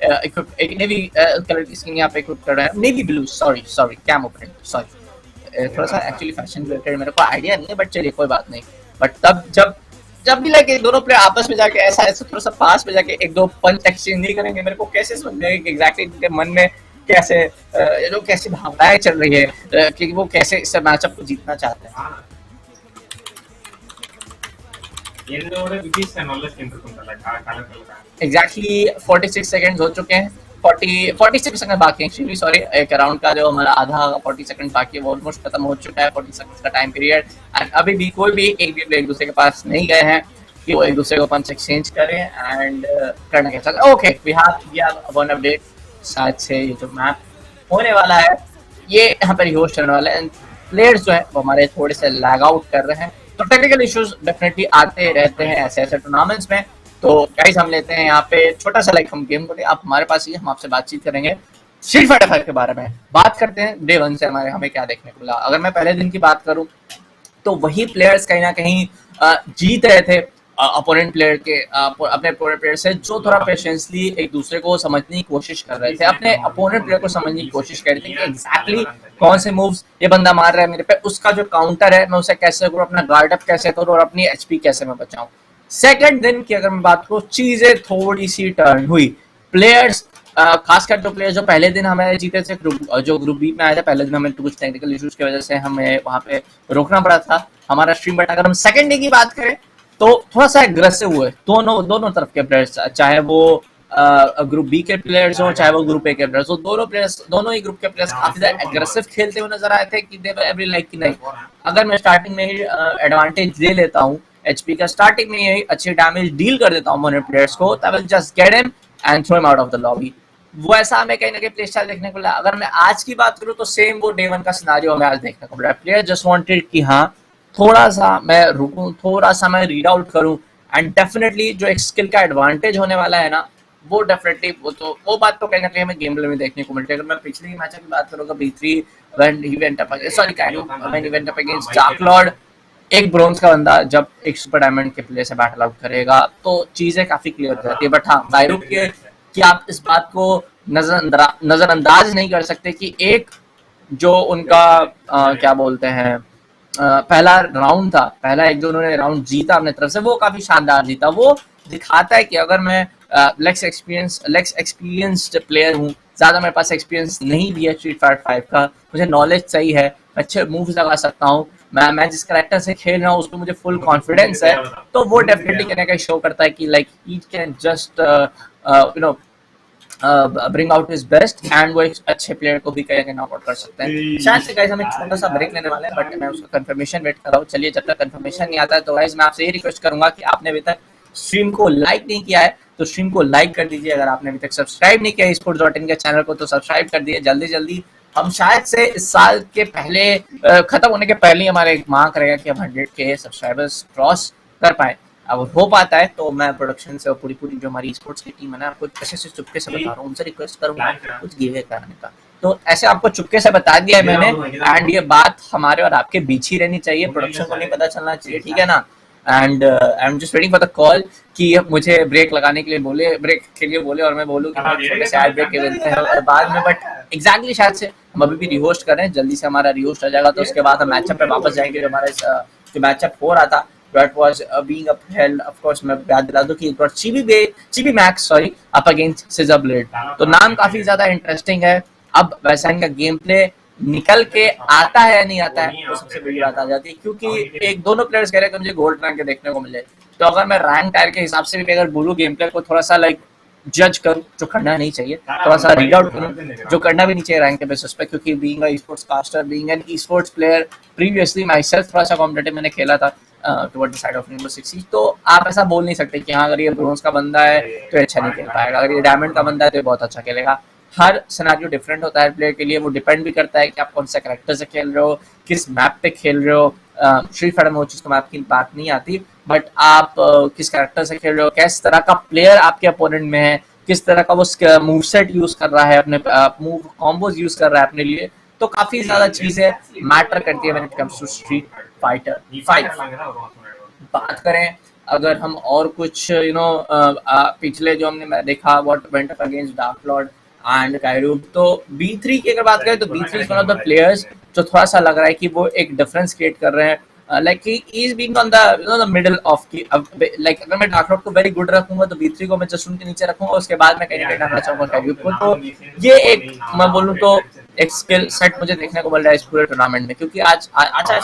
एक नेवी कलर की स्किन यहाँ पे इक्विप कर रहा है, navy blue, sorry camo print, sorry थोड़ा सा एक्चुअली फैशन रिलेटेड मेरे को आइडिया नहीं है, बट चलिए कोई बात नहीं। बट तब जब भी लगे दोनों प्लेयर आपस में जाके ऐसा थोड़ा सा पास में जाके एक दो पंच एक्सचेंज नहीं करेंगे, मेरे को कैसे समझ में आएगा एग्जैक्टली उनके मन में कैसे कैसी भावनाएं चल रही है कि वो कैसे इस मैचअप को जीतना चाहते हैं। एग्जैक्टली 46 सेकंड्स हो चुके हैं, 46 सेकंड बाकी है, सॉरी एक राउंड का जो हमारा आधा 40 सेकंड बाकी है वो ऑलमोस्ट खत्म हो चुका है, 40 सेकंड का टाइम पीरियड। एंड अभी भी कोई भी एक दूसरे के पास नहीं गए हैं कि वो एक दूसरे को पंच एक्सचेंज करें एंड करना के साथ। Okay we have one update, शायद से ये जो मैप होने वाला है ये यहाँ पर होस्ट होने वाला है, प्लेयर्स जो है वो हमारे थोड़े से लैग आउट कर रहे हैं, तो टेक्निकल इश्यूज डेफिनेटली आते रहते हैं ऐसे टूर्नामेंट्स में। तो गाइस हम लेते हैं यहाँ पे छोटा सा लाइक हम गेम को, आप हमारे पास ही हम आपसे बातचीत करेंगे स्ट्रीट फाइटर 5 के बारे में, बात करते हैं डे 1 से हमें क्या देखने को मिला। अगर मैं पहले दिन की बात करूं तो वही प्लेयर्स कहीं ना कहीं जीत रहे थे अपोनेंट प्लेयर के अपने अपोनेंट प्लेयर से, जो थोड़ा पेशेंसली एक दूसरे को समझने की कोशिश कर रहे थे, अपने अपोनेंट प्लेयर को समझने की कोशिश कर रहे थे कि एग्जैक्टली कौन से मूव्स ये बंदा मार रहा है मेरे पे, उसका जो काउंटर है मैं उसे कैसे करूँ, अपना गार्ड अप कैसे करूँ और अपनी एचपी कैसे मैं बचाऊं। सेकंड दिन की अगर मैं बात करूँ चीजें थोड़ी सी टर्न हुई, प्लेयर्स खासकर जो प्लेयर्स जो पहले दिन हमें जीते थे जो ग्रुप बी में आए थे, पहले दिन हमें कुछ टेक्निकल इश्यूज की वजह से हमें वहां पे रोकना पड़ा था हमारा स्ट्रीम। बट अगर हम सेकंड डे की बात करें तो थोड़ा सा एग्रेसिव हुए दोनों तरफ के प्लेयर्स, चाहे वो ग्रुप बी के प्लेयर्स हो चाहे वो ग्रुप ए के प्लेयर्स हो, दोनों ही ग्रुप के प्लेयर्स काफी ज्यादा एग्रेसिव खेलते हुए नजर आए थे कि दे वर एवरी लाइक कि नहीं अगर मैं स्टार्टिंग में ही एडवांटेज ले लेता हूँ एचपी का, स्टार्टिंग में ही अच्छी डैमेज डील कर देता हूँ मोने प्लेयर्स को, तब will just get him and throw him out of the lobby. वो ऐसा हमें कहीं ना कहीं प्ले स्टाइल देखने को मिला। अगर मैं आज की बात करूँ तो सेम वो डे 1 का सिनारियो हमें आज देखने को मिला, प्लेयर जस्ट वांटेड कि हाँ थोड़ा सा मैं रुकूं, थोड़ा सा मैं रीड आउट करूं, एंड डेफिनेटली जो एक स्किल का एडवांटेज होने वाला है ना वो डेफिनेटली वो बात तो कहीं ना कहीं हमें गेम प्ले में देखने को मिलती है। अगर मैं पिछले मैच की बात करूँगा B3 when he went up against Dark Lord, एक ब्रोंज का बंदा जब एक सुपर डायमंड के प्लेयर से बैटल आउट करेगा तो चीजें काफी क्लियर हो जाती है। बट हाँ कायरूप के कि आप इस बात को नजरअंदाज नहीं कर सकते कि एक जो उनका क्या बोलते हैं पहला राउंड था, पहला एक जो उन्होंने राउंड जीता अपने तरफ से वो काफी शानदार जीता, वो दिखाता है कि अगर मैं लेक्स एक्सपीरियंस्ड प्लेयर हूँ, ज्यादा मेरे पास एक्सपीरियंस नहीं भी है स्ट्रीट फाइटर 5 का, मुझे नॉलेज सही है, मैं अच्छे मूव्स लगा सकता हूँ, मैं जिस कैरेक्टर से खेल रहा हूँ उसमें मुझे फुल कॉन्फिडेंस है, तो वो डेफिनेटली कहने का शो करता है कि like he can just bring out his best and वो एक अच्छे प्लेयर को भी कहीं नॉक आउट कर सकते हैं। शायद से गाइस हम एक छोटा सा ब्रेक लेने वाले हैं, बट मैं उसका कंफर्मेशन वेट कर रहा हूँ। चलिए जब तक कंफर्मेशन नहीं आता है तो गाइस मैं आपसे ये रिक्वेस्ट करूंगा कि आपने अभी तक स्ट्रीम को लाइक नहीं किया है तो स्ट्रीम को लाइक कर दीजिए, अगर आपने अभी तक सब्सक्राइब नहीं किया esports.in के चैनल को तो सब्सक्राइब कर दिए जल्दी। हम शायद से इस साल के पहले खत्म होने के पहले ही हमारा एक मार्क रहेगा कि हम 100K सब्सक्राइबर्स क्रॉस कर पाए। अब हो पाता है तो मैं प्रोडक्शन से और पूरी जो हमारी स्पोर्ट्स की टीम है ना, आपको ऐसे से चुपके से बता रहा हूँ, उनसे रिक्वेस्ट करूंगा कुछ गिवे करने का, तो ऐसे आपको चुपके से बता दिया है मैंने, एंड ये बात हमारे और आपके बीच ही रहनी चाहिए, प्रोडक्शन को नहीं पता चलना चाहिए, ठीक है ना। And I am just waiting for the call कि मुझे ब्रेक लगाने के लिए बोले और मैं बोलूँ कि छोटे से एड ब्रेक के मिलते हैं और बाद में, बट एग्जैक्टली शायद से हम अभी भी रिहोस्ट कर रहे हैं, जल्दी से हमारा रिहोस्ट हो जाएगा तो उसके बाद हम मैचअप पे वापस जाएंगे। जो हमारा जो मैचअप हो रहा था that was being upheld, of course मैं याद दिला दूं कि एक बार Chibi Max up against Scissorblade, तो नाम काफी ज्यादा इंटरेस्टिंग है। अब वैसा इनका गेम प्ले निकल के आता है या नहीं आता है वो सबसे बड़ी बात आ जाती है, क्योंकि एक दोनों प्लेयर्स कह रहे हैं कि मुझे गोल्ड रैंक के देखने को मिले, तो अगर मैं रैंक टायर के हिसाब से भी अगर बोलूं गेम प्ले को थोड़ा सा लाइक जज करूं, जो करना नहीं चाहिए, थोड़ा सा रीड आउट करूं, जो करना भी नहीं चाहिए रैंक के बेसिस पे, क्योंकि being a esports caster, being an esports player previously myself थोड़ा सा कॉम्पिटिटिव मैंने खेला था toward the side of Rainbow Six Siege, तो आप ऐसा बोल नहीं सकते कि हाँ अगर ये ब्रोंज का बंदा है तो अच्छा नहीं खेल पाएगा, अगर ये डायमंड का बंदा है तो बहुत अच्छा खेलेगा। हर सिनेरियो डिफरेंट होता है प्लेयर के लिए, वो डिपेंड भी करता है कि आप कौन सा कैरेक्टर से खेल रहे हो, किस मैप पे खेल रहे हो। स्ट्रीट फाइटर में वो चीज़ तो मैप की बात नहीं आती, बट आप किस कैरेक्टर से खेल रहे हो, किस तरह का प्लेयर आपके अपोनेंट में है, किस तरह का वो मूव सेट यूज कर रहा है, अपने मूव कॉम्बोज यूज कर रहा है अपने लिए, तो काफी ज्यादा चीजें मैटर करती है when it comes to Street Fighter 5। बात करें अगर हम और कुछ पिछले जो हमने देखा what went up against Dark Lord and कायरूप, तो B3 की अगर बात करें तो B3 is one of the players जो थोड़ा सा लग रहा है कि वो एक डिफरेंस क्रिएट कर रहे हैं, like he is being on the middle of की, लाइक अगर मैं डार्क लॉर्ड को वेरी गुड रखूंगा तो B3 को मैं जस्ट उनके नीचे रखूंगा, उसके बाद मैं कहीं डालना चाहूंगा कायरूप को। तो ये एक मैं बोलूं तो एक स्किल सेट मुझे देखने को मिल रहा है इस पूरे टूर्नामेंट में, क्योंकि आज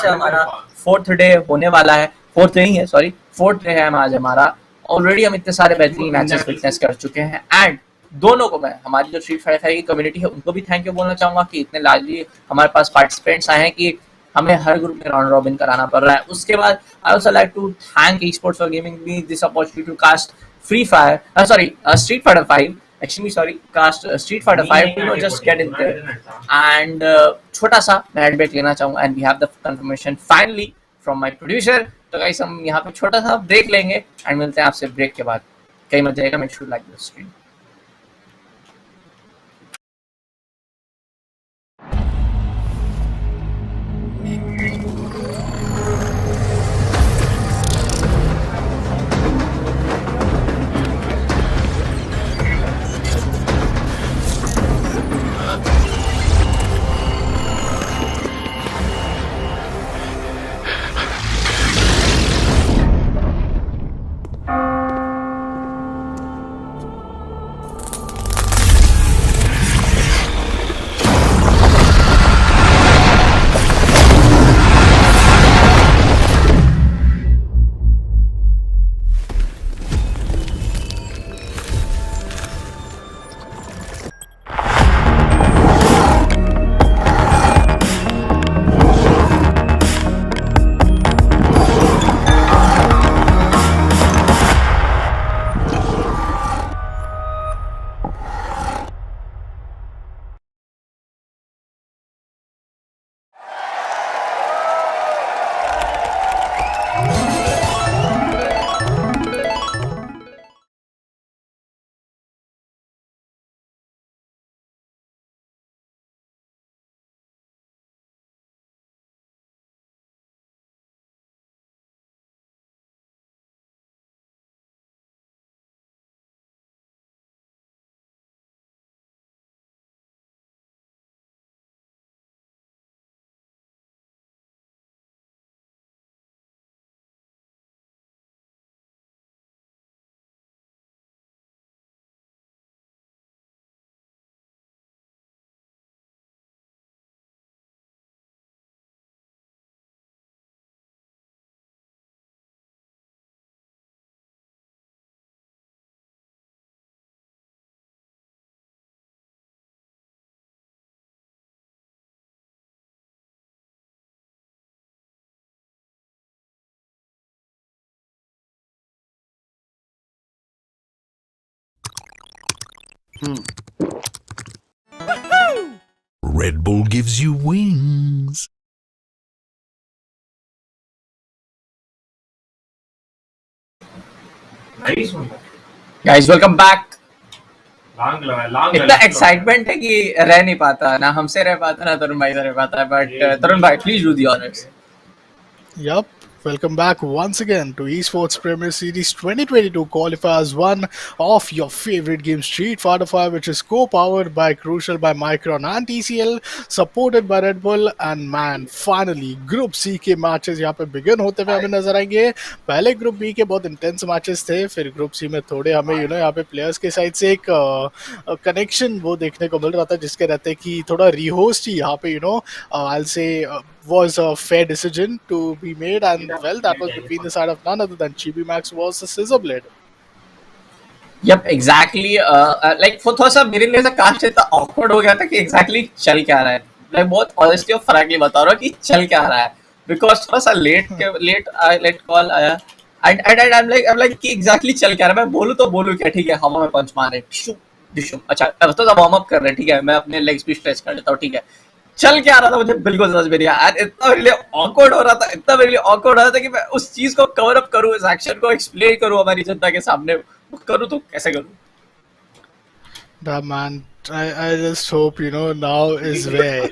हमारा 4th डे होने वाला है, 4th नहीं है सॉरी 4th डे है आज हमारा। ऑलरेडी हम इतने सारे बेहतरीन मैचेस विटनेस कर चुके हैं, एंड दोनों को मैं हमारी जो स्ट्रीट फाइटर की कम्युनिटी है उनको भी थैंक यू बोलना चाहूंगा कि इतने लार्जली हमारे पास पार्टिसिपेंट्स आए हैं कि हमें हर ग्रुप में राउंड रॉबिन कराना पड़ रहा है। उसके बाद I also like to thank Esports for giving me this opportunity to cast Street Fighter 5, actually sorry, cast Street Fighter 5 to just get in there, and छोटा सा मैं headback लेना चाहूँगा, and we have the confirmation finally from my producer। तो guys हम यहाँ पे छोटा सा ब्रेक लेंगे and मिलते हैं आपसे ब्रेक के बाद। कहीं मत जाएगा, make sure you like the stream। Red Bull gives you wings. Guys, welcome back। इतना एक्साइटमेंट है कि रह नहीं पाता, ना हमसे रह पाता ना तरुण भाई से रह पाता है, बट तरुण भाई please do the honours. Yup. Welcome back once again to Esports Premier Series 2022 Qualifiers 1 of your favorite game Street Fighter 5, which is co-powered by Crucial by Micron and TCL, supported by Red Bull, and man, finally Group C के matches यहाँ पे begin होते हुए हमें नजर आएंगे। पहले Group B के बहुत intense matches थे, फिर Group C में थोड़े हमें यहाँ पे players के साइड से एक connection वो देखने को मिल रहा था, जिसके रहते कि थोड़ा rehost ही यहाँ पे I'll say was a fair decision to be made, and well, that was between the side of none other than Chibi Max versus Scissorblade. Yep, exactly। like थोड़ा सा मेरे लिए ऐसा कास्ट इतना awkward हो गया था कि exactly चल क्या रहा है। मैं बहुत honestly और frankly बता रहा हूँ कि चल क्या रहा है, because थोड़ा सा late call आया, and I'm like कि exactly चल क्या रहा है। मैं बोलूँ क्या, ठीक है हवा में पंच मारे डिशुम, अच्छा अब तो वार्म अप कर रहे हैं, ठीक है मैं अपने लेग्स भी स्ट्रेच कर लेता हूँ, ठीक है चल क्या रहा था मुझे बिल्कुल समझ में नहीं आया। इतना मेरे लिए ऑकवर्ड हो रहा था कि मैं उस चीज को कवर अप करूं, इस एक्शन को एक्सप्लेन करूं हमारी जनता के सामने, करूं तो कैसे करूं। The man I just hope now is where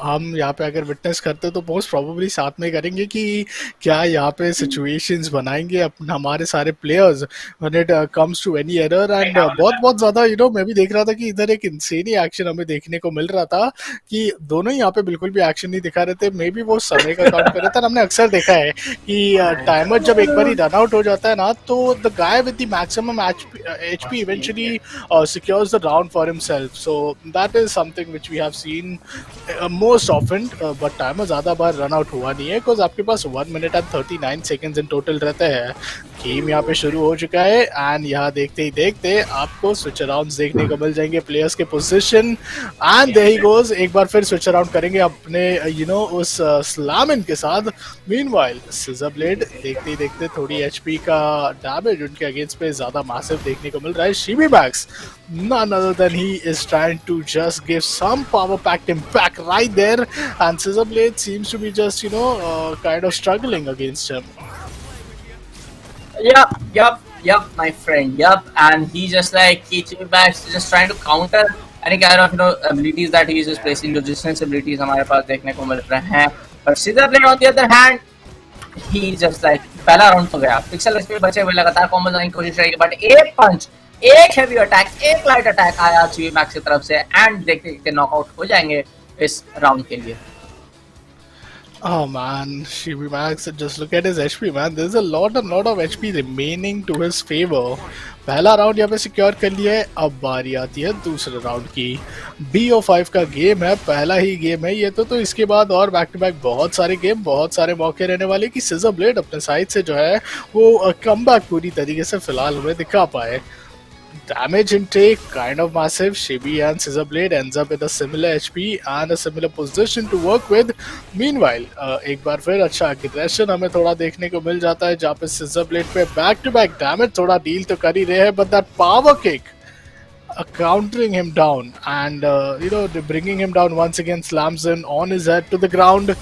हम यहाँ पे अगर विटनेस करते तो मोस्ट प्रोबेबली साथ में करेंगे कि क्या यहाँ पे सिचुएशंस बनाएंगे अपने हमारे सारे players when it comes to any error एंड बहुत बहुत ज़्यादा मैं भी देख रहा था कि इधर एक इंसेनी एक्शन हमें देखने को मिल रहा था कि दोनों ही यहाँ पे बिल्कुल भी एक्शन नहीं दिखा रहे थे। मे बी वो समय का काउंट कर रहे थे। हमने अक्सर देखा है कि टाइमर जब एक बार ही रन आउट हो जाता है ना तो the guy with the maximum HP eventually secures the round for himself. So that is something which we have seen most often, but timer ज़्यादा बार रन आउट हुआ नहीं है because आपके पास 1 minute and 39 seconds in total रहते हैं। गेम यहाँ पे शुरू हो चुका है एंड यहाँ देखते ही देखते आपको स्विच अराउंड देखने को मिल जाएंगे प्लेयर्स के position and there he goes. एक बार फिर स्विच अराउंड करेंगे अपने उस स्लैम के साथ। मीनवाइल सिजर ब्लेड देखते ही देखते थोड़ी HP का डैमेज उनके अगेंस्ट पे ज़्यादा मैसिव देखने को मिल रहा है। Shibi max none other than he is trying to just give some power packed impact right there and Scissorblade seems to be just kind of struggling against him. Yup, my friend. Yup, and he just like Chibi Max just trying to counter any kind of abilities that he is just placing resistance abilities हमारे पास देखने को मिल रहे हैं। But Scissorblade on the other hand, he just like पहला राउंड तो गया, पिक्सल पे बचे हुए लगातार कॉम्बो करने की कोशिश रहेगी, बट एक पंच, एक हेवी अटैक, एक लाइट अटैक आया चिबी मैक्स की तरफ से एंड देखते देखते नॉकआउट हो जाएंगे इस राउंड के लिए। Oh man, Chibi Max, just look at his HP, man. There's a lot of HP remaining to his favor. पहला राउंड यहाँ पे सिक्योर कर लिया है। अब बारी आती है दूसरे राउंड की। BO5 का गेम है, पहला ही गेम है ये तो इसके बाद और बैक टू बैक बहुत सारे गेम, बहुत सारे मौके रहने वाले कि Scissorblade अपने साइड से जो है वो कमबैक पूरी तरीके से फिलहाल हमें दिखा पाए। Damage intake kind of massive. Chibi and Scissorblade ends up with a similar HP and a similar position to work with. Meanwhile, एक बार फिर अच्छा aggression हमें थोड़ा देखने को मिल जाता है जहाँ पे Scissorblade पे back to back damage थोड़ा deal तो कर ही रहे हैं, but that power kick countering him down and bringing him down once again slams him on his head to the ground.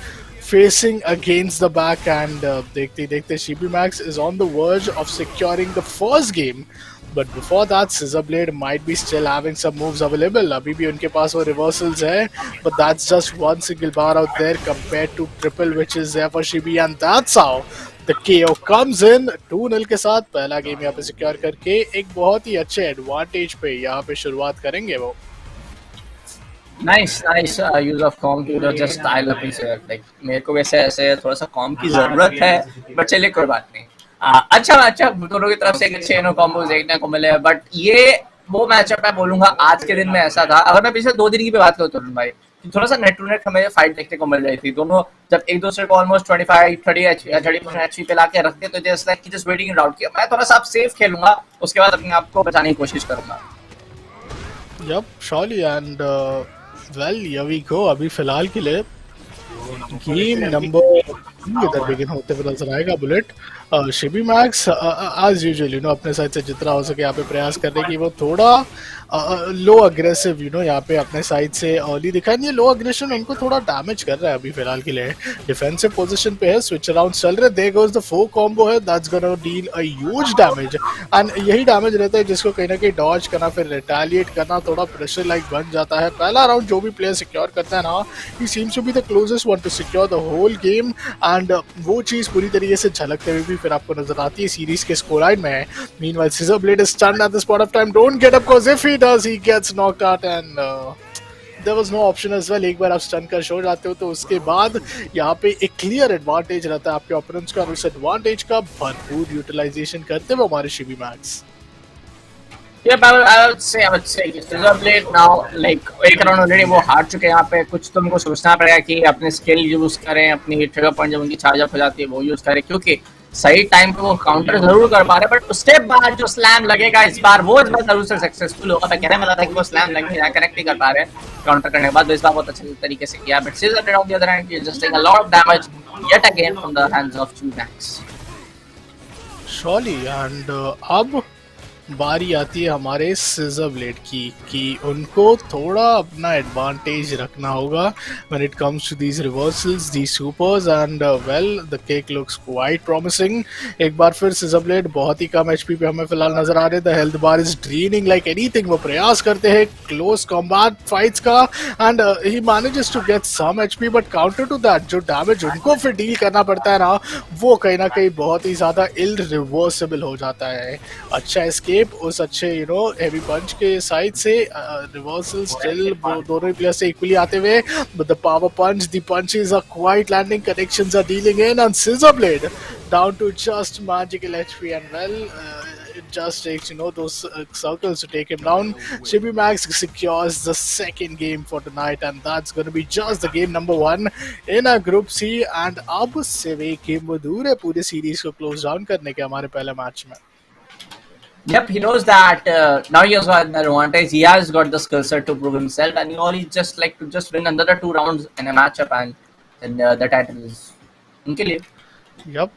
Facing against the back and देखते देखते Chibi Max is on the verge of securing the first game. But before that, Scissorblade might be still having some moves available. अभी भी उनके पास वो reversals है, but that's just one single bar out there compared to triple which is there for Chibi, and that's how the KO comes in 2-0 के साथ। पहला गेम यहाँ पे सिक्योर करके एक बहुत ही अच्छे एडवांटेज पे यहाँ पे शुरुआत करेंगे वो। Nice use of com to just style up his like मेरे को वैसे ऐसे थोड़ा सा कॉम की जरूरत है, बट चलिए कोई बात नहीं। अच्छा दोनों की तरफ से एक अच्छे कॉम्बोज देखने को मिले, बट ये वो मैचअप मैं बोलूंगा आज के दिन में ऐसा था। अगर मैं पिछले 2 दिन की भी बात करूँ तरुण भाई, थोड़ा सा नेट टू नेट हमें फाइट देखने को मिल रही थी। दोनों जब एक दूसरे को ऑलमोस्ट 25-30% एचपी पे लाके रखते तो just like just waiting it out कि मैं थोड़ा सा सेफ खेलूंगा, उसके बाद अपने आप को बचाने की कोशिश करूंगा। Yep, surely and well, here we go. अभी फिलहाल के लिए गेम नंबर इधर बिगिन होते हुए नजर आएगा। Bullet Chibi Max as usual अपने साइड से जितना हो सके यहाँ पे प्रयास करने की वो थोड़ा लो अग्रेसिव यहाँ पे अपने साइड से अर्ली दिखा है। ये लो अग्रेशन उनको थोड़ा डैमेज कर रहा है अभी फिलहाल के लिए। डिफेंसिव पोजीशन पे है, स्विच अराउंड चल रहे, देयर गोस द 4 कॉम्बो है, that's gonna deal a huge damage and यही डैमेज रहता है जिसको कहीं ना कहीं डॉज करना, फिर रिटेलिएट करना थोड़ा प्रेशर लाइक बन जाता है। पहला राउंड जो भी प्लेयर सिक्योर करता है ना, he seems to be the closest one to secure the whole game एंड वो चीज पूरी तरीके से झलकते हुए भी फिर आपको नजर आती है सीरीज के स्कोर लाइन में। Meanwhile Scissorblade is stunned at this point of time, don't get up because if he does he gets knocked out and there was no option as well। एक बार आप स्टन कर शो जाते हो तो उसके बाद यहाँ पे एक क्लियर एडवांटेज रहता है आपके ओपोनेंट्स का, और उस एडवांटेज का भरपूर यूटिलाइजेशन करते हुए हमारे Shibi max. Yeah, but I would say Scissorblade now like एक राउंड ऑलरेडी वो हार चुके हैं। यहाँ पे कुछ तो उनको सोचना पड़ेगा कि अपने स्किल यूज करें, अपनी ट्रिगर पॉइंट जब उनकी चार्ज अप हो जाती है वो यूज करें, क्योंकि सही टाइम पे वो काउंटर जरूर कर पा रहे हैं, बट उसके बाद जो स्लैम लगेगा इस बार वो इस बार जरूर से सक्सेसफुल होगा। मैं कहने वाला था कि वो स्लैम लगेगा, कनेक्ट नहीं कर पा रहे काउंटर करने के बाद, इस बार बहुत अच्छे तरीके से किया। But Scissorblade on the other hand is just taking a lot of damage yet again from the hands of Chibi Max. Surely and अब बारी आती है हमारे सिजर ब्लेड की कि उनको थोड़ा अपना एडवांटेज रखना होगा when it comes to these reversals, these supers, and well the cake looks quite promising. एक बार फिर सिजर ब्लेड बहुत ही कम एचपी पे हमें फिलहाल नजर आ रहे हैं। The health bar is draining like anything. वो प्रयास करते हैं क्लोज कॉम्बैट फाइट्स का and he manages to get some HP, but counter to that जो डैमेज उनको फिर डील करना पड़ता है ना, वो कहीं ना कहीं बहुत ही ज्यादा इल रिवर्सेबल हो जाता है। अच्छा एस्केप उस अच्छे हेवी पंच के साइड से, रिवर्सल स्टिल दोनों ही प्लेयर से इक्वली आते हुए, but the power punch, the punches are quite landing, connections are dealing in, and Scissor Blade down to just magical HP, and well, it just takes those circles to take him down. Chibi Max secures the second game for tonight, and that's going to be just the game number 1 in our Group C. And अब से वे गेम वो दूर है पूरे सीरीज को क्लोज डाउन करने के हमारे पहले मैच में। Yep, he knows that now he has got an advantage. He has got the skill set to prove himself, and he only just like to just win another 2 rounds in a matchup, and then the title is उनके लिए। Yep.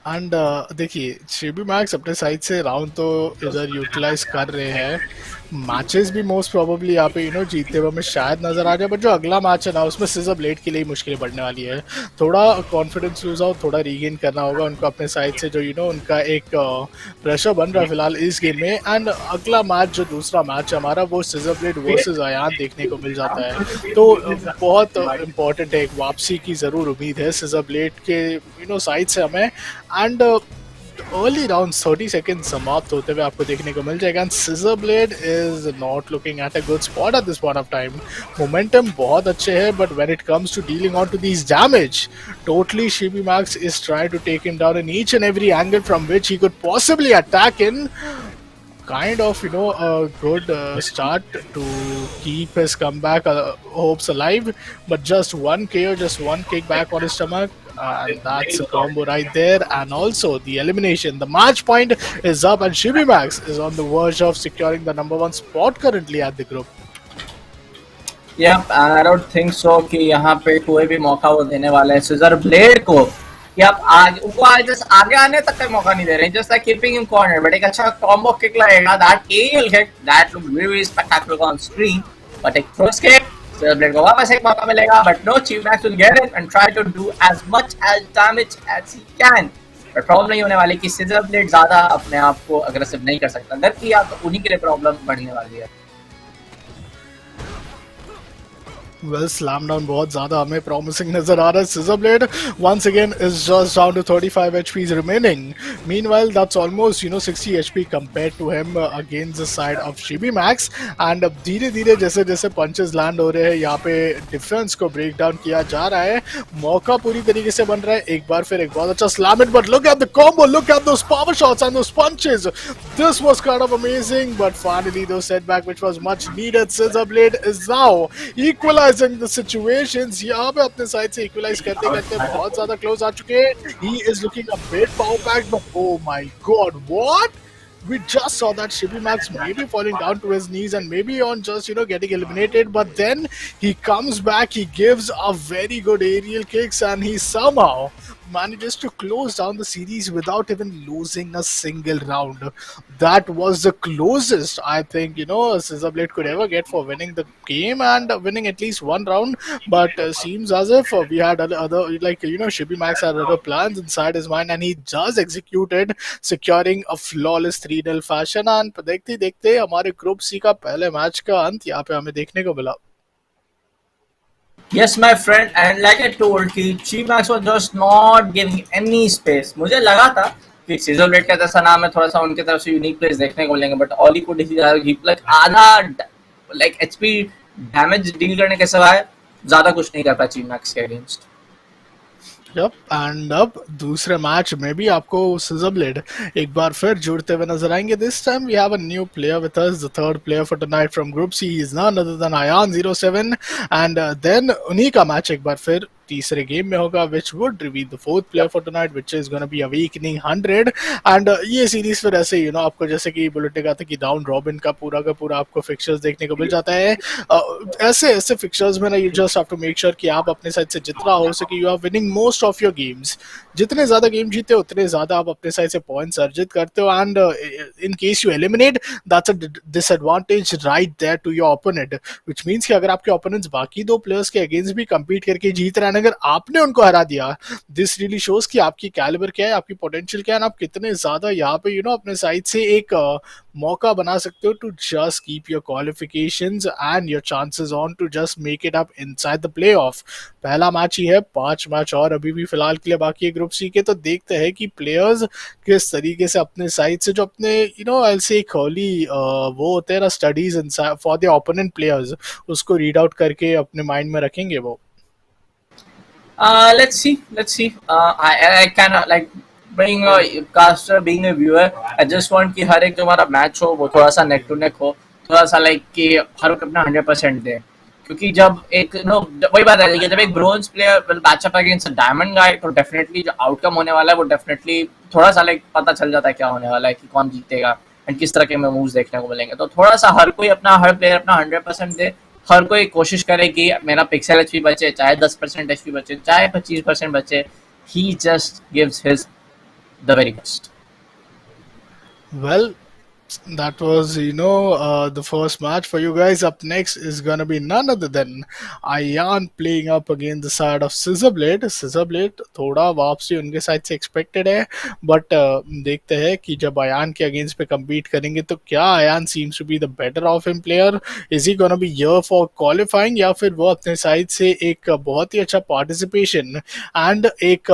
एंड देखिए शिबी मैक्स अपने साइड से राउंड तो इधर यूटिलाइज कर रहे हैं, मैचेस भी मोस्ट प्रोबेबली यहाँ पे जीतते हुए हमें शायद नजर आ जाए, बट जो अगला मैच है ना उसमें सिजर ब्लेड के लिए मुश्किलें बढ़ने वाली है। थोड़ा कॉन्फिडेंस लूज आउट, थोड़ा रीगेन करना होगा उनको अपने साइड से, जो उनका एक प्रेशर बन रहा है फिलहाल इस गेम में। एंड अगला मैच जो दूसरा मैच है हमारा वो सिजर ब्लेड वर्सेस अयान देखने को मिल जाता है, तो बहुत इंपॉर्टेंट है, एक वापसी की ज़रूर उम्मीद है सिजर ब्लेड के साइड से हमें। एंड अर्ली राउंड 30 सेकेंड समाप्त होते हुए आपको देखने को मिल जाएगा। Scissor Blade is not looking at a good spot at this point of time. Momentum बहुत अच्छे है, but when it comes to dealing on to these damage, totally Shibi Max is trying to take him down in each and every angle from which he could possibly attack in. Kind of a good start to keep his comeback hopes alive, but just one KO, just one kick back on his stomach, and that's a combo right there. And also the elimination, the match point is up, and Chibi Max is on the verge of securing the number 1 spot currently at the group. Yep, and I don't think so कि यहाँ पे कोई भी मौका वो देने वाला है सिजर ब्लेड को कि आप उनको जस्ट आगे आने तक का मौका नहीं दे रहे हैं, just like keeping him corner. But एक अच्छा कॉम्बो किक लगेगा, that aerial kick that look really spectacular on screen, but एक थ्रो किक सिजर ब्लेड को वापस एक मौका मिलेगा, but no, Chibi Max will get it and try to do as much as damage as he can. But problem नहीं होने वाली कि सिजर ब्लेड ज्यादा अपने आप को अग्रेसिव नहीं कर सकता, अगर किया तो उन्हीं के लिए प्रॉब्लम बढ़ने वाली है। Well, slam down बहुत ज़्यादा हमें promising नजर आ रहा है। Scissor Blade once again is just down to 35 HPs remaining. Meanwhile, that's almost 60 HP compared to him against the side of Chibi Max. And धीरे धीरे जैसे जैसे punches land हो रहे हैं यहाँ पे defense को break down किया जा रहा है, मौका पूरी तरीके से बन रहा है। एक बार फिर एक बहुत अच्छा slam it, but look at the combo, look at those power shots and those punches. This was kind of amazing, but finally those setback which was much needed. Scissor Blade is now equalized the situations, यहाँ पे अपने साइड से इक्वलाइज करते करते बहुत ज्यादा क्लोज आ चुके हैं। He is looking a bit power packed, but oh my god, what? We just saw that Chibi Max maybe falling down to his knees and maybe on just getting eliminated, but then he comes back, he gives a very good aerial kicks, and he somehow manages to close down the series without even losing a single round. That was the closest I think Scissor Blade could ever get for winning the game and winning at least one round, but seems as if we had other Chibi Max had other plans inside his mind, and he just executed, securing a flawless 3-0 fashion. And देखते देखते हमारे ग्रुप सी का पहले मैच का अंत यहाँ पे हमें देखने को मिला। Yes, my friend, and like I told कि Chibi Max was just not giving any space. मुझे लगा था कि Scissor Blade का जैसा नाम है, थोड़ा सा उनके तरफ से यूनिक प्लेस देखने को मिलेंगे, but all he could like आधा लाइक एचपी डैमेज डील करने के सिवाय ज्यादा कुछ नहीं कर पाया Chibi Max के अगेंस्ट। Yep, and अब दूसरे मैच में भी आपको Scissor Blade एक बार फिर जुड़ते हुए नजर आएंगे। This time we have a new player with us, the third player for tonight from Group C. He is none other than Ayan07, and then उन्हीं का मैच एक बार फिर तीसरे गेम में होगा, which would reveal the fourth player for tonight, which is gonna be Awakening 100. And ये सीरीज फिर ऐसे आपको जैसे कि बुलेट ने कहा था कि राउंड रॉबिन का पूरा आपको फिक्चर्स देखने को मिल जाता है। ऐसे ऐसे फिक्चर्स में ना you just have to make sure कि आप अपने साइड से जितना हो सके you are winning most of your games. जितने ज्यादा गेम जीते हो उतने ज्यादा आप अपने साइड से पॉइंट्स अर्जित करते हो, and in case you eliminate that's a disadvantage right there to your opponent, which means कि अगर आपके ओपोनेंट्स बाकी दो प्लेयर्स के अगेंस्ट भी compete करके जीत रहे हैं, अगर आपने उनको हरा दिया, दिस रियली शोज कि आपकी कैलिबर क्या है, आपकी पोटेंशियल क्या है, आप कितने ज्यादा यहाँ पे अपने साइड से एक मौका बना सकते हो to just keep your qualifications and your chances on to just make it up inside the playoff. पहला मैच ही है, 5 मैच और अभी भी फिलहाल के लिए बाकी है ग्रुप सी के, तो देखते हैं कि प्लेयर्स किस तरीके से अपने साइड से जो अपने आई से एक अर्ली वो होते हैं ना studies for the opponent players, उसको रीड आउट करके अपने माइंड में रखेंगे वो। Let's see. I cannot like being a caster, being a viewer. I just want कि हर एक जो हमारा मैच हो वो थोड़ा सा नेक टू नेक हो, थोड़ा सा लाइक कि हर एक अपना 100% दे, क्योंकि जब एक वही बात है कि जब एक bronze player will match up against a diamond guy, तो डेफिनेटली जो आउटकम होने वाला है वो डेफिनेटली थोड़ा सा लाइक पता चल जाता है क्या होने वाला है, कि कौन जीतेगा एंड किस तरह के मूव्स देखने को मिलेंगे। तो थोड़ा सा हर प्लेयर अपना 100% दे, हर कोई कोशिश करे कि मेरा पिक्सल एचपी बचे, चाहे 10% एचपी बचे, चाहे 25% बचे, he just gives his the very best. Well, that was the first match for you guys. Up next is gonna be none other than Ayan playing up against the side of Scissorblade थोड़ा वापसी उनके साइड से एक्सपेक्टेड है, बट देखते हैं कि जब अयान के अगेंस्ट पे compete करेंगे तो क्या Ayan seems to be the better of him player. Is he gonna be here for qualifying, या फिर वो अपने साइड से एक बहुत ही अच्छा पार्टिसिपेशन एंड एक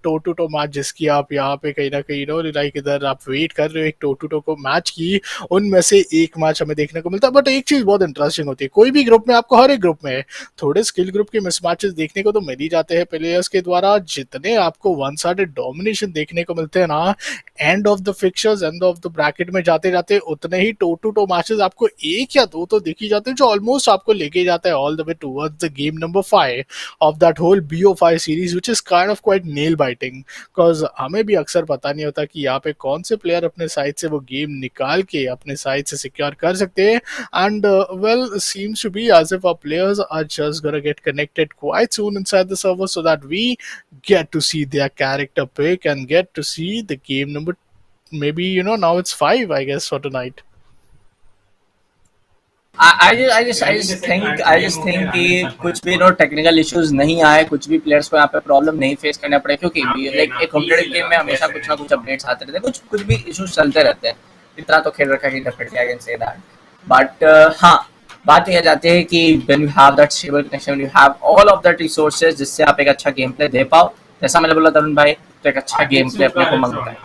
टो टू टो मैच जिसकी आप यहाँ पे कहीं ना कहीं लाइक इधर आप वेट कर रहे हो एक टो टू टो को मैच की, उनमें से एक मैच हमें देखने को मिलता है। बट एक चीज बहुत इंटरेस्टिंग होती है, कोई भी ग्रुप में आपको हर एक ग्रुप में थोड़े स्किल ग्रुप के मिसमैचेस देखने को तो मिल ही जाते हैं प्लेयर्स के द्वारा। जितने आपको वन साइडेड डोमिनेशन देखने को मिलते हैं ना end of the fixtures, end of the bracket में जाते जाते, उतने ही टो टू टो मैचेस आपको एक या दो तो दिख ही जाते हैं जो ऑलमोस्ट आपको लेके जाता है all the way towards the game number 5 of that whole BO5 series, which is kind of quite nail biting, because हमें भी अक्सर पता नहीं होता कि यहाँ पे कौन से प्लेयर अपने साइड से वो गेम निकाल के अपने साइड से सिक्योर कर सकते हैं। And well seems to be as if our players are just gonna get connected quite soon inside the server so that we get to see their character pick and get to see the game number, maybe now it's 5 I guess for tonight. I just think कि कुछ भी टेक्निकल इश्यूज नहीं आए, कुछ भी प्लेयर्स को यहाँ पे प्रॉब्लम नहीं फेस करना पड़े, क्योंकि लाइक एक कंप्यूटर गेम में हमेशा कुछ ना कुछ अपडेट्स आते रहते हैं, कुछ भी इश्यूज चलते रहते हैं, इतना तो खेल रखा है कि definitely I can say that. But हाँ, बात यह जाती है कि when you have that stable connection, you have all of that resources जिससे आप एक अच्छा गेम प्ले दे पाओ, जैसा मैंने बोला तरुण भाई, तो एक अच्छा गेम प्ले अपने को मांगता है।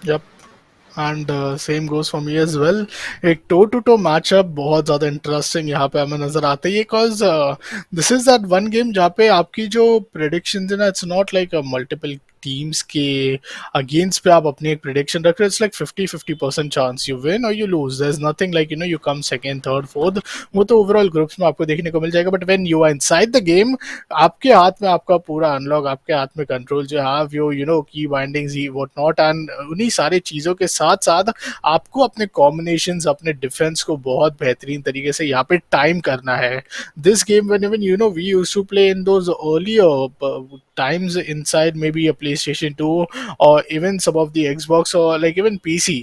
Yep. And same goes for me as well. एक टो टू टो मैचअप बहुत ज़्यादा इंटरेस्टिंग यहाँ पे हमें नजर आता है, because this is that one game जहाँ पे आपकी जो प्रेडिक्शन है ना, it's not like multiple teams के अगेंस्ट पे आप अपनी एक प्रेडिक्शन रख रहे हो, it's like 50-50% chance you win और you lose, there is nothing like you come second third fourth, वो तो ओवरऑल ग्रुप्स में आपको देखने को मिल जाएगा। But when you are inside the game, आपके हाथ में आपका पूरा अनलॉक, आपके हाथ में कंट्रोल जो हैव यो की bindings he what not, and उन्हीं सारी चीज़ों के साथ साथ आपको अपने कॉम्बिनेशंस, अपने डिफेंस को बहुत बेहतरीन तरीके से यहाँ पे टाइम करना है। This game when even we used to play in those earlier times inside maybe a PlayStation 2 or even some of the Xbox or like even PC,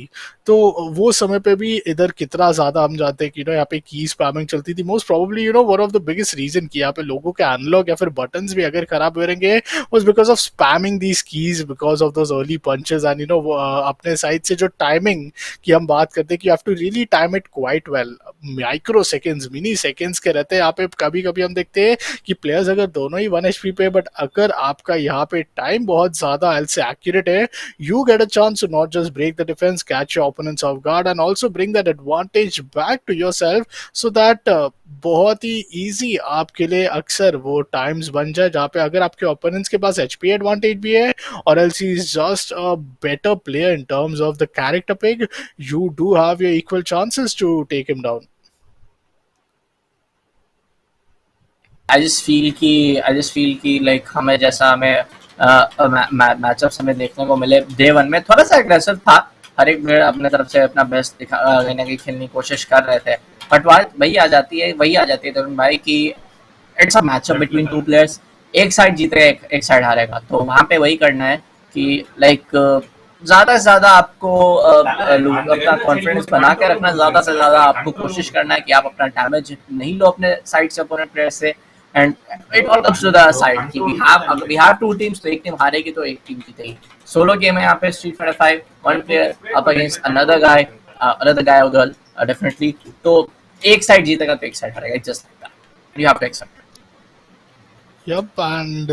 तो वो समय पे भी इधर कितना ज़्यादा हम जानते हैं कि यहाँ पे की स्पैमिंग चलती थी। Most probably one of the biggest reason कि यहाँ पे लोगों के अनलॉक या फिर बटन्स भी अगर खराब हो रहेंगे was because of spamming these keys because of those early punches, and अपने साइड से जो टाइमिंग की हम बात करते हैं कि you have to really time it quite well, micro seconds, mini seconds के रहते हैं यहाँ पे। कभी कभी हम देखते हैं कि प्लेयर्स अगर दोनों ही 1 HP पे, बट अगर आपका यहाँ पे टाइम बहुत ज़्यादा से एक्यूरेट है, you get a chance to not just break the defense, catch your opponents off guard and also bring that advantage back to yourself so that बहुत ही easy आपके लिए अक्सर वो टाइम्स बन जाए जहाँ पे अगर आपके opponents के पास HP एडवांटेज भी है और else he is just a better player in terms of the character pick, you do have your equal chances to take him down. I just feel कि लाइक हमें जैसा हमें मैचअप्स हमें देखने को मिले डे 1 में थोड़ा सा एग्रेसिव था, हर एक प्लेयर अपने तरफ से अपना बेस्ट देने की खेलने की कोशिश कर रहे थे, बट वही आ जाती है तरुण भाई कि it's a matchup between two players, एक साइड जीतेगा एक साइड हारेगा, तो वहाँ पे वही करना है कि लाइक ज़्यादा से ज़्यादा आपको अपना कॉन्फिडेंस बना के रखना, ज़्यादा से ज़्यादा आपको कोशिश करना है कि आप अपना डैमेज नहीं लो अपने साइड से अपोनेंट प्लेयर से, and it all comes to the side कि वी हैव टू टीम्स, तो एक टीम हारेगी तो एक टीम जीतेगी। सोलो गेम है यहाँ पे street Fighter 5, one player up against another guy और गर्ल डेफिनेटली, तो एक साइड जीतेगा तो एक साइड हारेगा, just like that, you have to accept. Yup, and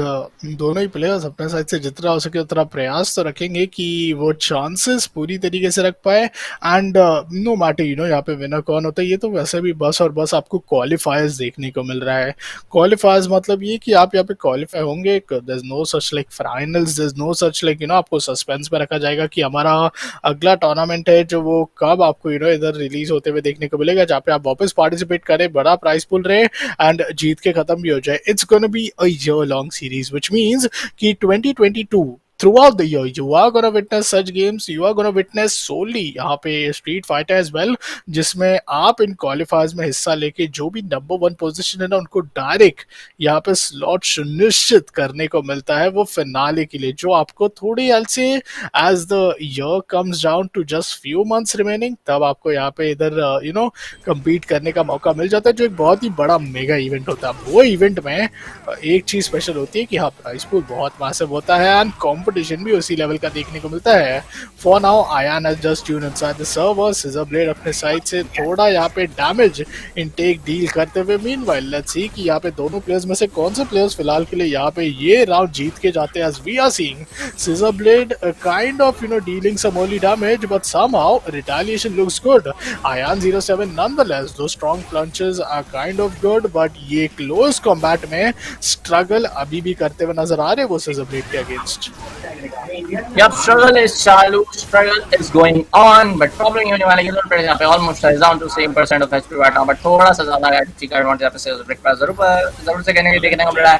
दोनों ही प्लेयर्स अपने साइड से जितना हो सके उतना प्रयास तो रखेंगे कि वो चांसेस पूरी तरीके से रख पाए, एंड नो मैटर यहाँ पे विनर कौन होता है, ये तो वैसे भी बस और बस आपको क्वालिफायर्स देखने को मिल रहा है। क्वालिफायर्स मतलब ये कि आप यहाँ पे क्वालिफाई होंगे, there is no such like finals, there is no such like आपको सस्पेंस में रखा जाएगा कि हमारा अगला टूर्नामेंट है जो वो कब आपको इधर रिलीज होते हुए देखने को मिलेगा, जहाँ पे आप वापस पार्टिसिपेट करें, बड़ा प्राइस पुल रहे एंड जीत के खत्म भी हो जाए। It's gonna B a year-long series, which means कि 2022 throughout the year you are gonna witness such games, you are gonna witness solely यहाँ पे स्ट्रीट फाइटर as well, जिसमें आप इन क्वालिफायर्स में हिस्सा लेके जो भी नंबर 1 पोजीशन है ना उनको डायरेक्ट यहाँ पे स्लॉट सुनिश्चित करने को मिलता है वो फिनाले के लिए, जो आपको थोड़ी से as the year comes down to just few months remaining तब आपको यहाँ पे इधर compete करने का मौका मिल जाता है, जो एक बहुत ही बड़ा मेगा इवेंट होता है। वो इवेंट में एक चीज स्पेशल होती है कि हाँ प्राइस पूल बहुत मासिव होता है एंड कंपटीशन भी उसी लेवल का देखने को मिलता है। For now Ion has just tuned inside the server, Scissorblade अपने साइड से थोड़ा यहाँ पे डैमेज इनटेक डील करते हुए, मीनवाइल लेट्स सी कि यहाँ पे दोनों प्लेयर्स में से कौन से प्लेयर्स फिलहाल के लिए यहाँ पे ये राउंड जीत के जाते हैं। As we are seeing Scissorblade kind of dealing some early damage but somehow retaliation looks good. Ion 07 nonetheless, those strong punches are kind of good, but ये क्लोज कॉम्बैट में स्ट्रगल अभी भी करते हुए नजर आ रहे वो सिजरब्लेड के अगेंस्ट। Yep, struggle is चालू, struggle is going on, but problem ये होने वाला है कि दोनों प्लेयर्स यहाँ पे almost is down to same percent of HP right now, but थोड़ा सा ज़्यादा HP का एडवांटेज यहाँ पे सिजरब्लेड पर जरूर से कहने के देखने को मिल रहा है।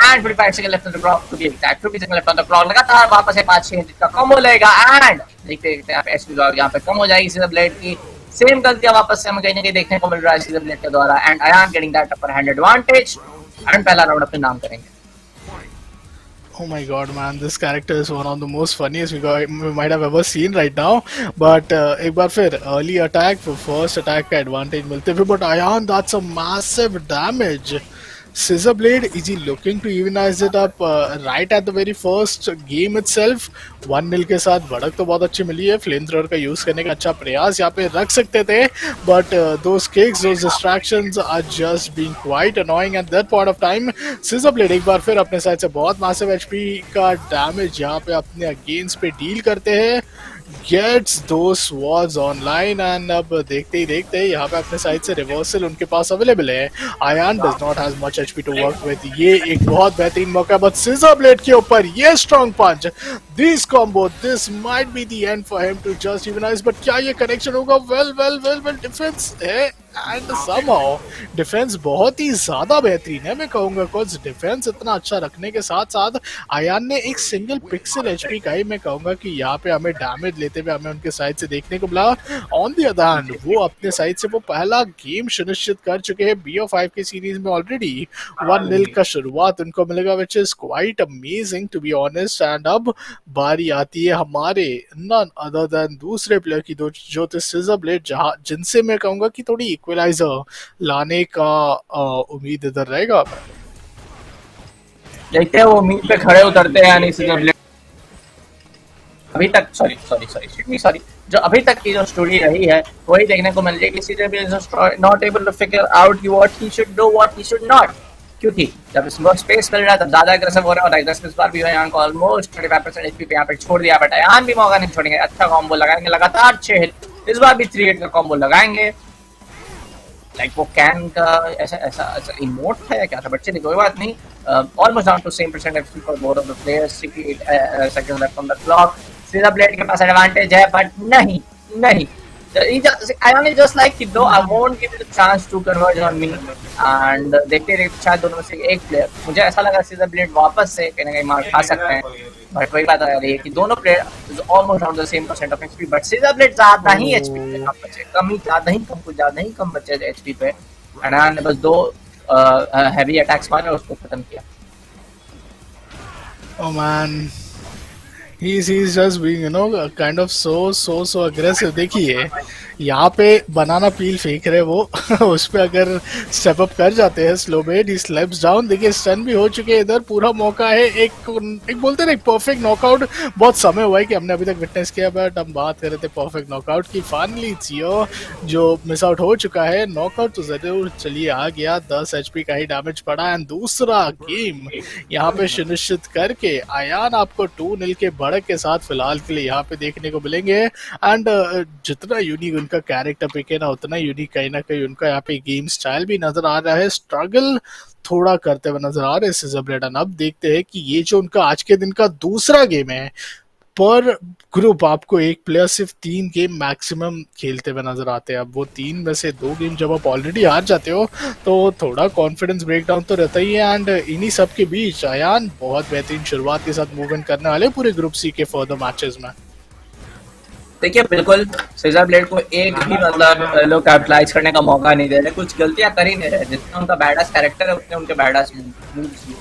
And 45 second left on the clock to be exact, 50 second left on the clock, लगातार वापस से 5-6 का कॉम्बो लेगा एंड देखते यहाँ पे HP यहाँ पे कम हो जाएगी सिजरब्लेड की। सेम गलतियां वापस से हमें कहीं ना कहीं देखने को मिल रहा है सिजरब्लेड के द्वारा, and Ayan getting that upper hand advantage and पहला राउंड अपने नाम करेंगे। Oh my god man, this character is one of the most funniest we might have ever seen right now, but एक बार फिर early attack first attack का advantage मिलते हुए, but Ayan that's a massive damage। Scissorblade, is he looking to evenize it up right at the very first game itself? 1-0 के साथ बढ़त तो बहुत अच्छी मिली है, फ्लेम थ्रोअर का यूज करने का अच्छा प्रयास यहाँ पे रख सकते थे, but those kicks, those distractions are just being quite annoying at that point of time। Scissorblade एक बार फिर अपने साइड से बहुत massive HP का डैमेज यहाँ पे अपने अगेंस्ट पे डील करते हैं, gets those swords online, and अब देखते ही देखते यहाँ पे अपने साइड से रिवर्सल उनके पास अवेलेबल है। Ayaan does not has much HP to work with, ये एक बहुत बेहतरीन मौका, बट सिजरब्लेड के ऊपर ये strong punch, this combo, this might be the end for him to just evenise, but क्या ये कनेक्शन होगा? वेल डिफेंस है एंड समहाउ डिफेंस बहुत ही ज्यादा बेहतरीन है मैं कहूंगा, बिकॉज डिफेंस इतना अच्छा रखने के साथ साथ आयान ने एक सिंगल पिक्सल एचपी का ही मैं कहूंगा कि यहाँ पे हमें डैमेज लेते हुए हमें उनके साइड से देखने को मिला। ऑन द अदर हैंड वो अपने साइड से वो पहला गेम सुनिश्चित कर चुके हैं BO5 के सीरीज में ऑलरेडी। 1-0 का शुरुआत उनको मिलेगा, which is quite amazing to be honest. And अब बारी आती है हमारे नन अदर देन दूसरे प्लेयर की, जो थे सिजरब्लेड, जहां जिनसे मैं कहूंगा कि थोड़ी इक्वलाइजर लाने का उम्मीद इधर रहेगा। देखते हैं वो उम्मीद पे खड़े उतरते हैं यानी सिजरब्लेड। अभी तक सॉरी जो अभी तक की जो स्टोरी रही है वही देखने को मिल रही है कि Scissorblade is not able to figure out what he should do what he should not, क्योंकि जब इसको स्पेस मिल रहा है तब ज्यादा अग्रेसिव हो रहा है, और अग्रेसिव इस बार भी यहाँ को ऑलमोस्ट 25% एचपी पे यहाँ पे छोड़ दिया, बट यहाँ भी मौका नहीं छोड़ेंगे, अच्छा कॉम्बो लगाएंगे, लगातार 6 हिट, इस बार भी 3 हिट का कॉम्बो लगाएंगे। लाइक वो कैन का ऐसा इमोट था या क्या था, बच्चे नहीं, कोई बात नहीं। Almost down to same percent HP for both of the players, 68 seconds left on the clock. Scissorblade के पास एडवांटेज है, बट नहीं Ion is just like no, I won't give it a chance to converge on me and देखते देखते शायद दोनों में से एक प्लेयर, मुझे ऐसा लगा Scissorblade वापस से कहीं ना कहीं मार खा सकते हैं, बट वही बात आ रही है कि दोनों player is almost on the same percent of HP, but Scissorblade ज्यादा ही एचपी पे कम बचे, कम ही ज्यादा ही कम, कुछ ज्यादा ही कम बचे थे एचपी पे, Ion ने बस 2 हैवी अटैक्स मारे और उसको खत्म किया। Oh man, he's just being kind of so aggressive. देखिए यहाँ पे बनाना पील फेंक रहे वो उस पे अगर स्टेप अप कर जाते हैं स्लोबेड, ही स्लैप्स डाउन। देखिए स्टन भी हो चुके हैं, इधर पूरा मौका है एक बोलते हैं ना परफेक्ट नॉकआउट। बहुत समय हुआ है कि हमने अभी तक विटनेस किया, बट हम बात कर रहे थे परफेक्ट नॉकआउट की। फाइनली जियो जो मिस आउट हो चुका है, नॉकआउट तो जरूर चलिए आ गया, 10 एचपी का ही डैमेज पड़ा एंड दूसरा गेम यहाँ पे सुनिश्चित करके आयान आपको 2-0 के बढ़त के साथ फिलहाल के लिए यहाँ पे देखने को मिलेंगे। एंड जितना यूनिक उनका कैरेक्टर पिक है ना, उतना यूनिक कहीं ना कहीं उनका यहाँ पे गेम स्टाइल भी नजर आ रहा है। स्ट्रगल थोड़ा करते हुए नजर आ रहे हैं Scissorblade। अब देखते हैं कि ये जो उनका आज के दिन का दूसरा गेम है, पर ग्रुप आपको एक प्लेयर सिर्फ 3 गेम मैक्सिमम खेलते हुए नजर आते हैं। अब वो 3 में से 2 गेम जब आप ऑलरेडी हार जाते हो तो थोड़ा कॉन्फिडेंस ब्रेकडाउन तो रहता ही है। एंड इन्हीं सब के बीच आयान बहुत बेहतरीन शुरुआत के साथ मूवमेंट करने वाले पूरे ग्रुप सी के फर्दर मैचेस में। देखिए बिल्कुल Scissorblade को एक भी मतलब लोग कैपिटलाइज करने का मौका नहीं दे रहे, कुछ गलतियां कर ही नहीं रहे। जितना उनका बैडास कैरेक्टर है उतने उनके बैडास मूव्स भी।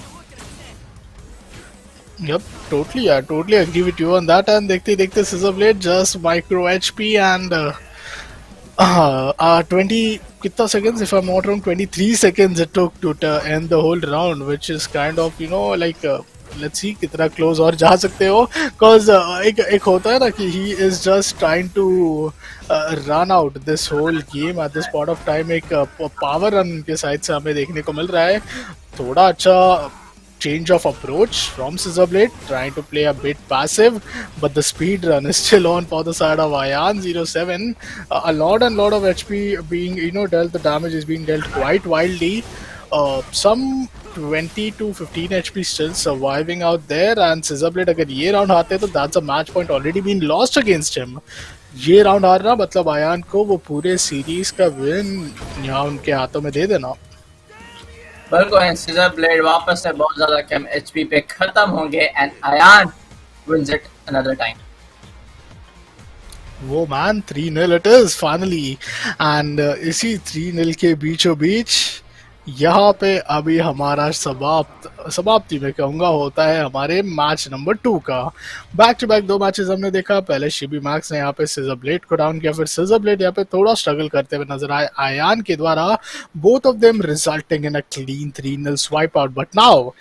Yep, totally agree with you on that. And देखते Scissorblade just micro HP and 20 कितना seconds, if I'm not wrong, 23 seconds it took to end the whole round, which is kind of like let's see कितना close और जा सकते हो, cause एक होता है ना कि he is just trying to run out this whole game at this point of time। एक power run के साइड से हमें देखने को मिल रहा है। थोड़ा अच्छा change of approach from Scissorblade, trying to play a bit passive, but the speed run is still on for the side of Ion 07. A lot of HP being dealt, the damage is being dealt quite wildly. Some 20 to 15 HP still surviving out there, and Scissorblade अगर ये round हारते तो that's a match point already been lost against him। ये round हारना मतलब आयान को वो पूरे सीरीज का विन यहाँ उनके हाथों में दे देना। बिल्कुल, Scissorblade वापस से बहुत ज्यादा कम एचपी पे खत्म होंगे and Ayan wins it another time. वो man 3-0 it is finally, and इसी 3-0 के बीचों बीच यहाँ पे अभी हमारा समाप्ति में कहूँगा होता है हमारे मैच नंबर 2 का। बैक टू बैक 2 मैचेस हमने देखा। पहले शिबी मैक्स ने यहाँ पे Scissorblade को डाउन किया, फिर Scissorblade यहाँ पे थोड़ा स्ट्रगल करते हुए नजर आए आयान के द्वारा, both of them resulting in a clean 3-0 swipe out. But now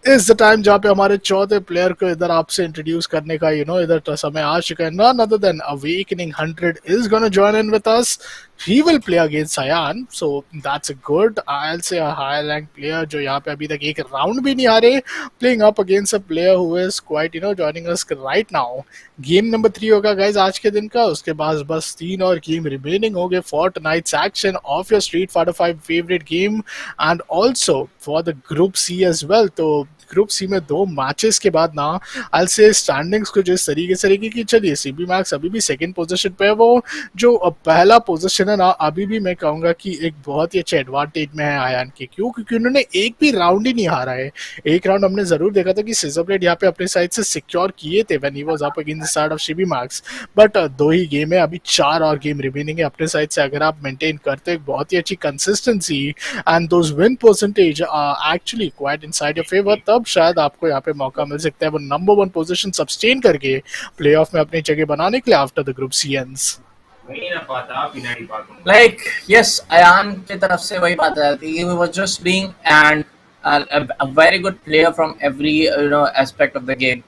is the time जहाँ पे हमारे चौथे प्लेयर को इधर आपसे इंट्रोड्यूस करने का इधर समय आ चुका है। None other than Awakening 100 is gonna join in with us। He will play against Ayan, so that's a good, I'll say a high ranked player जो यहाँ पे अभी तक एक राउंड भी नहीं हारे, playing up against a player who is quite joining us right now। Game number 3 होगा गाइज आज के दिन का, उसके बाद बस 3 और गेम रिमेनिंग हो गए for tonight's action of your Street Fighter 5 favourite game and also for the group C as well. तो ग्रुप सी में 2 मैचेस के बाद ना आई से स्टैंडिंग्स कुछ इस तरीके से रहेगी कि चलिए सीबी मैक्स अभी भी सेकंड पोजीशन पे है, वो जो पहला पोजीशन है ना अभी भी मैं कहूँगा कि एक बहुत ही अच्छे एडवांटेज में है आयान के। क्यों? क्योंकि उन्होंने एक भी राउंड ही नहीं हारा है। एक राउंड हमने जरूर देखा था कि Scissorblade यहाँ पे अपने साइड से सिक्योर किए थे when he was up against the side of Shibi max, but 2 he game है, अभी 4 और गेम रिमेनिंग है अपने साइड से। अगर आप मेंटेन करते हो बहुत ही अच्छी consistency and those win percentage are actually quite inside your favour, तब शायद आपको यहाँ पे मौका मिल सकता है वो नंबर 1 पोजीशन सस्टेन करके प्लेऑफ में अपनी जगह बनाने के लिए after the group C ends. Like yes, Ayan की तरफ से वही बात आ जाती है, he was just being and a very good player from every aspect of the game।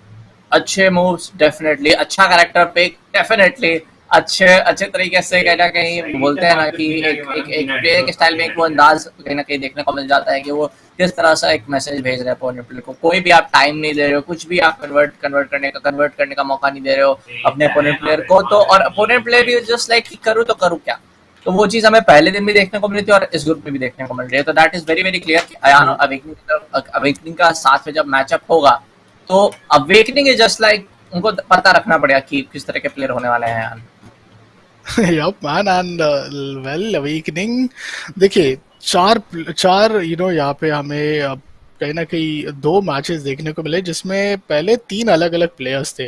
अच्छे moves definitely, अच्छा character pick definitely, अच्छे तरीके से कहीं ना कहीं बोलते हैं ना कि एक प्लेयर के स्टाइल में एक वो अंदाज कहीं ना कहीं देखने को मिल जाता है कि वो किस तरह से एक मैसेज भेज रहे हैं अपोनेंट प्लेयर को। कोई भी आप टाइम नहीं दे रहे हो, कुछ भी आप कन्वर्ट करने का मौका नहीं दे रहे हो अपने अपोनेंट प्लेयर को, तो और अपोनेंट प्लेयर भी जस्ट लाइक करूँ तो करूँ क्या। तो वो चीज हमें पहले दिन भी देखने को मिली थी और इस ग्रुप में भी देखने को मिल रही है। तो that is very very clear कि अयान और अवेकनिंग का साथ में जब मैचअप होगा तो अवेकनिंग इज जस्ट लाइक उनको पता रखना पड़ेगा कि किस तरह के प्लेयर होने वाले हैं Ayan. Yup, man, and well, awakening. देखिए, चार चार यहाँ पे हमें कहीं ना कहीं दो मैचेस देखने को मिले जिसमें पहले तीन अलग अलग प्लेयर्स थे।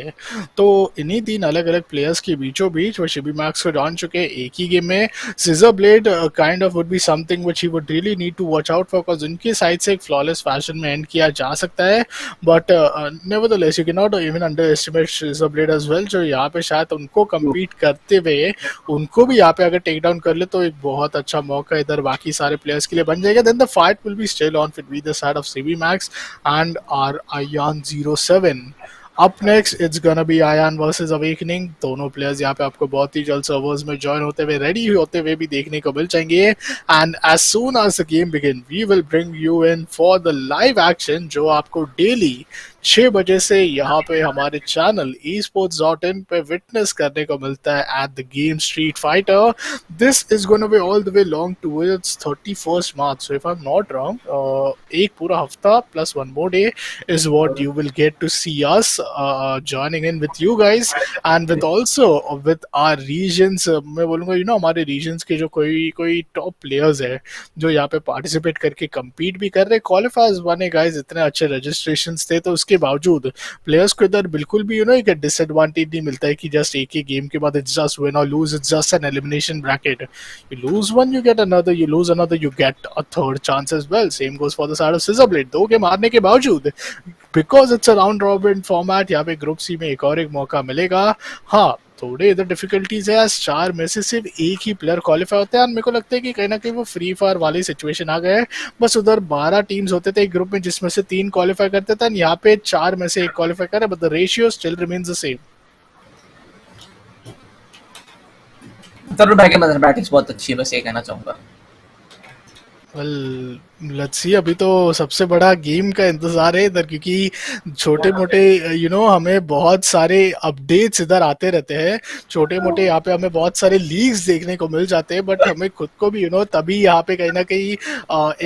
तो इन्हीं तीन अलग अलग प्लेयर्स के बीचों बीच वो शिबी मैक्स को जान चुके हैं एक ही गेम में। Scissor Blade kind of would be something which he would really need to watch out for, because उनकी साइड से एक फ्लॉलेस फैशन में एंड किया जा सकता है, but nevertheless you can not even underestimate Scissor Blade as well, जो यहाँ पे शायद उनको कम्पीट करते हुए उनको भी यहाँ पे अगर टेक डाउन कर ले तो एक बहुत अच्छा मौका इधर बाकी सारे प्लेयर्स के लिए बन जाएगा। Then the fight will be still on fit be the side of Shibi Max and are Ayan 07। Up next it's gonna be Ayan versus Awakening. दोनों प्लेयर्स यहाँ पे आपको बहुत ही जल्द सर्वर्स में ज्वाइन होते हुए रेडी होते हुए भी देखने को मिल जाएंगे। And as soon as the game begin we will bring you in for the live action, जो आपको डेली 6 बजे से यहाँ पे हमारे चैनल esports.in पे विटनेस करने को मिलता है at the game Street Fighter. This is gonna be all the way long towards 31st March, so if I am not wrong एक पूरा हफ्ता plus one more day is what you will get to see us joining in with you guys and with also with our regions. मैं बोलूँगा हमारे रीजन्स के जो कोई टॉप प्लेयर्स है जो यहाँ पे पार्टिसिपेट करके कम्पीट भी कर रहे। क्वालिफायर्स बने गाइज, इतने अच्छे रजिस्ट्रेशन थे तो उसके बावजूद प्लेयर्स को इधर बिल्कुल भी एक डिसएडवांटेज नहीं मिलता है कि जस्ट एक ही गेम के बाद इट्स जस्ट विन और lose, it's just an elimination bracket. You lose one you get another, you lose another you get a third chance as well. Same goes for the side of Scissorblade. 2 game हारने के बावजूद because it's a round robin format, यहाँ पे ग्रुप सी में एक और एक मौका मिलेगा। हाँ, थोड़े इधर डिफिकल्टीज है, 4 में से सिर्फ एक ही प्लेयर क्वालिफाई होते हैं और मेरे को लगता है कि कहीं ना कहीं वो फ्री फायर वाली सिचुएशन आ गए। बस उधर 12 टीम्स होते थे एक ग्रुप में जिसमें से 3 क्वालिफाई करते थे, यहाँ पे 4 में से एक क्वालिफाई करे, but the ratio still remains the same. Tarun भाई की मैथमेटिक्स बहुत अच्छी है, बस ये कहना चाहूंगा। वेल लेट्स सी, अभी तो सबसे बड़ा गेम का इंतजार है इधर, क्योंकि छोटे मोटे हमें बहुत सारे अपडेट्स इधर आते रहते हैं। छोटे मोटे यहाँ पे हमें बहुत सारे लीग्स देखने को मिल जाते हैं, बट हमें खुद को भी तभी यहाँ पे कहीं ना कहीं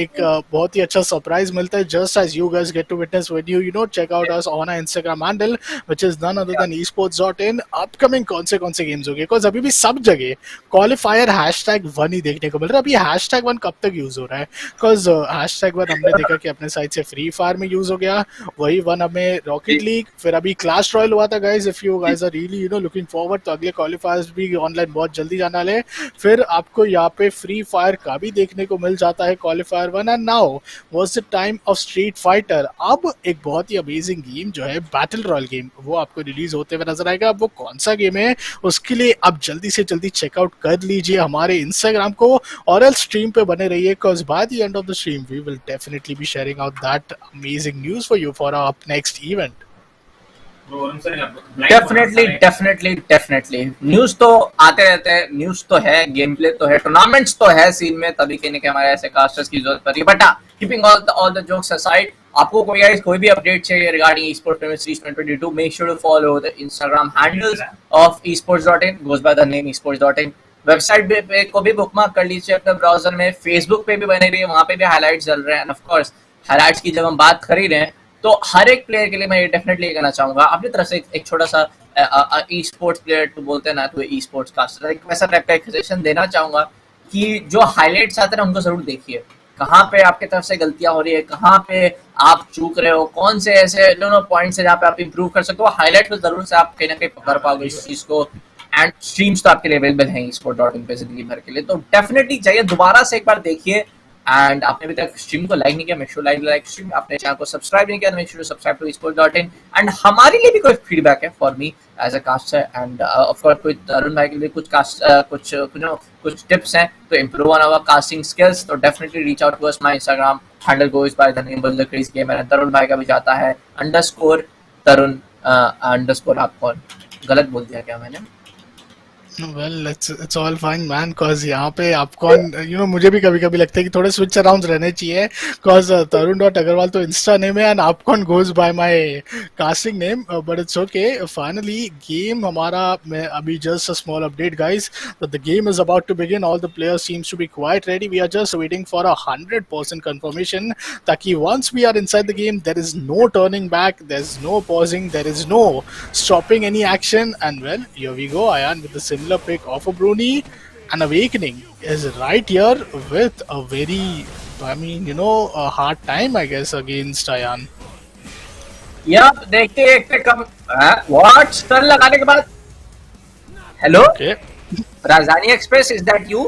एक बहुत ही अच्छा सरप्राइज मिलता है, just as you guys get to witness when you check out us on our Instagram handle which is none other than esports.in। Upcoming कौन से गेम्स होंगे, बिकॉज अभी भी सब जगह क्वालिफायर #1 ही देखने को मिल रहा है। अभी #1 कब तक यूज हो रहा है, बिकॉज #1 हमने देखा कि अपने साइड से फ्री फायर में यूज हो गया, वही 1 हमें रॉकेट लीग, फिर अभी क्लैश रॉयल हुआ था guys. If you guys are really looking forward तो अगले क्वालिफायर्स भी ऑनलाइन बहुत जल्दी जाने वाले हैं। फिर आपको यहाँ पे फ्री फायर का भी देखने को मिल जाता है qualifier 1। And now was the time of street fighter. अब एक बहुत ही अमेजिंग गेम जो है बैटल रॉयल गेम, वो आपको रिलीज होते हुए नजर आएगा। अब वो कौन सा गेम है उसके लिए आप जल्दी से जल्दी चेकआउट कर लीजिए हमारे इंस्टाग्राम को, और एल स्ट्रीम पे बने रहिए, because by the end of the stream we will definitely be sharing out that amazing news for you for our up next event. Definitely news तो आते रहते हैं, न्यूज तो है, गेम प्ले तो है, टूर्नामेंट्स तो है सीन में, तभी के हमारे ऐसे कास्टर्स की जरूरत पड़ी। But keeping all the jokes aside, आपको कोई भी अपडेट चाहिए regarding esports Premier Series 2022, make sure to follow the Instagram handles of esports.in, goes by the name esports.in। Website पे को भी बुकमार्क कर लीजिए अपने ब्राउजर में, फेसबुक पे भी बने रही है, वहाँ पे भी हाईलाइट्स चल रहे हैं। एंड ऑफ कोर्स हाईलाइट्स की जब हम बात कर ही रहे हैं तो हर एक प्लेयर के लिए मैं ये डेफिनेटली कहना चाहूंगा अपनी तरफ से एक छोटा सा ई स्पोर्ट्स प्लेयर तो बोलते हैं ना, तो ई स्पोर्ट्स कास्टर एक वैसा टाइप का एक सजेशन देना चाहूंगा कि जो हाईलाइट्स आते हैं उनको जरूर देखिए, कहाँ पे आपके तरफ से गलतियां हो रही है, कहाँ पे आप चूक रहे हो, कौन से ऐसे पॉइंट्स है जहाँ पे आप इंप्रूव कर सकते हो। हाईलाइट में जरूर से आप कहीं ना कहीं पकड़ पाओगे इस चीज को। एंड स्ट्रीम्स तो आपके लिए अवेलेबल हैं esports.in पे जिंदगी भर के लिए, तो डेफिनेटली चाहिए दोबारा से एक बार देखिए। एंड आपने अभी तक स्ट्रीम को लाइक नहीं किया, मेक श्योर लाइक स्ट्रीम, अपने चैनल को सब्सक्राइब नहीं किया, make sure subscribe to esports.in। And हमारे लिए भी कोई फीडबैक है for me as a caster, and of course कोई तरुण भाई के लिए कुछ टिप्स हैं तो improve on our casting skills, तो definitely reach out to us. My Instagram handle goes by the name the crazy gamer, Tarun भाई का भी जाता है _तरुण _ आपकॉन। गलत बोल दिया क्या मैंने? Well, it's all fine man, cause यहाँ पे आपको मुझे भी कभी लगता है कि थोड़े स्विच अराउंड रहने चाहिए, cause tarun.agarwal तो इंस्टा नेम है and आपकॉन goes by my casting name, but it's okay. Finally game हमारा, मैं अभी just a small update guys, that the game is about to begin. All the players seems to be quite ready. We are just waiting for 100% confirmation ताकि once we are inside the game there is no turning back, there is no pausing, there is no stopping any action, and well here we go Ayan with the similar pick of a Bruni, and Awakening is right here with a very, a hard time, I guess, against Ayan. Yup, देखते कम व्हाट टर्न लगाने के बाद hello Okay. Rajdhani express, is that you?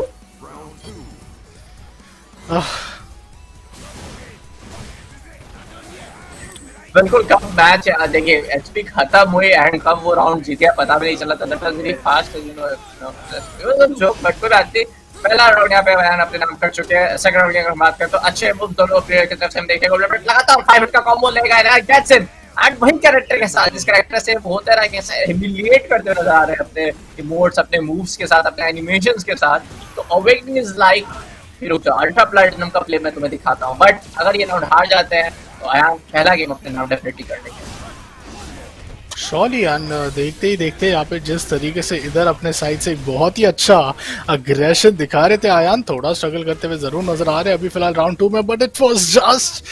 बिल्कुल कम मैच है। देखिए एचपी खत्म हुई एंड कब वो राउंड जीते पता भी नहीं चला था। That was very fast, you know, it was a joke, but कोई बात नहीं। पहला राउंड यहाँ पे बयान अपने नाम कर चुके हैं। सेकंड राउंड की अगर बात करें तो अच्छे मूव दोनों प्लेयर की तरफ से हम देखेंगे। लगातार 5 हिट का कॉम्बो लेगा एंड गेट्स इन, एंड वही कैरेक्टर के साथ जिस कैरेक्टर से होता रहा कैसे ह्यूमिलिएट करते नजर आ रहे हैं अपने इमोट्स, अपने मूव्स के साथ, अपने एनिमेशंस के साथ। तो awakening is like ultra platinum का प्ले मैं तुम्हें दिखाता हूँ, बट अगर ये राउंड हार जाते हैं तो आया पहला गेम अपने नाम डेफिनेटली कर लेंगे। शॉली एंड देखते ही देखते यहाँ पे जिस तरीके से इधर अपने साइड से एक बहुत ही अच्छा अग्रेशन दिखा रहे थे आयान, थोड़ा स्ट्रगल करते हुए जरूर नजर आ रहे हैं अभी फिलहाल राउंड 2 में, but it was just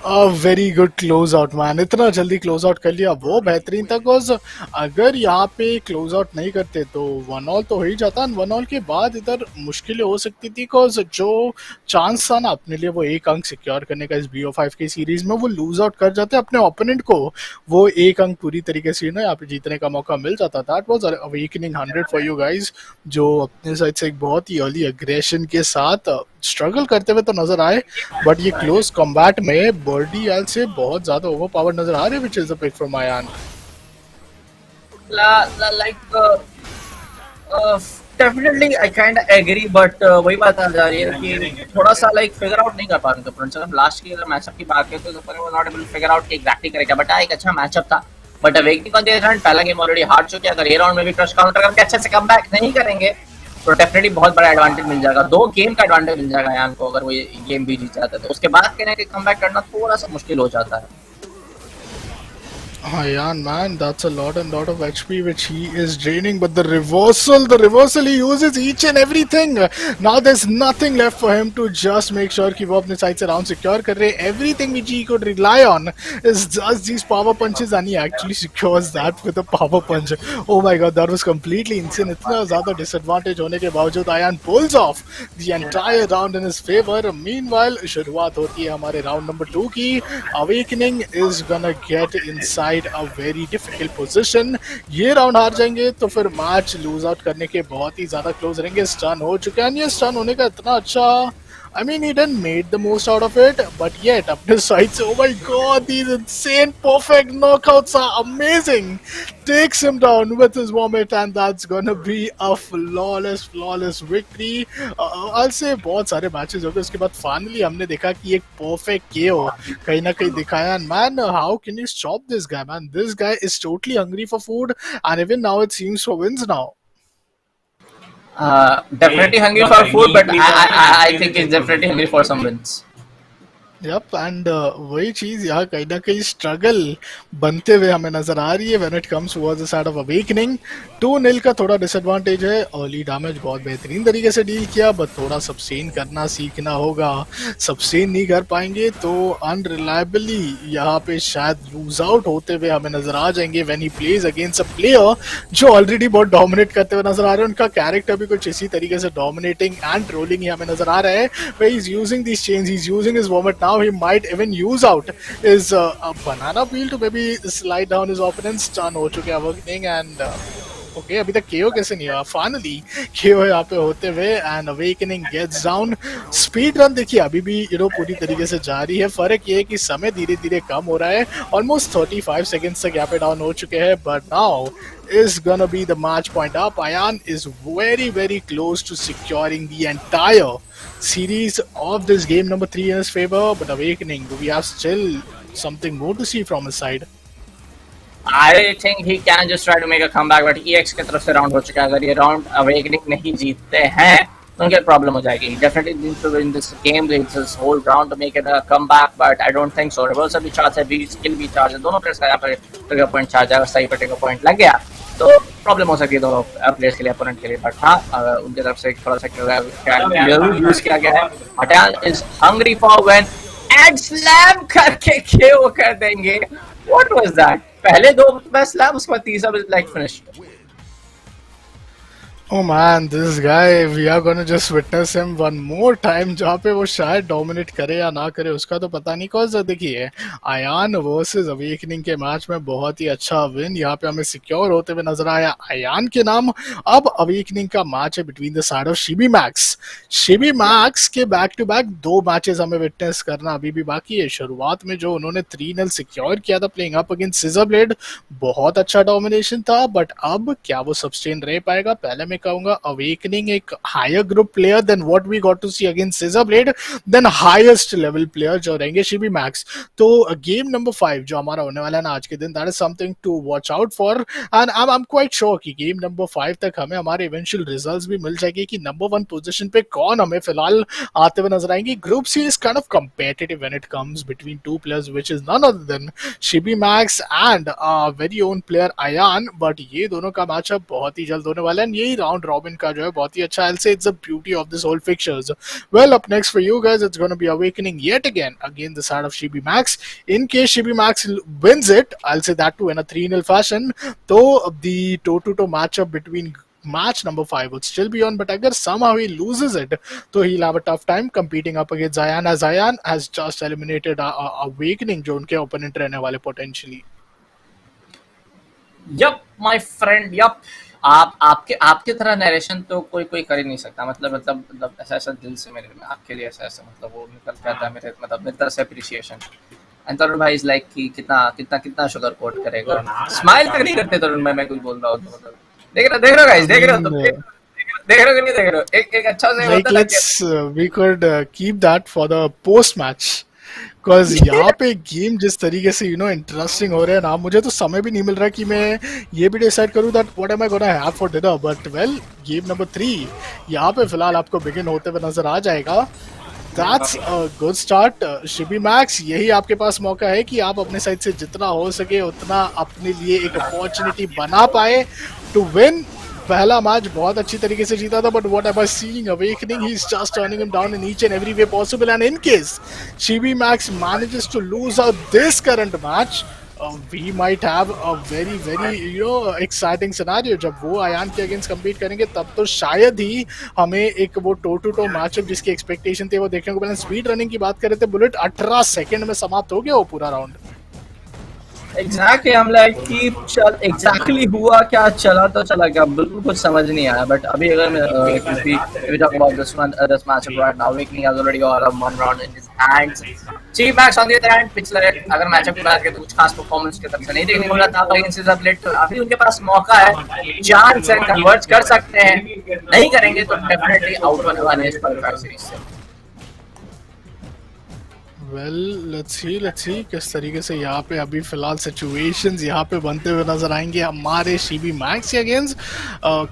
a very good close out man. इतना जल्दी क्लोज आउट कर लिया वो बेहतरीन था, बिकॉज अगर यहाँ पे क्लोज आउट नहीं करते तो 1-1 तो हो ही जाता, 1-1 के बाद इधर मुश्किलें हो सकती थी, बिकॉज जो चांस था ना अपने लिए वो एक अंक सिक्योर करने का इस BO5 की सीरीज में, वो लूज आउट कर जाते अपने ओपोनेंट को, वो एक अंक पूरी तरीके से यहाँ पे जीतने का मौका मिल जाता था। It was awakening 100 for you guys, जो अपने साइड से एक बहुत ही अर्ली अग्रेशन के साथ स्ट्रगल करते हुए तो नजर आए, बट ये क्लोज कॉम्बैट में बर्डी एल से बहुत ज्यादा ओवर पावर नजर आ रहे हैं, which is the pick from Ayan. Definitely I kind of agree, but वही बात आ जा रही है कि थोड़ा सा लाइक फिगर आउट नहीं कर पा रहे थे फ्रंट से। लास्ट की अगर मैचअप की बात करें तो नॉट एबल फिगर आउट कि एग्जैक्टली करेगा, बट एक अच्छा मैचअप था। But awakening on the other hand पहला गेम ऑलरेडी हार चुके हैं, अगर ये राउंड में भी क्रश काउंटर करके अच्छे से कमबैक नहीं करेंगे तो डेफिनेटली बहुत बड़ा एडवांटेज मिल जाएगा। 2 गेम का एडवांटेज मिल जाएगा यान को अगर वो ये गेम भी जीत जाता है, तो उसके बाद कहने के कमबैक करना थोड़ा सा मुश्किल हो जाता है। Ayan, man, that's a lot and lot of HP which he is draining, but the reversal he uses each and everything. Now there's nothing left for him to just make sure कि वो अपने साइड से राउंड सिक्योर कर रहे हैं। Everything which he could rely on is just these power punches, and he actually secures that with a power punch. Oh my god, that was completely insane. इतना ज़्यादा disadvantage होने के बावजूद Ayan pulls off the entire round in his favor. Meanwhile, शुरुआत होती है हमारे राउंड नंबर 2 की। Awakening is gonna get inside a very difficult position. ये राउंड हार जाएंगे तो फिर मैच लूज आउट करने के बहुत ही ज्यादा क्लोज रहेंगे। स्टन हो चुका है, ये स्टन होने का इतना अच्छा, I mean, he didn't made the most out of it, but yet अपने साइड से, oh my god, these insane perfect knockouts are amazing. Takes him down with his vomit, and that's gonna be a flawless victory. I'll say बहुत सारे मैचेस हो गए उसके बाद फाइनली हमने देखा कि एक परफेक्ट KO कहीं ना कहीं दिखाया। Man, how can you stop this guy, man? This guy is totally hungry for food, and even now it seems for wins now. Definitely hungry for food, but I think he's definitely hungry for some wins. Yep, and वही चीज यहाँ कहीं ना कहीं स्ट्रगल बनते हुए हमें नजर आ रही है when it comes towards the side of awakening. 2-0 का थोड़ा डिसएडवांटेज है, अर्ली डैमेज बहुत बेहतरीन तरीके से डील किया, बट थोड़ा सब्सटेन करना सीखना होगा। सब्सटेन नहीं कर पाएंगे तो अनरिलायबली यहाँ पे शायद लूज आउट होते हुए हमें नजर आ जाएंगे when he plays against a player जो ऑलरेडी बहुत डोमिनेट करते हुए नजर आ रहे हैं। उनका कैरेक्टर भी कुछ इसी तरीके से डोमिनेटिंग एंड ट्रोलिंग ही हमें नजर आ रहा है। Where he's using these chains, he's using his vomit. Now he might even use out his banana peel to maybe slide down his opponent's stun हो चुके हैं Awakening, and okay, अभी तक KO कैसे नहीं हुआ, फाइनली KO यहाँ पे होते हुए and Awakening gets down। Speed run देखिए अभी भी पूरी तरीके से जारी है। फर्क ये है कि समय धीरे धीरे कम हो रहा है, ऑलमोस्ट 35 सेकेंड्स तक यहाँ पे डाउन हो चुके हैं, but now is gonna be the match point up. Ayan is very close to securing the entire series of this game number 3 in his favor, but Awakening, do we have still something more to see from his side? I think he can just try to make a comeback, but EX की तरफ से राउंड हो चुका है। अगर ये राउंड Awakening नहीं जीतते हैं तो उनके प्रॉब्लम हो जाएगी। Definitely need to win this game, this whole round to make it a comeback, but I don't think so. Reversal भी चार्ज है, skill भी चार्ज है, दोनों प्लेयर्स का यहाँ पर ट्रिगर पॉइंट चार्ज है। अगर सही पर ट्रिगर पॉइंट लग गया तो प्रॉब्लम हो सकती है दोनों प्लेयर्स के लिए, अपोनेंट के लिए। बट हाँ, उनकी तरफ से थोड़ा सा यूज किया गया है। Ayan is hungry for win and slam करके KO कर देंगे। What was that? पहले 2 स्लैम, उसके बाद तीसरा like finish. Oh man, this guy, we are gonna just witness him one more time जहाँ पे वो शायद डोमिनेट करे या ना करे उसका तो पता नहीं। कॉज देखिए आयान वर्सेस अवेकनिंग के मैच में बहुत ही अच्छा विन यहाँ पे हमें सिक्योर होते हुए नजर आया आयान के नाम। अब अवेकनिंग का मैच है between the side of Shibi max. Shibi max के बैक टू बैक 2 मैचेस हमें विटनेस करना अभी भी बाकी है। शुरुआत में जो उन्होंने 3-0 सिक्योर किया था प्लेइंग अप अगेंस्ट सिजरब्लेड, बहुत अच्छा डोमिनेशन था, बट अब क्या वो सस्टेन रह पाएगा? पहले मैं कहूंगा अवेकनिंग एक higher group player then what we got to see against Scissorblade, then highest level player जो रहेंगे शिबी मैक्स। तो गेम नंबर 5 जो हमारा होने वाला है ना आज के दिन, that is something to watch out for and I am quite sure कि गेम नंबर 5 तक हमें हमारे इवेंचुअल रिजल्ट्स भी मिल जाएंगे कि नंबर 1 पोजीशन पे कौन हमें फिलहाल आते हुए नजर आएंगे। Group C is kind of competitive when it comes between two players which is none other than Chibi Max and our very own player Ayan, but ये दोनों का मैचअप बहुत ही जल्द होने वाला है। यही राउंड रॉबिन का जो है बहुत ही अच्छा, I'll say it's the beauty of this whole fixtures. Well, up next for you guys it's going to be awakening yet again against the side of Chibi Max. In case Chibi Max wins it, I'll say that too in a 3-0 fashion, so the toe-to-toe matchup between match number 5 would still be on, but agar somehow he loses it, so he'll have a tough time competing up against Zayan, as Zayan has just eliminated Awakening जो उनके opponent रहने वाले potentially. Yup my friend yup, आप आपके तरह नरेशन तो कोई कर ही नहीं सकता। मतलब ऐसा दिल से मेरे में आपके लिए ऐसा मतलब वो निकल के आता है मेरे तरफ से अप्रिसिएशन। एंड तरुण भाई इज लाइक कि कितना शुगर कोट करेगा, स्माइल तक नहीं करते तरुण भाई, मैं कुछ बोल रहा हूँ तो मतलब देख रहे हो गाइस, देख रहे हो कि नहीं देख रहे हो? एक अच्छा से like let's we could keep that for the post match, because यहाँ पे गेम जिस तरीके से इंटरेस्टिंग हो रहे हैं ना, मुझे तो समय भी नहीं मिल रहा कि मैं ये भी डिसाइड करूँ that what am I gonna have for dinner. But well, game number 3 यहाँ पे फिलहाल आपको बिगिन होते हुए नजर आ जाएगा। That's a good start. Shibi max, यही आपके पास मौका है कि आप अपने साइड से जितना हो सके उतना अपने लिए एक अपॉर्चुनिटी बना पाए टू विन। पहला मैच बहुत अच्छी तरीके से जीता था, but what am I seeing Awakening, he is just turning him down in each and every way possible. And in case Shibi Max manages to lose out this current match, we might have a very exciting scenario। जब वो आयान के अगेंस्ट कम्पीट करेंगे तब तो शायद ही हमें एक वो टो टू टो मैचअप जिसकी एक्सपेक्टेशन थी वो देखने को मिले। स्पीड रनिंग की बात करें तो बुलेट 18 सेकंड में समाप्त हो गया वो पूरा राउंड। एग्जैक्टली हम लाइक कि चल एग्जैक्टली हुआ क्या, चला तो चला गया, बिल्कुल कुछ समझ नहीं आया। बट अभी अगर मैं we talk about this matchup right now, Awakening has already got a 1 round in his hands. Chibi Max on the other hand, पिछले अगर मैचअप की बात करें तो कुछ खास परफॉर्मेंस की तरफ से नहीं देखने को मिला था अगेंस्ट सिजरब्लेड। तो अभी उनके पास मौका है, जान से कन्वर्ट कर सकते हैं, नहीं करेंगे तो डेफिनेटली आउट होने वाले हैं इस क्वालिफायर सीरीज से। वेल लेट्स सी किस तरीके से यहाँ पे अभी फिलहाल सिचुएशंस यहाँ पे बनते हुए नजर आएंगे हमारे शिबी मैक्स के अगेंस्ट।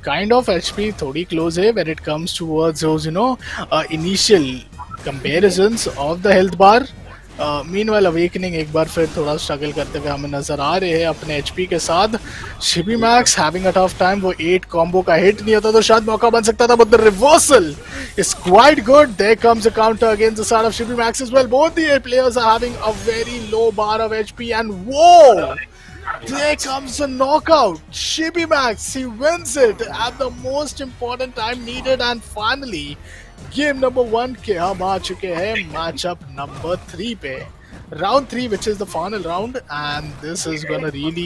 काइंड ऑफ एचपी थोड़ी क्लोज है when it comes towards those initial comparisons of the health bar. Meanwhile awakening एक बार फिर थोड़ा स्ट्रगल करते हुए हमें नजर आ रहे हैं अपने एचपी के साथ। Shibi max having a tough time, वो 8 कॉम्बो का हिट नहीं होता तो शायद मौका बन सकता था, but the reversal is quite good. There comes a counter against the side of Chibi Max as well. Both the players are having a very low bar of HP, and whoa! There comes a knockout. Chibi Max, he wins it at the most important time needed, and finally, game number 1 के हम आ चुके हैं matchup number 3 पे। Round 3 which is the final round, and this is gonna really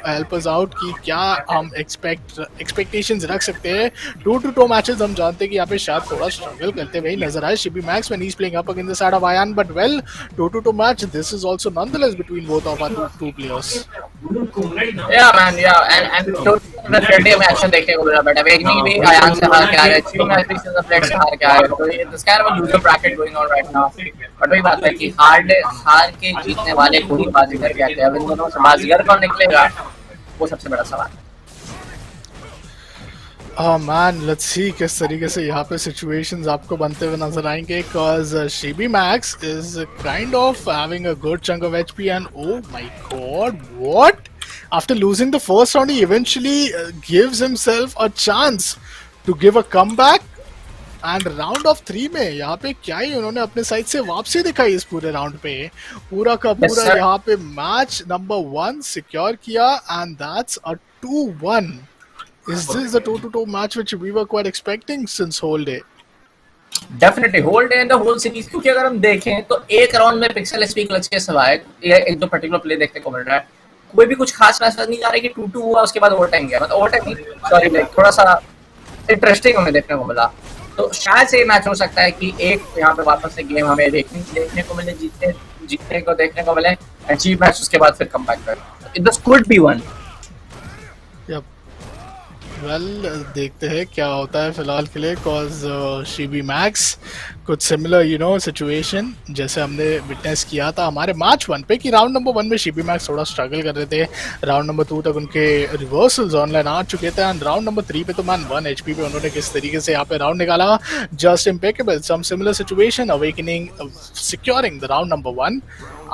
help us out कि क्या हम expectations रख सकते हैं। 2-2 matches हम जानते हैं कि यहाँ पे शायद थोड़ा struggle करते हुए नजर आए Shibi max when he's playing up against the side of Ayan, but well 2-2 match, this is also nonetheless between both of our two players। Yeah man, yeah, and definitely हमें एक्शन देखने को मिला, but Awakening भी आयान से हार के आ रहे, Chibi Max भी सिजरब्लेड से हार के आ रहे, तो this kind of a loser bracket going on right now। but वही बात है कि हार के जीतने वाले को ही बाजीगर कहते हैं। अब इन दोनों से बाजीगर कौन निकलेगा वो सबसे बड़ा सवाल है। मैन लेट्स सी किस तरीके से यहाँ पे सिचुएशंस आपको बनते हुए नजर आएंगे, cause Chibi Max is kind of having a good chunk of HP, and oh my god, what? After losing the first round, he eventually gives himself a chance to give a comeback, and round of 3 में यहाँ पे क्या ही उन्होंने अपने साइड से वापसी दिखाई इस पूरे राउंड पे। पूरा का पूरा यहाँ पे मैच नंबर 1 सिक्योर किया, and that's a 2-1 is this the toe-to-toe match which we were quite expecting since whole day? Definitely hold in the whole series, क्योंकि अगर हम देखें तो एक राउंड में पिक्सल एचपी क्लच के सिवाय एक दो पर्टिकुलर प्ले देखने को मिल रहा है, कोई भी कुछ खास मैसेज नहीं आ रहा है कि 2-2 हुआ उसके बाद ओवर टाइम गया, मतलब ओवर टाइम नहीं, सॉरी, लाइक थोड़ा सा इंटरेस्टिंग हमें देखने को मिला। तो शायद से ये मैच हो सकता है कि एक यहाँ पे वापस से गेम हमें देखने को मिले, जीतने को देखने को मिले, अचीव मैच उसके बाद फिर कमबैक कर, this could be one. Well देखते हैं क्या होता है फिलहाल के लिए, कॉज शीबी मैक्स कुछ सिमिलर सिचुएशन जैसे हमने विटनेस किया था हमारे मैच 1 पे कि राउंड नंबर 1 में शीबी मैक्स थोड़ा स्ट्रगल कर रहे थे, राउंड नंबर 2 तक उनके रिवर्सल्स ऑनलाइन आ चुके थे, एंड राउंड नंबर 3 पे तो मैन 1 HP पे उन्होंने किस तरीके से यहाँ पे राउंड निकाला, just impeccable. Some similar situation Awakening securing the round number 1।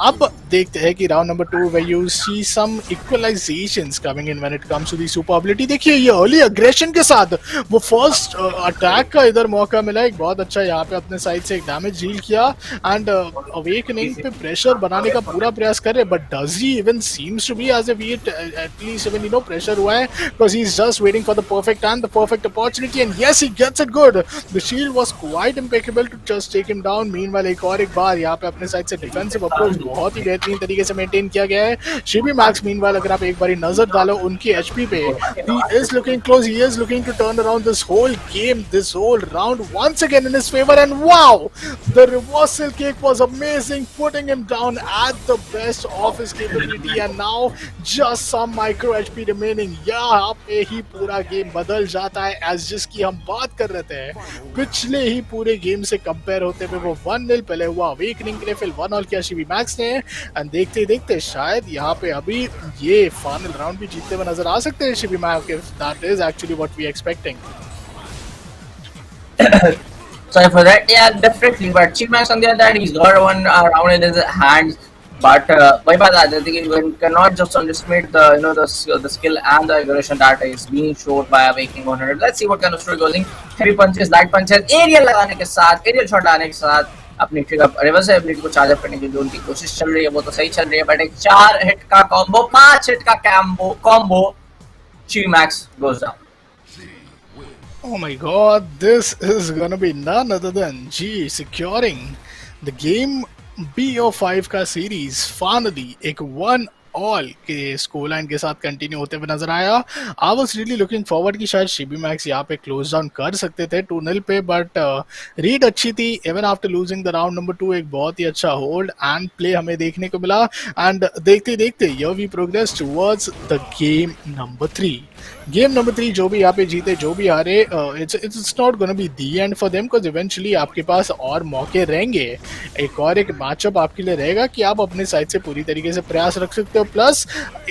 अब देखते हैं कि round number 2 where you see some equalizations coming in when it comes to the super ability। देखिए ये अर्ली अग्रेशन के साथ वो फर्स्ट अटैक का इधर मौका मिला, एक बहुत अच्छा यहाँ पे अपने साइड से एक डैमेज डील किया, एंड अवेकनिंग पे प्रेशर बनाने का पूरा प्रयास कर रहे, but does he even seems to be as if he at least even pressure हुआ है, because he is just waiting for the perfect time, the perfect opportunity, and yes he gets it good. The shield was quite impeccable to just take him down. Meanwhile एक बार यहाँ पे अपने साइड से डिफेंसिव अप्रोच बहुत ही बेहतरीन तरीके से मेंटेन किया गया है। शीबी मैक्स मीनवाइल अगर आप एक बारी नजर डालो उनकी एचपी पे, he is looking close, he is looking to turn around this whole game, this whole round once again in his favor, and wow, the reversal kick was amazing, putting him down at the best of his capability, and now just some micro HP remaining। यहाँ पे ही पूरा गेम बदल जाता है, एज जिसकी हम बात कर रहे थे पिछले ही पूरे गेम से कंपेयर होते हुए। वो 1-0 पहले हुआ अवेकनिंग के लिए, फिर 1 ऑल किया शीबी मैक्स ने, एंड देखते ही देखते शायद यहाँ पे अभी ये फाइनल राउंड भी जीतते हुए नजर आ सकते हैं शीबी max, if that is actually what we expecting। Sorry for that, yeah, definitely, but Chibi Max on the other hand, he's got one round in his hands, but वही बात आ जाती है कि we cannot just underestimate the skill and the aggression that is being showed by Awakening 100। Let's see what kind of story goes in। heavy punches, light punches, aerial लगाने के साथ, aerial shot लाने के साथ अपनी रिवर्स एबिलिटी को चार्ज अप करने की जो उनकी कोशिश चल रही है वो तो सही चल रही है, बट एक 4 हिट का कॉम्बो, 5 हिट का combo, Chibi Max goes down। Oh my god, this is gonna be none other than G securing the game BO5 का सीरीज फाइनली एक 1 ऑल के स्कोर लाइन के साथ कंटिन्यू होते हुए नजर आया। I was really looking forward कि शायद शीबी मैक्स यहाँ पे क्लोज डाउन कर सकते थे 2-0 पे, बट रीड अच्छी थी even after losing the round number 2। एक बहुत ही अच्छा होल्ड एंड प्ले हमें देखने को मिला, एंड देखते देखते yeah we progress towards the game number 3। Game number 3 जो भी यहाँ पे जीते जो भी हारे, it's not gonna be the end for them, because eventually आपके पास और मौके रहेंगे, एक मैचअप आपके लिए रहेगा कि आप अपने साइड से पूरी तरीके से प्रयास रख सकते हो। प्लस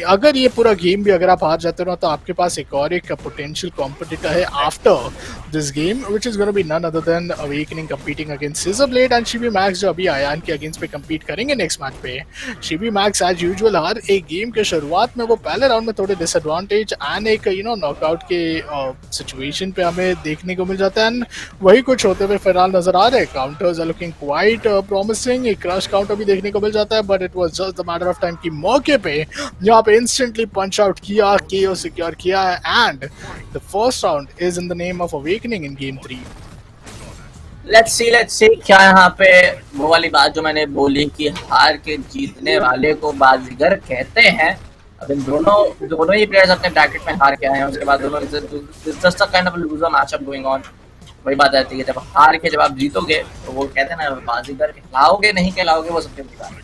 अगर ये पूरा गेम भी अगर आप हार जाते हो तो आपके पास एक पोटेंशियल कॉम्पिटिटर है after this game, which is gonna be none other than Awakening competing against Scissorblade and Chibi Max, जो अभी आयान के अगेंस्ट पे कम्पीट करेंगे नेक्स्ट मैच पे। शीबी मैक्स एज यूजुअल हर एक गेम के शुरुआत में वो पहले राउंड में थोड़े डिसएडवांटेज एंड एक नॉकआउट के सिचुएशन पे हमें देखने को मिल जाता है, वही कुछ होते हुए फिलहाल नजर आ रहे हैं। Counters are looking quite promising, एक क्रश काउंटर भी देखने को मिल जाता है, but it was just the matter of time कि मौके पे यहाँ पे इंस्टेंटली पंच आउट किया, केओ सिक्योर किया है, and the first round is in the name of awakening in game 3। Let's see क्या यहाँ पे वो वाली बात जो मैंने बोली कि हार के जीतने वाले को बाजीगर कहते हैं। अब इन दोनों ही प्लेयर्स अपने ब्रैकेट में हार के आए हैं, उसके बाद दोनों just a kind of loser matchup going on. वही बात आती है जब हार के जब आप जीतोगे तो वो कहते हैं ना बाजीगर खिलाओगे नहीं खिलाओगे वो सबके बिगाड़।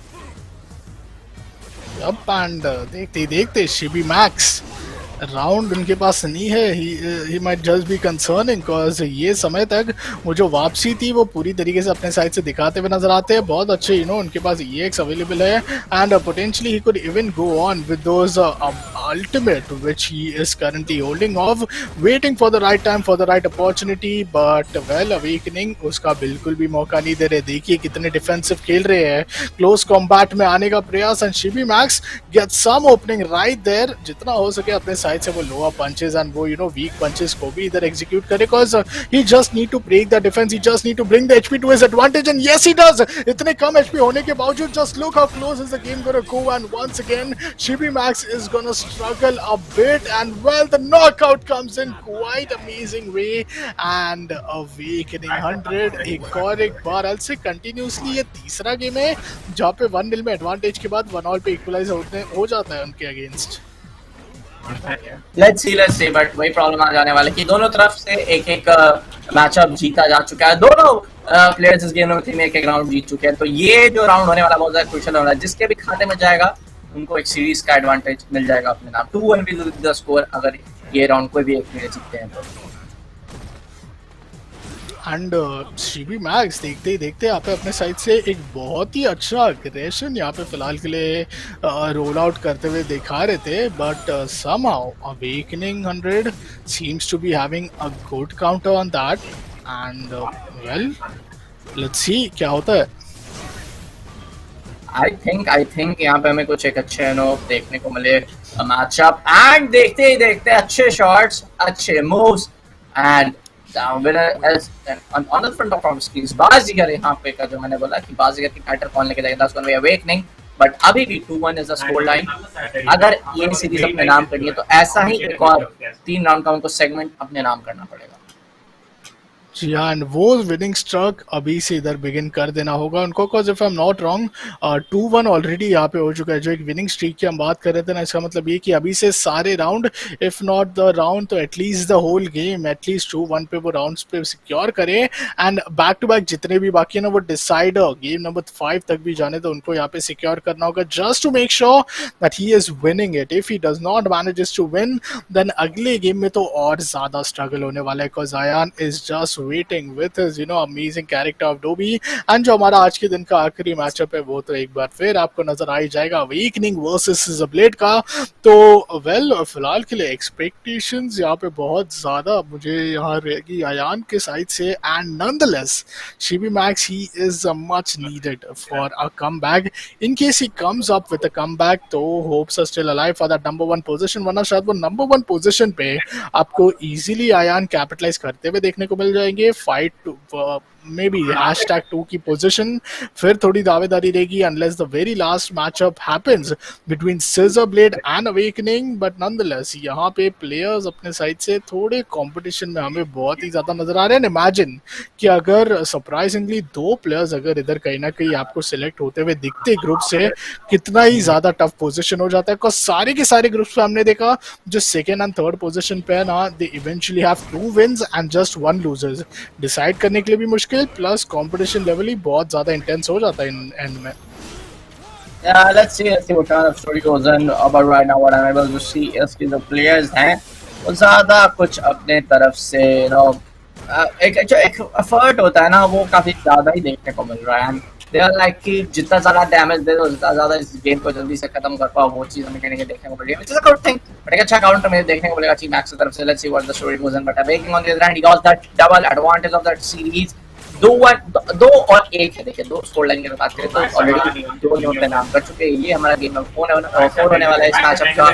अब एंड देखते देखते शीबी मैक्स राउंड उनके पास नहीं है, ही might just be concerning, because ये समय तक वो जो वापसी थी वो पूरी तरीके से अपने साइड से दिखाते हुए नजर आते हैं। बहुत अच्छे उनके पास EX अवेलेबल है, and potentially he could even go on with those ultimate which he is currently holding of, waiting for the right time for the right opportunity, but well awakening उसका बिल्कुल भी मौका नहीं दे रहे। देखिए कितने डिफेंसिव खेल रहे हैं, क्लोज कॉम्बैट में आने का प्रयास, and Chibi Max get some opening right there, जितना हो सके अपने साइड से वो लोअर पंचेस एंड वो वीक पंचेस को भी इधर एग्जीक्यूट करे, because he just need to break the defence, he just need to bring the HP to his advantage, and yes he does. इतने कम एचपी होने के बावजूद just look how close is the game gonna go, and once again शीबी Max is gonna struggle a bit, and well, the knockout comes in quite amazing way, and Awakening 100 एक और एक बार I'll say continuously ये तीसरा गेम है जहाँ पे 1-0 में एडवांटेज के बाद 1-1 पे इक्वलाइज हो जाता है उनके अगेंस्ट। लेट्स सी बट वही प्रॉब्लम आ जाने वाला है कि दोनों तरफ से एक एक मैचअप जीता जा चुका है, दोनों प्लेयर्स इस गेम में एक एक राउंड जीत चुके हैं, तो ये जो राउंड होने वाला बहुत ज्यादा क्रूशियल होने वाला है, जिसके भी खाते में जाएगा उनको एक सीरीज का एडवांटेज मिल जाएगा अपने नाम। 2-1 विल बी द स्कोर अगर ये राउंड कोई भी एक प्लेयर जीतते हैं तो। एंड शिबी मैक्स देखते ही देखते यहाँ पे अपने साइड से एक बहुत ही अच्छा अग्रेशन यहाँ पे फिलहाल के लिए रोल आउट करते हुए दिखा रहे थे, but somehow Awakening 100 seems to be having a good counter on that, and well let's see क्या होता है। आई थिंक यहाँ पे हमें कुछ एक अच्छे देखने को मिले मैचअप, एंड देखते ही देखते अच्छे शॉट्स, अच्छे moves, and winner is on the front of our screens बाजीगर यहाँ पे का जो मैंने बोला कि बाजीगर की टाइटल कौन लेके जाएगा, that's gonna be Awakening, but अभी भी 2-1 is the score line। अगर ये सीरीज अपने नाम करनी है तो ऐसा ही एक और 3 राउंड का उनको सेगमेंट अपने नाम करना पड़ेगा। जी हाँ, एंड वो विनिंग स्ट्रक अभी से इधर बिगिन कर देना होगा उनको, because if I am not wrong 2-1 already यहाँ पे हो चुका है। जो एक विनिंग स्ट्रीक की हम बात कर रहे थे ना, इसका मतलब ये कि अभी से सारे round, if not the round तो at least the whole game, at least 2-1 पे वो राउंड्स पे सिक्योर करें, एंड बैक टू बैक जितने भी बाकी है ना वो डिसाइडर गेम नंबर 5 तक भी जाने तो उनको यहाँ पे सिक्योर करना होगा, just to make sure that he is winning it. If he does not manages to win then अगले गेम में तो और ज्यादा स्ट्रगल होने वाला है, because Ayan is just waiting with his amazing character of Dobby, and जो हमारा आज के दिन का आखिरी मैचअप है वो तो एक बार फिर आपको नजर आ ही जाएगा Awakening वर्सेस Scissorblade का। तो वेल फिलहाल के लिए एक्सपेक्टेशंस यहाँ पे बहुत ज्यादा मुझे यहाँ रहेगी आयान के साइड से, and nonetheless Chibi Max he is much needed for a comeback. In case he comes up with a comeback तो hopes are still alive for that number 1 position, वरना शायद वो number 1 position पे आपको easily आयान कैपिटलाइज करते हुए देखने को मिल जाएंगे। फाइट टू मे बी #2 की पोजीशन फिर थोड़ी दावेदारी रहेगी unless the very last matchup happens between Scissorblade and Awakening, but nonetheless यहाँ पे प्लेयर्स अपने साइड से थोड़े कंपटीशन में हमें बहुत ही ज्यादा नजर आ रहे हैं। इमेजिन कि अगर सरप्राइजिंगली 2 प्लेयर्स अगर इधर कहीं ना कहीं आपको सिलेक्ट होते हुए दिखते ग्रुप से, कितना ही ज्यादा टफ पोजीशन हो जाता है, बिकॉज सारे के सारे ग्रुप्स पे हमने देखा जो 2nd एंड 3rd पोजीशन पे है ना, they eventually have 2 wins and just 1 losers. Decide करने के लिए भी मुश्किल, प्लस कंपटीशन लेवल ही बहुत ज्यादा इंटेंस हो जाता है इन एंड में। Yeah, let's see what kind of story goes on. But right now, what I'm able to see is कि the players हैं वो ज़्यादा कुछ अपने तरफ से एक जो एक एफर्ट होता है ना वो काफ़ी ज़्यादा ही देखने को मिल रहा है। They are like कि जितना ज़्यादा डैमेज दे दो, जितना ज़्यादा इस गेम को जल्दी से खत्म कर पाओ, वो चीज़ हमें कहने के देखने को मिल रही है, which is a good thing. But एक अच्छा काउंटर में देखने को मिलेगा Chibi Max की तरफ से। Let's see what the story goes on. But Awakening on the other hand, he got that double advantage of that series. 2 और 1 है, देखिए 2 स्कोर लाइन की बात करें तो ऑलरेडी 2 अपने नाम कर चुके हैं। ये हमारा गेम नंबर 4 होने वाला है इस मैचअप का।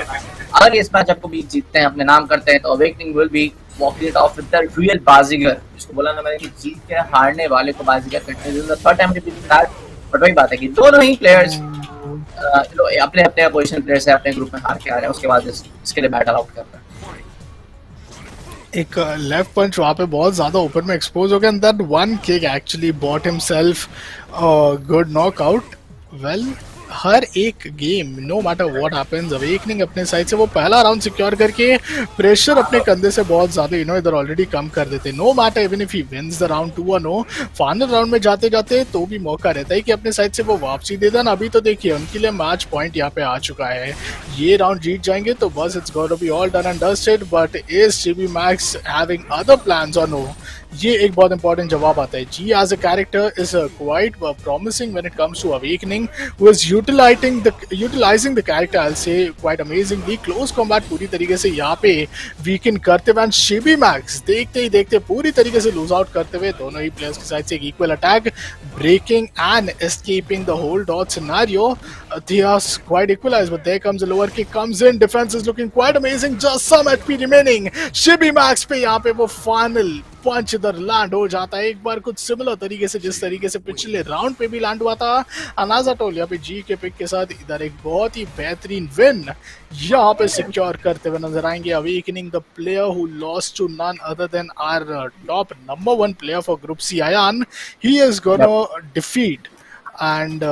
अगर इस मैचअप को भी जीतते हैं, अपने नाम करते हैं, तो Awakening will be walking it off with the real बाजीगर, जिसको बोला ना मैंने कि जीत के हारने वाले को बाजीगर करते हैं। the third time repeating that, but वही बात है कि दोनों ही प्लेयर्स अपने अपने अपोजिशन प्लेयर से अपने ग्रुप में हार के आ रहे हैं, उसके बाद इसके लिए बैटल आउट कर रहे हैं। एक लेफ्ट पंच वहाँ पे बहुत ज्यादा ओपन में एक्सपोज हो गया, and that one kick actually bought himself good knockout. Well हर एक गेम no matter what happens, Awakening अपने साइड से वो पहला राउंड सिक्योर करके प्रेशर अपने कंधे से बहुत ज्यादा इधर ऑलरेडी कम कर देते। No matter even if he wins the round 2-1 final round में जाते जाते तो भी मौका रहता है कि अपने साइड से वो वापसी दे देना। अभी तो देखिए उनके लिए मैच पॉइंट यहाँ पे आ चुका है, ये राउंड जीत जाएंगे तो बस it's gonna be all done and dusted. But is Chibi Max having other plans और नो, ये एक बहुत इंपॉर्टेंट जवाब आता है। G as a character is quite promising when it comes to Awakening, who is utilizing the character I'll say quite amazingly। Close combat पूरी तरीके से यहाँ पे वीकेंड करते हुए Chibi Max देखते ही देखते पूरी तरीके से लूज आउट करते हुए दोनों ही प्लेयर्स की साइड से एक equal attack, breaking and escaping the whole dot scenario. They are quite equalized, but there comes a lower kick comes in, defense is looking quite amazing, just some HP remaining। Chibi Max पे यहाँ पे वो पंच इधर लैंड हो जाता है एक बार कुछ सिमिलर तरीके से जिस तरीके से पिछले राउंड पे भी लैंड हुआ था। अनाज़ाटोल यहाँ पे जी के पिक के साथ इधर एक बहुत ही बेहतरीन विन यहाँ पे सिक्योर करते हुए नजर आएंगे। Awakening the player who lost to none other than our top number 1 player for group C Ayan. He is gonna defeat and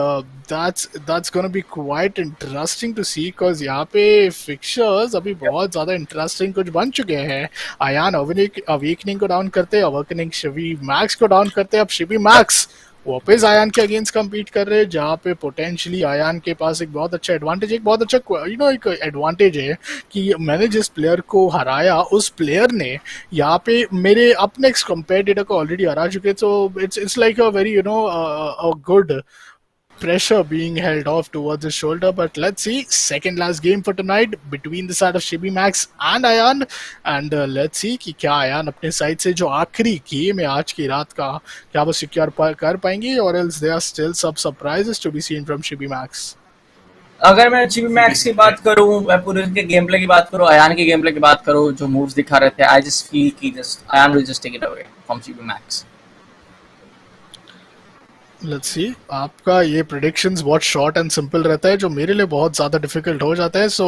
that's gonna be quite interesting to see because यहाँ पे फिक्चर्स अभी बहुत ज्यादा इंटरेस्टिंग कुछ बन चुके हैं। Ayan अवेकनिंग को डाउन करते, अवेकनिंग शिबी मैक्स को डाउन करते, अब शिबी मैक्स वापस Ayan के अगेंस्ट कम्पीट कर रहे हैं जहाँ पे पोटेंशियली Ayan के पास एक बहुत अच्छा एडवांटेज, एक बहुत अच्छा एक एडवांटेज है कि मैंने जिस प्लेयर को हराया उस प्लेयर ने यहाँ पे मेरे अपने नेक्स्ट कंपेटिटर को ऑलरेडी हरा चुके, तो it's like a very a good pressure being held off towards his shoulder. But let's see, second last game for tonight between the side of Chibi Max and Ayan, and let's see कि क्या Ayan अपने साइड से जो आखिरी गेम है आज की रात का क्या वो सिक्योर कर पाएंगे, और else there are still some surprises to be seen from Chibi Max. अगर मैं Chibi Max की बात करूं, मैं पूरे उनके गेम प्ले की बात करूं, Ayan के गेम प्ले की बात करूं, जो मूव्स दिखा रहे थे, आई जस्ट फील कि just Ayan will just take it away from Chibi Max. Let's see, आपका ये predictions बहुत short and simple रहता है जो मेरे लिए बहुत ज़्यादा difficult हो जाता है, so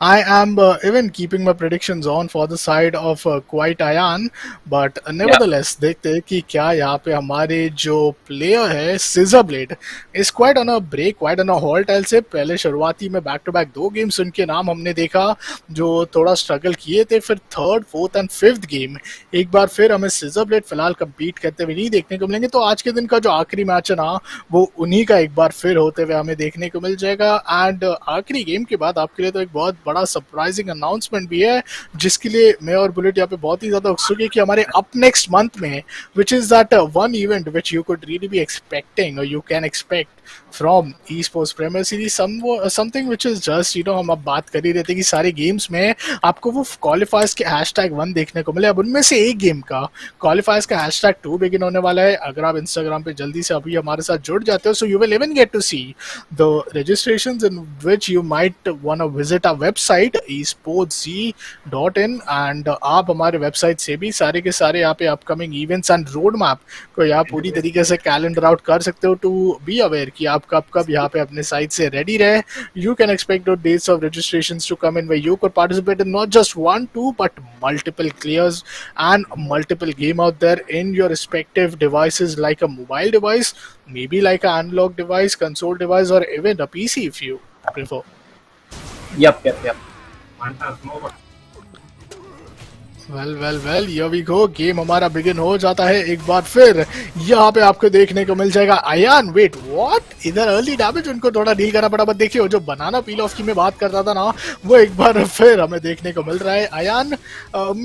I am even keeping my predictions on for the side of quite Ayan, but nevertheless देखते हैं कि क्या यहाँ पे हमारे जो player है Scissorblade is quite on a break, quite on a halt I'll say। पहले शुरुआती में back to back 2 games उनके नाम हमने देखा जो थोड़ा struggle किए थे, फिर 3rd, 4th and 5th game एक बार फिर हमें Scissorblade फिलहाल compete करते हुए नहीं देखने को मिलेंगे, तो आज के दिन का जो आखिरी मैच है ना वो उन्हीं का एक बार फिर होते हुए हमें देखने को मिल जाएगा। एंड आखिरी गेम के बाद आपके लिए तो एक बहुत बड़ा सरप्राइजिंग अनाउंसमेंट भी है जिसके लिए मैं और बुलेट यहाँ पे बहुत ही ज्यादा उत्सुक है कि हमारे अप नेक्स्ट मंथ में which is that one event which you could really be expecting और you can expect from Esportz Premier Series, something which is just हम अब बात कर ही रहे थे कि सारे गेम्स में आपको वो क्वालिफायर्स के #1 देखने को मिले। अब उनमें से एक गेम का क्वालिफायर्स का #2 बिगिन होने वाला है। अगर आप इंस्टाग्राम पे जल्दी से अभी हमारे साथ जुड़ जाते हो, so you will even get to see the registrations in which you might want to visit our website esportz.in, and आप हमारे वेबसाइट से भी सारे के सारे यहाँ पे upcoming events and road map को यहाँ पूरी तरीके से कैलेंडर आउट कर सकते हो टू बी अवेयर कि आप कब यहाँ पे अपने साइट से रेडी रहे। You can expect the dates of registrations to come in where you could participate in not just 1, 2 but multiple clears and multiple game out there in your respective devices, like a mobile device, maybe like an analog device, console device, or even a PC if you prefer. Yep. Well here we go, game हमारा बिगिन हो जाता है एक बार फिर। यहाँ पे आपको देखने को मिल जाएगा Ayan, वेट व्हाट, इधर अर्ली डैमेज उनको थोड़ा डील करना पड़ा, बट देखिए जो बनाना पील ऑफ की मैं बात करता था ना वो एक बार फिर हमें देखने को मिल रहा है। Ayan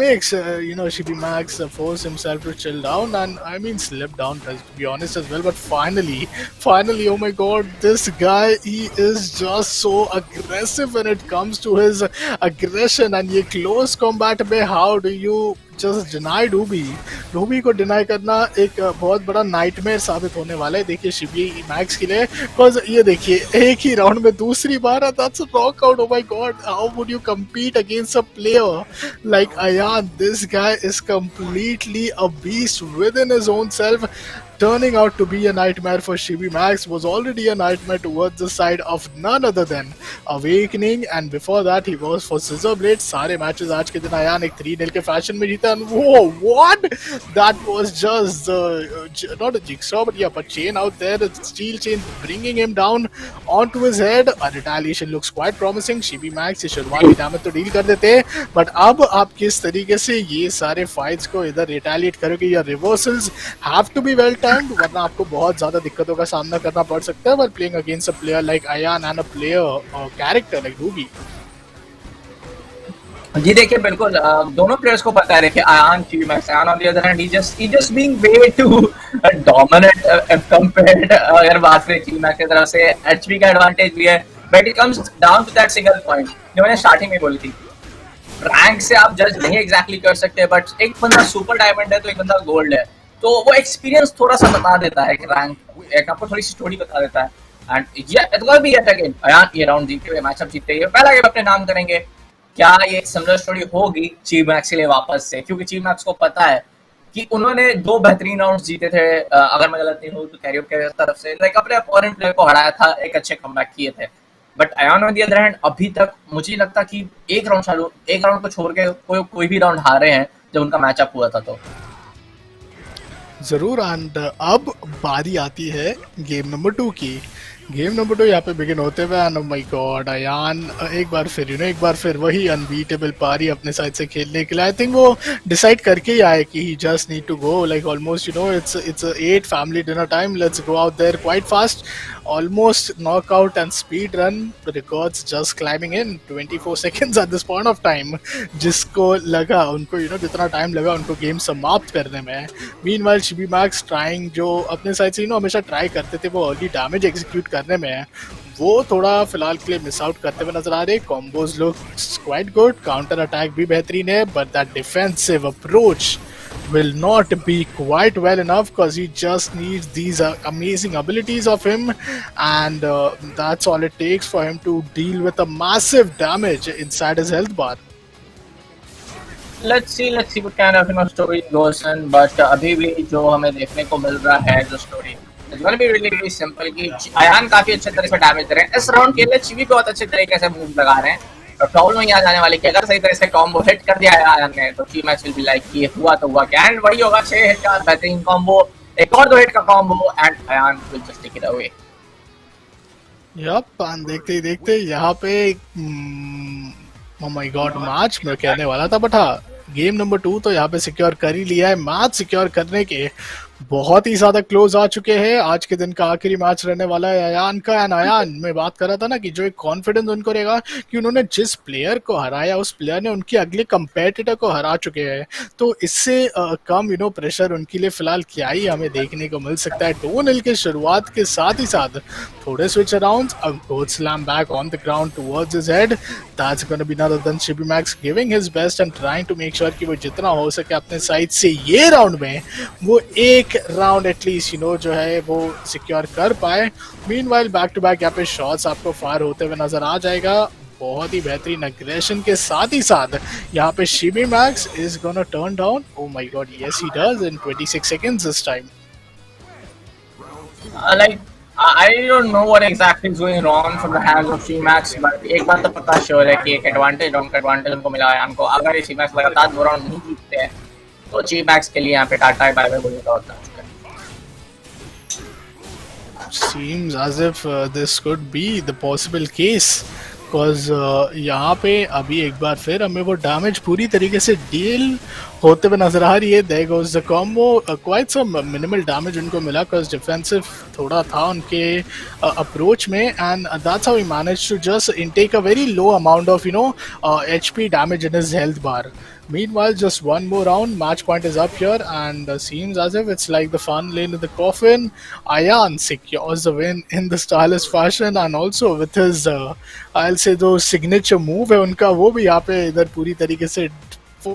makes Chibi Max force himself to chill down and I mean slip down to be honest as well, but finally oh my god, this guy, he is just so aggressive when it comes to his aggression, and ये close combat में how do you just deny डूबी को डिनाई करना एक बहुत बड़ा नाइटमेयर साबित होने वाला है देखिए शिबी मैक्स के लिए, बिकॉज ये देखिए एक ही राउंड में दूसरी बार that's a knockout. Oh my God, how would you compete against a player like Ayan? This guy is completely a beast within his own self. Turning out to be a nightmare for Chibi Max, was already a nightmare towards the side of none other than Awakening, and before that he was for Scissorblade। सारे मैचेस आज के दिन Ayan एक 3-0 के फैशन में जीता, and whoa, what? That was just not a jigsaw but yeah, but chain out there, the steel chain bringing him down onto his head। A retaliation looks quite promising। Chibi Max ये शुरुआती डैमेज तो डील कर देते, बट अब आप किस तरीके से ये सारे फाइट्स को इधर रिटेलिएट करोगे, या reversals have to be well timed, वरना आपको बहुत ज्यादा दिक्कतों का सामना करना पड़ सकता है while playing against a player like Ayan and a player character like डूबी। जी देखिए बिल्कुल दोनों प्लेयर्स को पता है, देखिए Ayan, Chibi Max, Ayan on the other hand, he just being way too dominant compared, अगर बात करें Chibi Max की तरफ से HP का एडवांटेज भी है, but it comes down to that single point जो मैंने स्टार्टिंग में बोली थी, रैंक से आप जज नहीं एग्जैक्टली कर सकते, बट एक बंदा सुपर डायमंड है तो एक बंदा गोल्ड है, तो वो एक्सपीरियंस थोड़ा सा बता देता है कि रैंक एक आपको थोड़ी सी स्टोरी बता देता है। And it will be yet again Ayan ये राउंड जीते हुए मैचअप जीतते हुए पहला गेम अपने नाम करेंगे। क्या ये सिमिलर स्टोरी होगी Chibi Max के लिए वापस से, क्योंकि Chibi Max को पता है कि उन्होंने 2 बेहतरीन राउंड्स जीते थे, अगर मैं गलत नहीं हूँ तो कैरियप के तरफ से, लाइक अपने अपोनेंट प्लेयर को हराया था, एक अच्छे कमबैक किए थे। But Ayaan on the other hand अभी तक मुझे नहीं लगता कि एक राउंड को छोड़ के कोई भी राउंड हारे हैं जब उनका मैचअप हुआ था। तो जरूर। एंड अब बारी आती है गेम नंबर 2 की। गेम नंबर 2 यहाँ पे बिगिन होते हुए, एंड माय गॉड, अयान एक बार फिर वही अनबीटेबल पारी अपने साइड से खेलने के लिए आई थिंक वो डिसाइड करके ही आए कि he just need to go, like almost it's 8 family dinner time, let's go out there quite fast, almost knockout and speed run records just climbing in 24 seconds at this point of time, जिसको लगा उनको जितना टाइम लगा उनको गेम समाप्त करने में। Meanwhile Chibi Max trying, जो अपने साइड से हमेशा ट्राई करते थे वो अर्ली डैमेज एग्जीक्यूट करने में, वो थोड़ा फिलहाल के लिए मिस आउट करते हुए नजर आ रहे। Combos look quite good, counter attack भी बेहतरीन है, but that defensive approach will not be quite well enough because he just needs these amazing abilities of him, and that's all it takes for him to deal with a massive damage inside his health bar. let's see what kind of story goes in, but अभी भी जो हमें देखने को मिल रहा है जो story it's gonna be really simple कि अयान काफी अच्छे तरीके से डैमेज दे रहे हैं इस राउंड के लिए। चिबी बहुत अच्छे तरीके से मूव लगा रहे हैं। तो प्रॉब्लम यहाँ जाने वाली कि अगर सही तरह से कॉम्बो हिट कर दिया है आयन ने तो ची मैक्स विल बी लाइक कि हुआ तो हुआ क्या, एंड वही होगा 6 हिट का बेहतरीन कॉम्बो, एक और 2 हिट का combo, and Ayaan will just take it away. Yup, and देखते ही देखते यहाँ पे ओह माय गॉड मैच मैं कहने वाला था, बट हाँ गेम नंबर 2 तो यहाँ पे सिक्योर कर ही लिया है। मैच सिक्योर करने के बहुत ही ज्यादा क्लोज आ चुके हैं। आज के दिन का आखिरी मैच रहने वाला है अयान का, एंड अयान मैं बात कर रहा था ना कि जो एक कॉन्फिडेंस उनको रहेगा कि उन्होंने जिस प्लेयर को हराया उस प्लेयर ने उनके अगले कंपेटिटर को हरा चुके हैं, तो इससे कम प्रेशर उनके लिए फिलहाल क्या ही हमें देखने को मिल सकता है। 2-0 के शुरुआत के साथ ही साथ थोड़े switch arounds, a good slam back on the ground towards his head, that's gonna be none other than Chibi Max giving his best and trying to make sure कि वो जितना हो सके अपने साइड से ये राउंड में वो एक राउंड एटलीस्ट जो है वो सिक्योर कर पाए। मीनवाइल बैक टू बैक यहाँ पे शॉट्स आपको फायर होते हुए नजर आ जाएगा, बहुत ही बेहतरीन अग्रेशन के साथ ही साथ यहाँ पे Shibi Max is gonna turn down. Oh my God, yes he does in 26 seconds this time. Like I don't know what exactly is going wrong from the hands of Chibi Max, but एक बात तो पता श्योर है कि एक एडवांटेज उनको मिला है हमको। अगर ये Chibi Max लगातार 2 राउंड नहीं जीतते हैं तो Chibi Max के लिए यहाँ पे टाटा बाय बाय बोलने का होता है। Seems as if this could be the possible case, because यहाँ पे अभी एक बार फिर हमें वो डैमेज पूरी तरीके से डील होते हुए नजर आ रही है। There goes the combo, quite some minimal damage उनको मिला because defensive थोड़ा था उनके अप्रोच में, and that's how he managed to just intake a very low amount of HP damage in his health bar. Meanwhile, just one more round, match point is up here, and seems as if it's like the fun lane in the coffin. Ayan secures the win in the stylish fashion, and also with his I'll say those signature move है उनका, वो भी यहाँ पे इधर पूरी तरीके से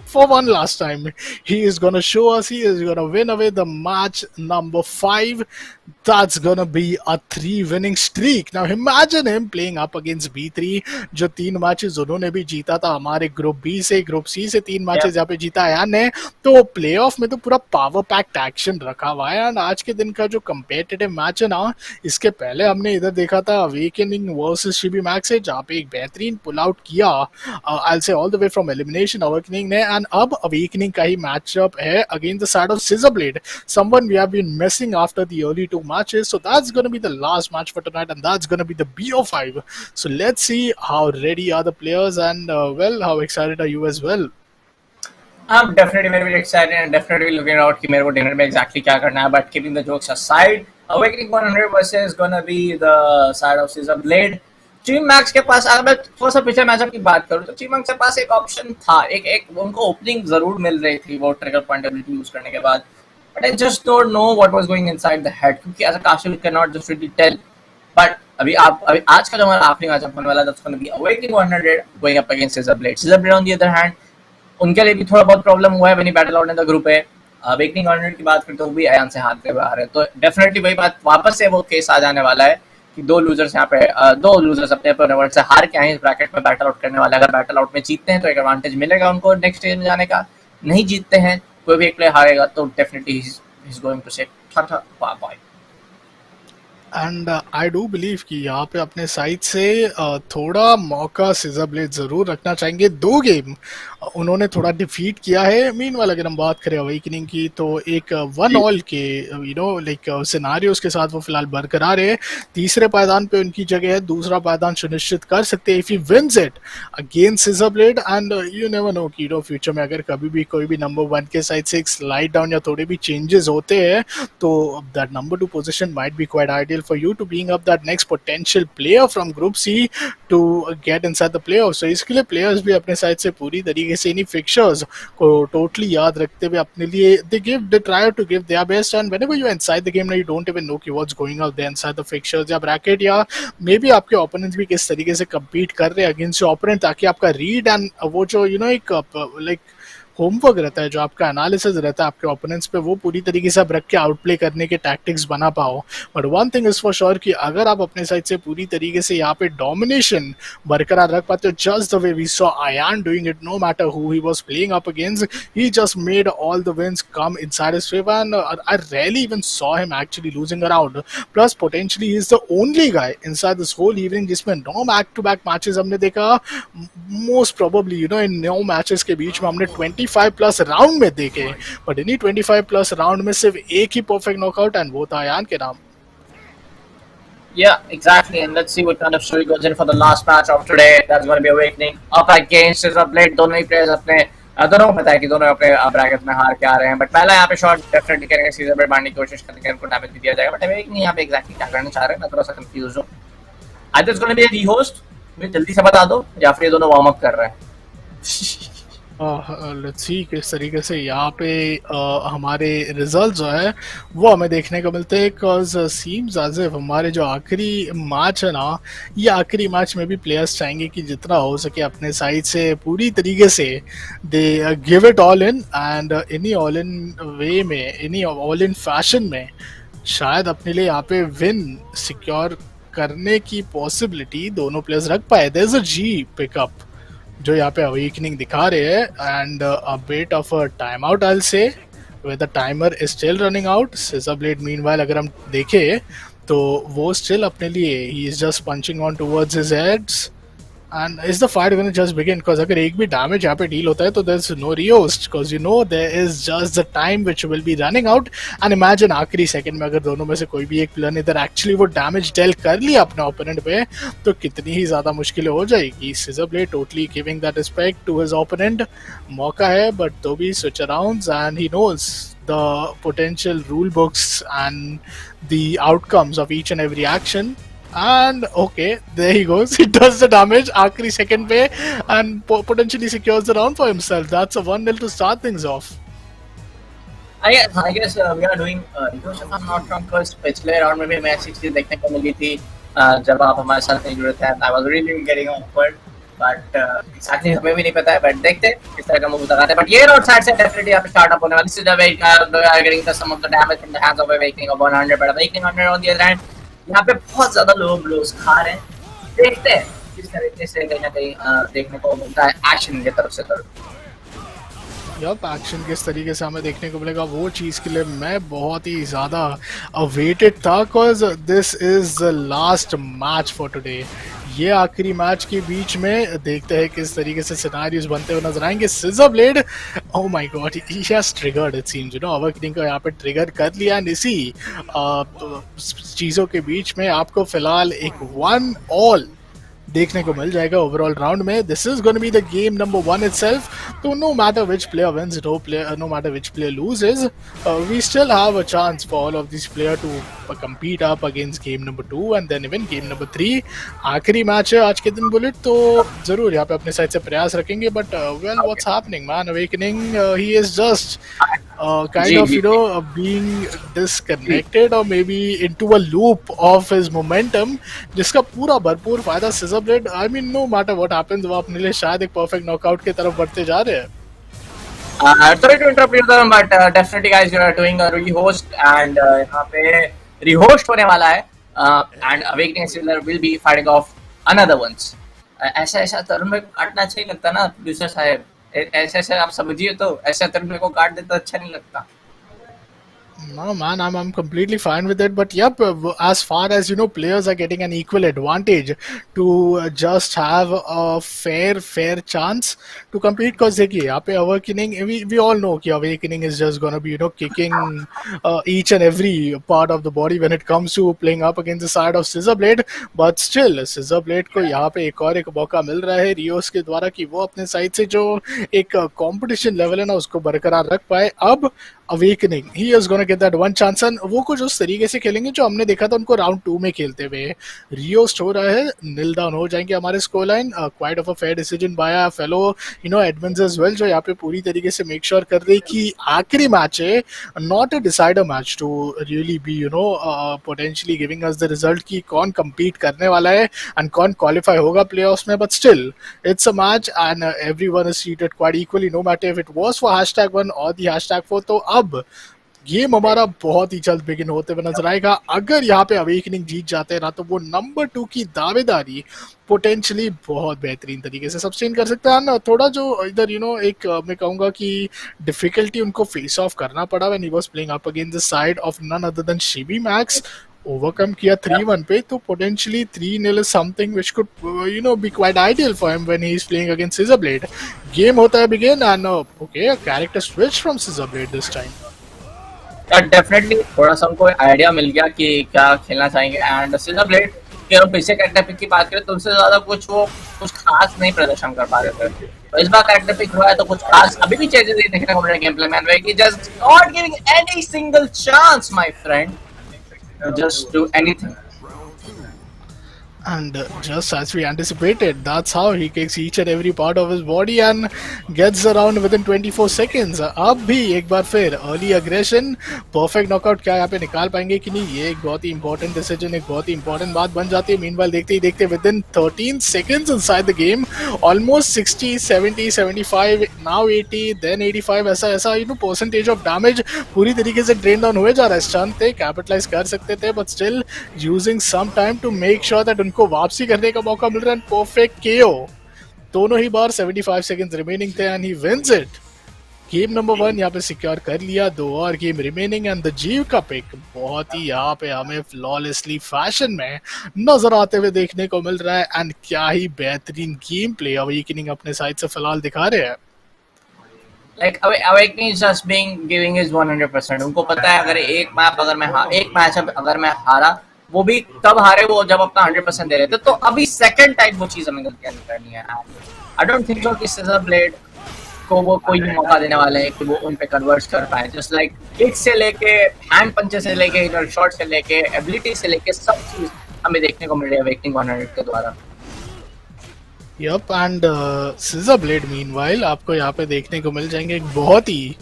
for one last time he is gonna show us he is gonna win away the match number 5. That's gonna be a 3 winning streak. Now imagine him playing up against B3, जो 3 मैचेस उन्होंने भी जीता था हमारे ग्रुप बी से, ग्रुप सी से 3 मैचेस यहाँ पे जीता है ने, तो प्लेऑफ में तो पूरा पावर पैक्ड एक्शन रखा हुआ है। एंड आज के दिन का जो कंपेटिटिव मैच है ना, इसके पहले हमने इधर देखा था अवेकनिंग वर्सेस शिबी मैक्स है, जहाँ पे एक बेहतरीन पुल आउट किया I'll say all the way from elimination awakening ने, एंड अब अवेकनिंग का ही मैचअप है against the side of Scissorblade, someone we have been missing after the early 2 matches. So that's going to be the last match for tonight, and that's going to be the BO5. So let's see how ready are the players, and well, how excited are you as well? I'm definitely very excited and definitely looking out कि मेरे को डिनर में exactly क्या करना है, but keeping the jokes aside, Awakening 100 versus gonna be the side of Scissorblade. Chibi Max के पास, अगर मैं थोड़ा सा पिछले मैचअप की बात करूँ तो Chibi Max के पास एक ऑप्शन था, एक उनको ओपनिंग जरूर मिल रही थी वो ट्रिगर पॉइंट एबिलिटी यूज करने के बाद, but I just don't know what was going inside the head, क्योंकि as a caster we cannot just really tell. But अभी आज का जो हमारा आखिरी मैचअप होने वाला है that's going to be Awakening 100 going up against Scissorblade. Scissorblade on the other hand, उनके लिए भी थोड़ा बहुत प्रॉब्लम हुआ है when he battle out in the group है। Awakening 100 की बात करते हुए भी अयान से हारते हुए आ रहे हैं, तो डेफिनेटली वही बात वापस से वो केस आ जाने वाला है कि 2 लूजर्स यहाँ पे 2 लूजर्स अपने अपोनेंट से हार के आए इस ब्रैकेट में बैटल आउट करने वाले। अगर बैटल आउट में जीतते हैं तो एक एडवांटेज मिलेगा उनको नेक्स्ट स्टेज में जाने का, नहीं जीतते हैं कोई भी एक प्लेयर हारेगा तो definitely he is going to say bye. And I do believe कि यहाँ पे अपने साइड से थोड़ा मौका सिजरब्लेड जरूर रखना चाहेंगे. 2 गेम उन्होंने थोड़ा डिफीट किया है. मीनवाइल अगर हम बात करें अवेकनिंग की तो एक 1-all के लाइक सिनारियोस के साथ वो फिलहाल बरकरार है. तीसरे पायदान पे उनकी जगह है. दूसरा पायदान सुनिश्चित कर सकते हैं if he wins it against Scissorblade. And you never know कि फ्यूचर में अगर कभी भी कोई भी नंबर 1 के साइड से एक स्लाइड डाउन या थोड़े भी चेंजेस होते हैं तो that number 2 position might be quite ideal for you to being up that next potential player from Group C to get inside the playoffs. So इसके लिए players भी अपने साइड से पूरी तरीके से इन्हीं fixtures को totally याद रखते हुए अपने लिए they try to give their best. And whenever you're inside the game now you don't even know कि what's going out there inside the fixtures या bracket या maybe आपके opponents भी किस तरीके से compete कर रहे हैं against your opponent ताकि आपका read and वो जो एक like होमवर्क रहता है, जो आपका एनालिसिस रहता है आपके ओपोनेंट्स पे, वो पूरी तरीके से आप रख के आउटप्ले करने के टैक्टिक्स बना पाओ. But one thing is for sure कि अगर आप अपने साइड से पूरी तरीके से यहाँ पे डोमिनेशन बरकरार रख पाते हो just the way we saw Ayaan doing it, no matter who he was playing up against, he just made all the wins come inside his favour and I rarely even saw him actually losing a round. Plus potentially he is the only guy inside this whole evening जिसमें 9 बैक टू बैक मैचेस हमने देखा. मोस्ट प्रोबेबली इन 9 मैचेस के बीच में हमने 25 प्लस राउंड में देखे, बट इन्हीं 25 प्लस राउंड में सिर्फ एक ही परफेक्ट नॉकआउट एंड वो था आयान के नाम. Yeah, exactly, and let's see what kind of story goes in for the last match of today. That's going to be Awakening up against Scissorblade. दोनों ही प्लेयर्स अपने दोनों को पता है कि दोनों अपने ब्रैकेट में हार के आ रहे हैं, बट पहला यहाँ पे शॉट डेफिनेटली करेंगे, Scissorblade मारने की कोशिश करेंगे, उनको डैमेज भी दिया जाएगा. बट Awakening यहाँ पे एग्जैक्टली क्या करना चाह रहे हैं मैं थोड़ा सा कंफ्यूज हूँ. I think it's going to be a rehost. मुझे जल्दी से बता दो या फिर ये दोनों वार्म अप कर रहे हैं. लेट्स सी किस तरीके से यहाँ पे हमारे रिजल्ट जो है वो हमें देखने को मिलते हैं. बिकॉज सीम्स एज इफ हमारे जो आखिरी मैच है ना, ये आखिरी मैच में भी प्लेयर्स चाहेंगे कि जितना हो सके अपने साइड से पूरी तरीके से they give it all in, and इन्हीं ऑल इन वे में, इन्हीं ऑल इन फैशन में शायद अपने लिए यहाँ पे विन सिक्योर करने की पॉसिबिलिटी दोनों प्लेयर्स रख पाए. There is a G pickup जो यहाँ पे अवेकनिंग दिखा रहे हैं and a bit of a time out I will say where the timer is still running out. Scissorblade meanwhile अगर हम देखें तो वो still अपने लिए he is just punching on towards his heads and is the fight going to just begin? Because अगर एक भी damage यहाँ पे deal होता है तो there's no rehost, because you know there is just the time which will be running out. And imagine आखिरी second में अगर दोनों में से कोई भी एक player ने इधर actually वो damage deal कर लिया अपने opponent पे तो कितनी ही ज़्यादा मुश्किलें हो जाएगी. Scissorblade totally giving that respect to his opponent. मौका है but तो भी switch arounds and he knows the potential rule books and the outcomes of each and every action. And okay, there he goes. He does the damage आखिरी second पे and potentially secures the round for himself. That's a 1-0 to start things off. I guess we are doing if I'm not wrong, because पिछले राउंड में भी हमें ऐसी चीज देखने को मिली थी जब आप हमारे साथ नहीं जुड़े थे. I was really getting awkward, but exactly हमें भी नहीं पता है, but देखते हैं किस तरह का मूव लगाते हैं. But ये रोड साइड से definitely यहाँ पे स्टार्ट अप होने वाली. This is getting some of the damage from the hands of Awakening of 100, but Awakening on the other hand यहाँ पे बहुत ज्यादा लो ब्लोज खा रहे हैं. देखते हैं किस तरीके से कहीं ना कहीं देखने को मिलता है एक्शन की तरफ से. यप, एक्शन किस तरीके से हमें देखने को मिलेगा वो चीज़ के लिए मैं बहुत ही ज़्यादा अवेटेड था, because this is the last match for today. ये आखिरी मैच के बीच में देखते हैं किस तरीके से सिनेरियोस बनते हुए नजर आएंगे. Scissorblade, oh my god, he has triggered it seems, you know, Awakening को यहाँ पे ट्रिगर कर लिया. एंड इसी चीज़ों के बीच में आपको फिलहाल एक 1-all देखने को मिल जाएगा ओवरऑल राउंड में. This is going to be the game number 1 itself. तो no matter which player wins, no matter which player loses, we still have a chance for all of these players to compete up against game number 2 and then even game number 3. आखिरी मैच है आज के दिन बुलेट, तो जरूर यहाँ पे अपने साइड से प्रयास रखेंगे. But well, what's happening man? Awakening, he is just kind of, you know, being disconnected or maybe into a loop of his momentum, जिसका पूरा भरपूर फायदा Scissorblade, I mean no matter what happens, वो अपने लिए शायद एक परफेक्ट नॉकआउट की तरफ बढ़ते जा रहे हैं. Sorry to interrupt you there, but definitely guys, you are doing a rehost and यहाँ पे rehost होने वाला है and Awakening Scissorblade will be fighting off another ones. ऐसा तरुण में काटना चाहिए लगता ना प्रोड्यूसर साहब. ऐसे ऐसे आप समझिए, तो ऐसे अगर मेरे को काट देता अच्छा नहीं लगता। No, man, I'm completely fine with it. But yep, as far as you know, players are getting an equal advantage to just have a fair chance to compete. Because देखिए यहाँ पे Awakening, we all know कि Awakening is just gonna be kicking each and every part of the body when it comes to playing up against the side of Scissorblade. But still, Scissorblade को यहाँ पे एक मौका मिल रहा है रियोस के द्वारा कि वो अपने साइड से जो एक कंपटीशन लेवल है ना उसको बरकरार रख पाए। अब awakening he is gonna get that one chance and वो कुछ उस तरीके से खेलेंगे जो हमने देखा था उनको राउंड 2 में खेलते हुए। रियोस्ट हो रहा है, नील डाउन हो जाएंगे हमारे score line. Quite of a fair decision by fellow admins as well, जो यहाँ पे पूरी तरीके से मेक श्योर कर रही कि आखिरी मैच है, not a decider match to really be potentially giving us the result कि कौन compete करने वाला है एंड कौन क्वालिफाई होगा प्लेऑफ्स में। But still it's a match and everyone is treated quite equally, no matter if it was for #1 और द #4। तो अब गेम हमारा बहुत ही जल्द बिगिन होते हुए नजर आएगा। अगर यहाँ पे अवेकनिंग जीत जाते हैं ना तो वो नंबर 2 की दावेदारी पोटेंशियली बहुत बेहतरीन तरीके से सस्टेन कर सकते हैं ना। थोड़ा जो इधर एक मैं कहूँगा कि डिफिकल्टी उनको फेस ऑफ करना पड़ा when he was playing up against the side of none other than Shibi Max, overcome किया 3-1 पे, तो potentially 3-0 is something which could be quite ideal for him when he is playing against Scissorblade. Game होता है begin and okay, a character switch from Scissorblade this time. Definitely थोड़ा सा हमको आइडिया मिल गया कि क्या खेलना चाहेंगे। एंड सिजरब्लेड के हम पीछे कैरेक्टर पिक की बात करें तो उससे ज्यादा कुछ खास नहीं प्रदर्शन कर पा रहे थे। तो इस बार कैरेक्टर पिक हुआ है तो कुछ खास अभी भी चेंजेस देखने को मिल रहे हैं गेम प्ले में, कि just not giving any single chance my friend just do anything. And just as we anticipated, that's how he kicks each and every part of his body and gets around within 24 seconds. अब भी एक बार फिर अर्ली अग्रेशन, परफेक्ट नॉकआउट क्या यहाँ पे निकाल पाएंगे कि नहीं, ये एक बहुत ही इंपॉर्टेंट डिसीजन, एक बहुत ही इंपॉर्टेंट बात बन जाती है। मीनवाइल देखते ही देखते within 13 seconds inside the game, almost 60, 70, 75, now 80, then 85, ऐसा परसेंटेज ऑफ डैमेज पूरी तरीके से ड्रेन डाउन हुए जा रहा है। स्टन थे, कैपिटलाइज कर सकते थे, but still using some time to make sure that उनको वापसी करने का मौका मिल रहा है। परफेक्ट केओ दोनों ही बार, 75 सेकंड्स रिमेनिंग थे and he wins it. Game number 1 यहाँ पे सिक्योर कर लिया, 2 और गेम रिमेनिंग एंड द जीव का पिक बहुत ही यहाँ पे हमें फ्लॉलेसली फैशन में नजर आते हुए देखने को मिल रहा है। एंड क्या ही बेहतरीन गेम प्ले अवेकनिंग अपने साइड से फिलहाल दिखा रहे हैं। Like Awakening is just giving his 100%. उनको पता है अगर एक मैच अगर मैं हारा, वो भी तब हारे वो जब अपना 100% दे रहे थे। तो अभी सेकंड टाइम वो चीज हमें गलतियां नहीं करनी है। आई डोंट थिंक सो कि सिजरब्लेड को वो कोई भी मौका देने वाले हैं कि वो उन पे कन्वर्ट कर पाए। जस्ट लाइक हिट से लेके हैंड पंचेस से लेके इनर शॉट से लेके एबिलिटी से लेके सब चीज हमें देखने को मिल रही है अवेकनिंग 100 के द्वारा। यप एंड सिजरब्लेड मीनवाइल आपको यहाँ पे देखने को मिल जाएंगे एक बहुत ही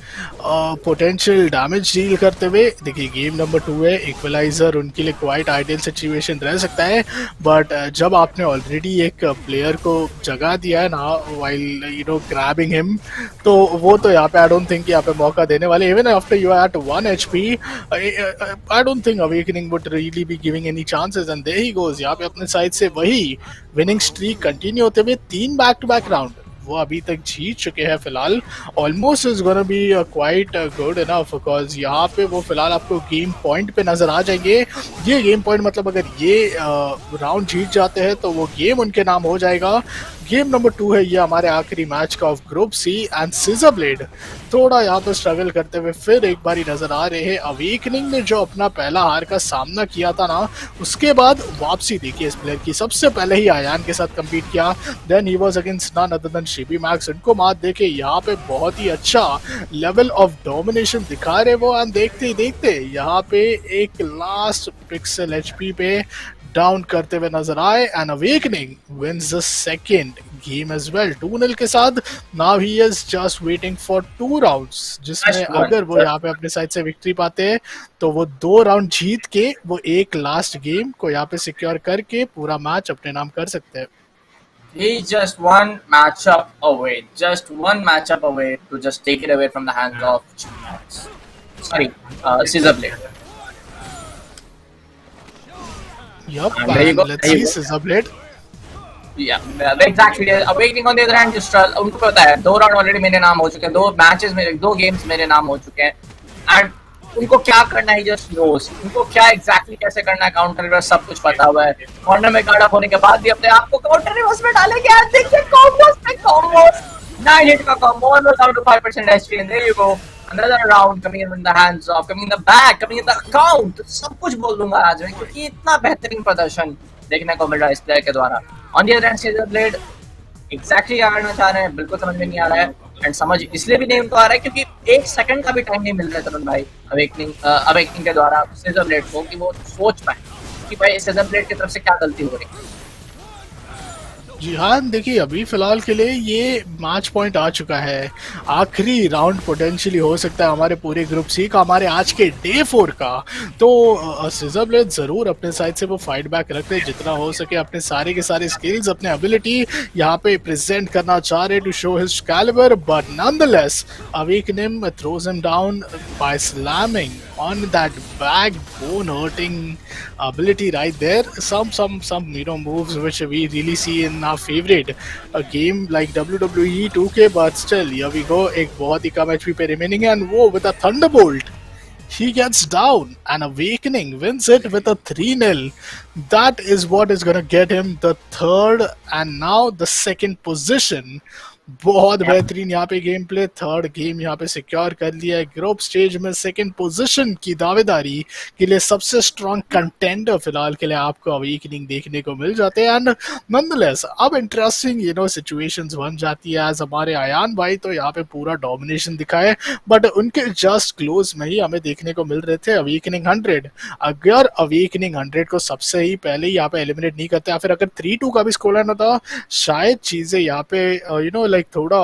पोटेंशियल डैमेज डील करते हुए। देखिए गेम नंबर 2 है, इक्वलाइजर उनके लिए क्वाइट आइडियल सिचुएशन रह सकता है, बट जब आपने ऑलरेडी एक प्लेयर को जगा दिया है ना वाइल ग्रैबिंग हिम, तो वो तो यहाँ पे आई डोंट थिंक यहाँ पे मौका देने वाले। Even after you are at 1 HP, I don't think Awakening would really be giving any chances and there he goes. यहाँ पे अपने साइड से वही विनिंग स्ट्रीक कंटिन्यू होते हुए 3 बैक टू बैक राउंड वो अभी तक जीत चुके हैं फिलहाल। Almost is gonna B quite good enough, because यहाँ पे वो फिलहाल आपको गेम पॉइंट पे नजर आ जाएंगे। ये गेम पॉइंट मतलब अगर ये राउंड जीत जाते हैं तो वो गेम उनके नाम हो जाएगा। गेम नंबर 2 है ये हमारे आखिरी मैच का ऑफ ग्रुप सी एंड सिजरब्लेड थोड़ा यहाँ पे स्ट्रगल करते हुए फिर एक बार ही नजर आ रहे हैं। अवेकनिंग ने जो अपना पहला हार का सामना किया था ना, उसके बाद वापसी देखी इस प्लेयर की। सबसे पहले ही आयान के साथ कम्पीट किया, then he was against none other than Shibi Max. उनको मात देके यहाँ पे बहुत ही अच्छा लेवल ऑफ डोमिनेशन दिखा रहे वो। एंड देखते ही देखते यहाँ पे एक लास्ट पिक्सल HP पे डाउन करते हुए नजर आए and Awakening wins the second game as well 2-0 के साथ। Now he is just waiting for 2 rounds, जिसमें अगर वो यहाँ पे अपने साइड से विक्ट्री पाते हैं तो वो 2 राउंड जीत के वो एक लास्ट गेम को यहाँ पे सिक्योर करके पूरा मैच अपने नाम कर सकते हैं। He's just one matchup away to just take it away from the hands of Chibi Max. Sorry, Scissorblade. Yup, There you go. let's see Scissorblade. Exactly awakening on the other hand उनको पता है 2 राउंड ऑलरेडी मेरे नाम हो चुके हैं, 2 मैचेस मेरे 2 गेम्स मेरे नाम हो चुके हैं एंड उनको क्या करना है जस्ट नोस, उनको क्या एग्जैक्टली कैसे करना है, काउंटर रिवर्स सब कुछ पता हुआ है। कॉर्नर में गार्ड अप होने के बाद भी अपने आप को काउंटर रिवर्स में डालेंगे यार, देखिए कॉम्बोस 9 हिट का combo almost down to 5% HP and there you go another round coming in the hands of coming in the back coming in the account, सब कुछ बोल दूंगा आज मैं क्योंकि इतना बेहतरीन प्रदर्शन देखने को मिल रहा है इस प्लेयर के द्वारा। On the other hand Scissorblade exactly क्या करना चाह रहे हैं बिल्कुल समझ में नहीं आ रहा है एंड समझ इसलिए भी नहीं उनको आ रहा है क्योंकि 1 सेकंड का भी टाइम नहीं मिल रहा है तरुण भाई अवेकनिंग के द्वारा Scissorblade को कि वो सोच पाए कि भाई Scissorblade की तरफ से क्या गलती हो रही है। जी हाँ, देखिए अभी फिलहाल के लिए ये मैच पॉइंट आ चुका है। आखिरी राउंड पोटेंशियली हो सकता है हमारे पूरे ग्रुप सी का, हमारे आज के डे 4 का। तो Scissorblade ज़रूर अपने साइड से वो फाइट बैक रख रहे, जितना हो सके अपने सारे के सारे स्किल्स, अपने एबिलिटी यहाँ पे प्रेजेंट करना चाह रहे to show his calibre, but nonetheless Awakening throws him down by slamming on that backbone hurting ability right there. Some moves which we really see in our favorite game like WWE 2K, but still here we go. एक बहुत ही कम HP पे remaining है and वो with a thunderbolt he gets down and Awakening wins it with a 3-0. That is what is gonna get him the 3rd and now the 2nd position. बहुत बेहतरीन यहाँ पे गेम प्ले, 3rd गेम यहाँ पे सिक्योर कर लिया है। ग्रुप स्टेज में 2nd पोजीशन की दावेदारी के लिए सबसे स्ट्रॉन्ग कंटेंडर फिलहाल के लिए आपको अवेकनिंग देखने को मिल जाते हैं एंड नॉनदलेस अब इंटरेस्टिंग सिचुएशंस बन जाती है। एज हमारे आयान भाई तो यहाँ पे पूरा डोमिनेशन दिखाए बट उनके जस्ट क्लोज में ही हमें देखने को मिल रहे थे अवेकनिंग 100। अगर अवेकनिंग 100 को सबसे ही पहले ही यहाँ पे एलिमिनेट नहीं करते या फिर अगर 3-2 का भी स्कोर लाइन होता, शायद चीजें यहाँ पे थोड़ा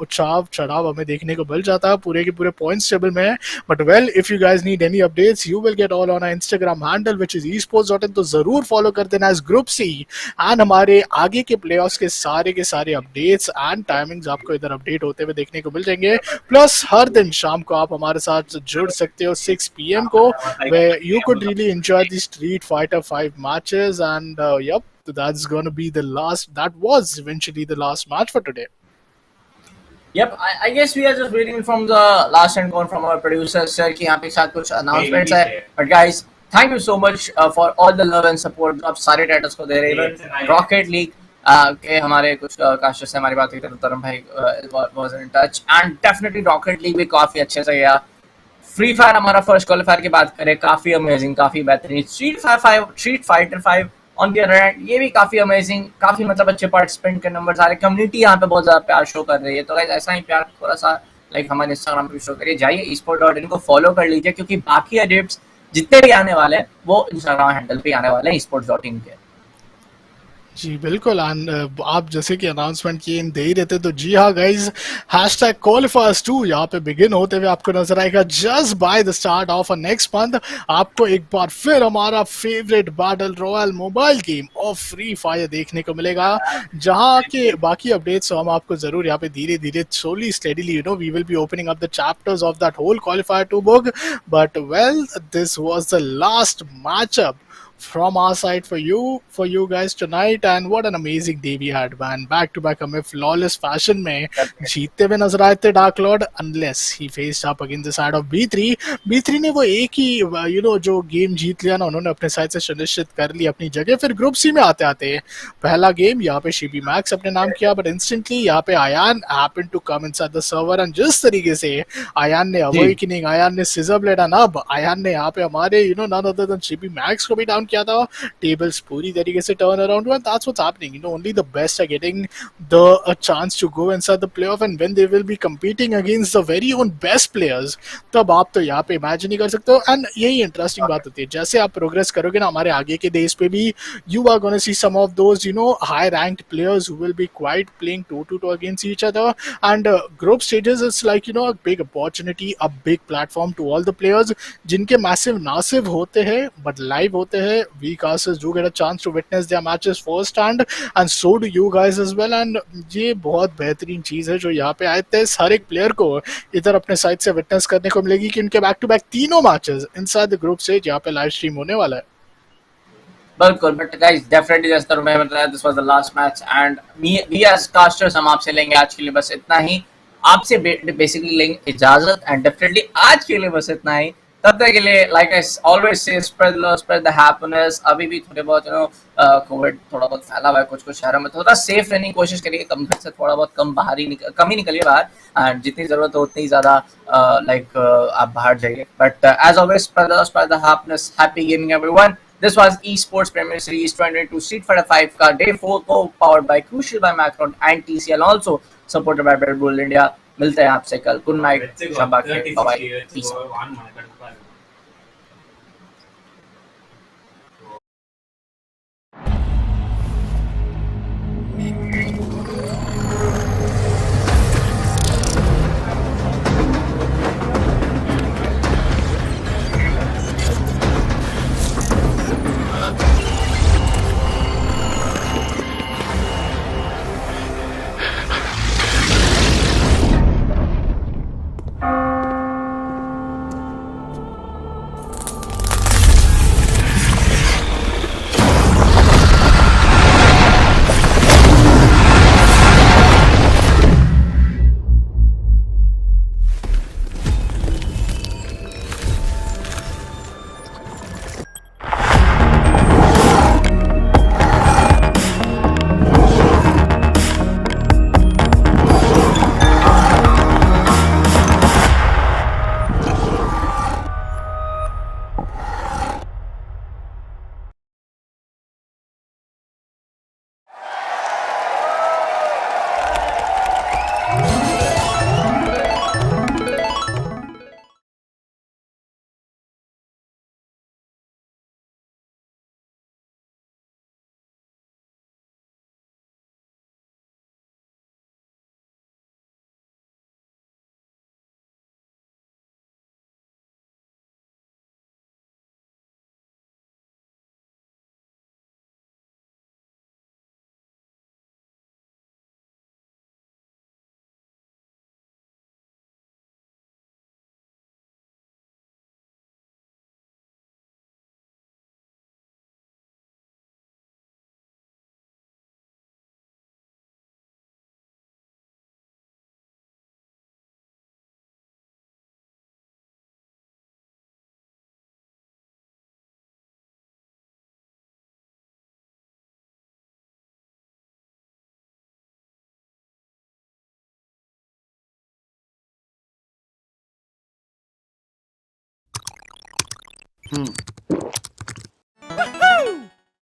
उछाव चढ़ाव हमें देखने को मिल जाता है पूरे के पूरे पॉइंट्स टेबल में। But well, if you guys need any updates you will get all on our Instagram handle which is esports.in, तो जरूर फॉलो कर देना एज ग्रुप सी एंड हमारे आगे के प्लेऑफ्स के सारे अपडेट्स एंड टाइमिंग्स आपको इधर अपडेट होते हुए देखने को मिल जाएंगे। प्लस हर दिन शाम को आप हमारे साथ जुड़ सकते हो 6 PM को, where you could really enjoy the Street Fighter 5 matches and yep, that's going to be that was eventually the last match for today. Yep, I guess we are just waiting from the last end call from our producer sir कि यहाँ पे साथ कुछ announcements है। But guys, thank you so much for all the love and support आप सारे टाइटल्स को दे रहे हैं। रॉकेट लीग के हमारे कुछ कास्टर से हमारी बात हुई थी, तरम भाई was in touch and definitely rocket league भी काफी अच्छे से गया। फ्री फायर हमारा फर्स्ट क्वालिफायर की बात करें, काफी अमेजिंग, काफी बेहतरीन। Street Fighter 5 on the other hand ये भी काफी अमेजिंग, काफी मतलब अच्छे पार्टिसिपेंट के नंबर आ रहे। कम्युनिटी यहाँ पे बहुत ज्यादा प्यार शो कर रही है, तो गाइस ऐसा ही प्यार थोड़ा सा हमारे इंस्टाग्राम पे भी शो करिए। जाइए esports.in को फॉलो कर लीजिए क्योंकि बाकी अपडेट्स जितने भी आने वाले हैं वो इंस्टाग्राम हैंडल पे आने वाले हैं esports.in के। जी बिल्कुल, आप जैसे कि अनाउंसमेंट किए दे ही रहते, तो जी हाँ गाइज, हैशटैग क्वालिफायर्स 2 यहाँ पे बिगिन होते हुए आपको नजर आएगा just by the start of next month. आपको एक बार फिर हमारा favourite battle royal mobile game of free fire देखने को मिलेगा, जहाँ के बाकी अपडेट्स हम आपको जरूर यहाँ पे धीरे धीरे slowly steadily we will be opening up the chapters of that whole qualifier 2 book. But well, this was the last matchup from our side for you guys tonight, and what an amazing day we had, man. back to back हमें flawless fashion में जीतते हुए नजर आए थे dark Lord, unless he faced up against the side of B3 ने वो एक ही जो गेम जीत लिया ना, उन्होंने अपने साइड से सुनिश्चित कर ली अपनी जगह। फिर ग्रुप सी में आते आते पहला गेम यहाँ पे Chibi Max अपने नाम किया, बट इंस्टेंटली यहाँ पे Ayaan happened to come inside the server, and जिस तरीके से आयान ने Awakening, आयान ने Scissorblade, and अब आयान ने यहाँ पे हमारे none other than Chibi Max को भी डाउन किया था, टेबल्स पूरी तरीके से टर्न अराउंड हुआ। That's what's happening. Only the best are getting the chance to go inside the playoff, and when they will be competing against the very own best players, तब आप तो यहाँ पे इमेजिन नहीं कर सकते हो। एंड यही इंटरेस्टिंग बात होती है, जैसे आप प्रोग्रेस करोगे ना हमारे आगे के डेज पे भी, you are going to see some of those high ranked players who will be quite playing toe to toe against each other, and group stages is like a big opportunity, a big platform to all the players जिनके massive ना सिर्फ होते हैं but live होते हैं। We casters do get a chance to witness their matches firsthand, and so do you guys as well, and ये बहुत बेहतरीन चीज़ है जो यहाँ पे आए थे हर एक प्लेयर को इधर अपने साइड से विटनेस करने को मिलेगी कि उनके बैक टू बैक तीनों matches inside the group stage यहाँ पे लाइव स्ट्रीम होने वाला है। बिल्कुल, बट गाइस डेफिनेटली जैसे तो मैं बताया, this was the last match and we as casters हम आपसे लेंगे आज के लिए बस इतना ही। आपसे बेसिकली लेंगे इजाजत एंड डेफिनेटली आज के लिए बस इतना ही। तब तक के लिए like I always say spread love, spread the happiness. अभी भी थोड़े बहुत कोविड थोड़ा बहुत फैला हुआ है कुछ शहरों में, थोड़ा सेफ रहने की कोशिश करिए, कम घर से थोड़ा बहुत कम ही निकलिए बाहर एंड जितनी जरूरत हो उतनी ज्यादा आप बाहर जाइए। But as always spread love, spread the happiness, happy gaming everyone. This was Esports Premier Series 2022 Street Fighter 5 का Day 4 powered by Chibi Max and TCL, also supported by Red Bull India। मिलते हैं आपसे कल। गुड नाइट, शबा खैर, bye bye, peace out.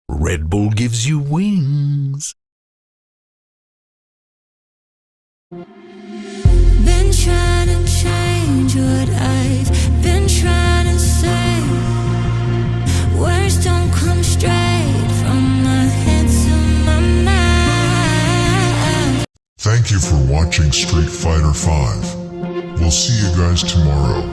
Red Bull gives you wings. Been trying to change what I've been trying to say. Words don't come straight from my head to my mouth. Thank you for watching Street Fighter 5. We'll see you guys tomorrow.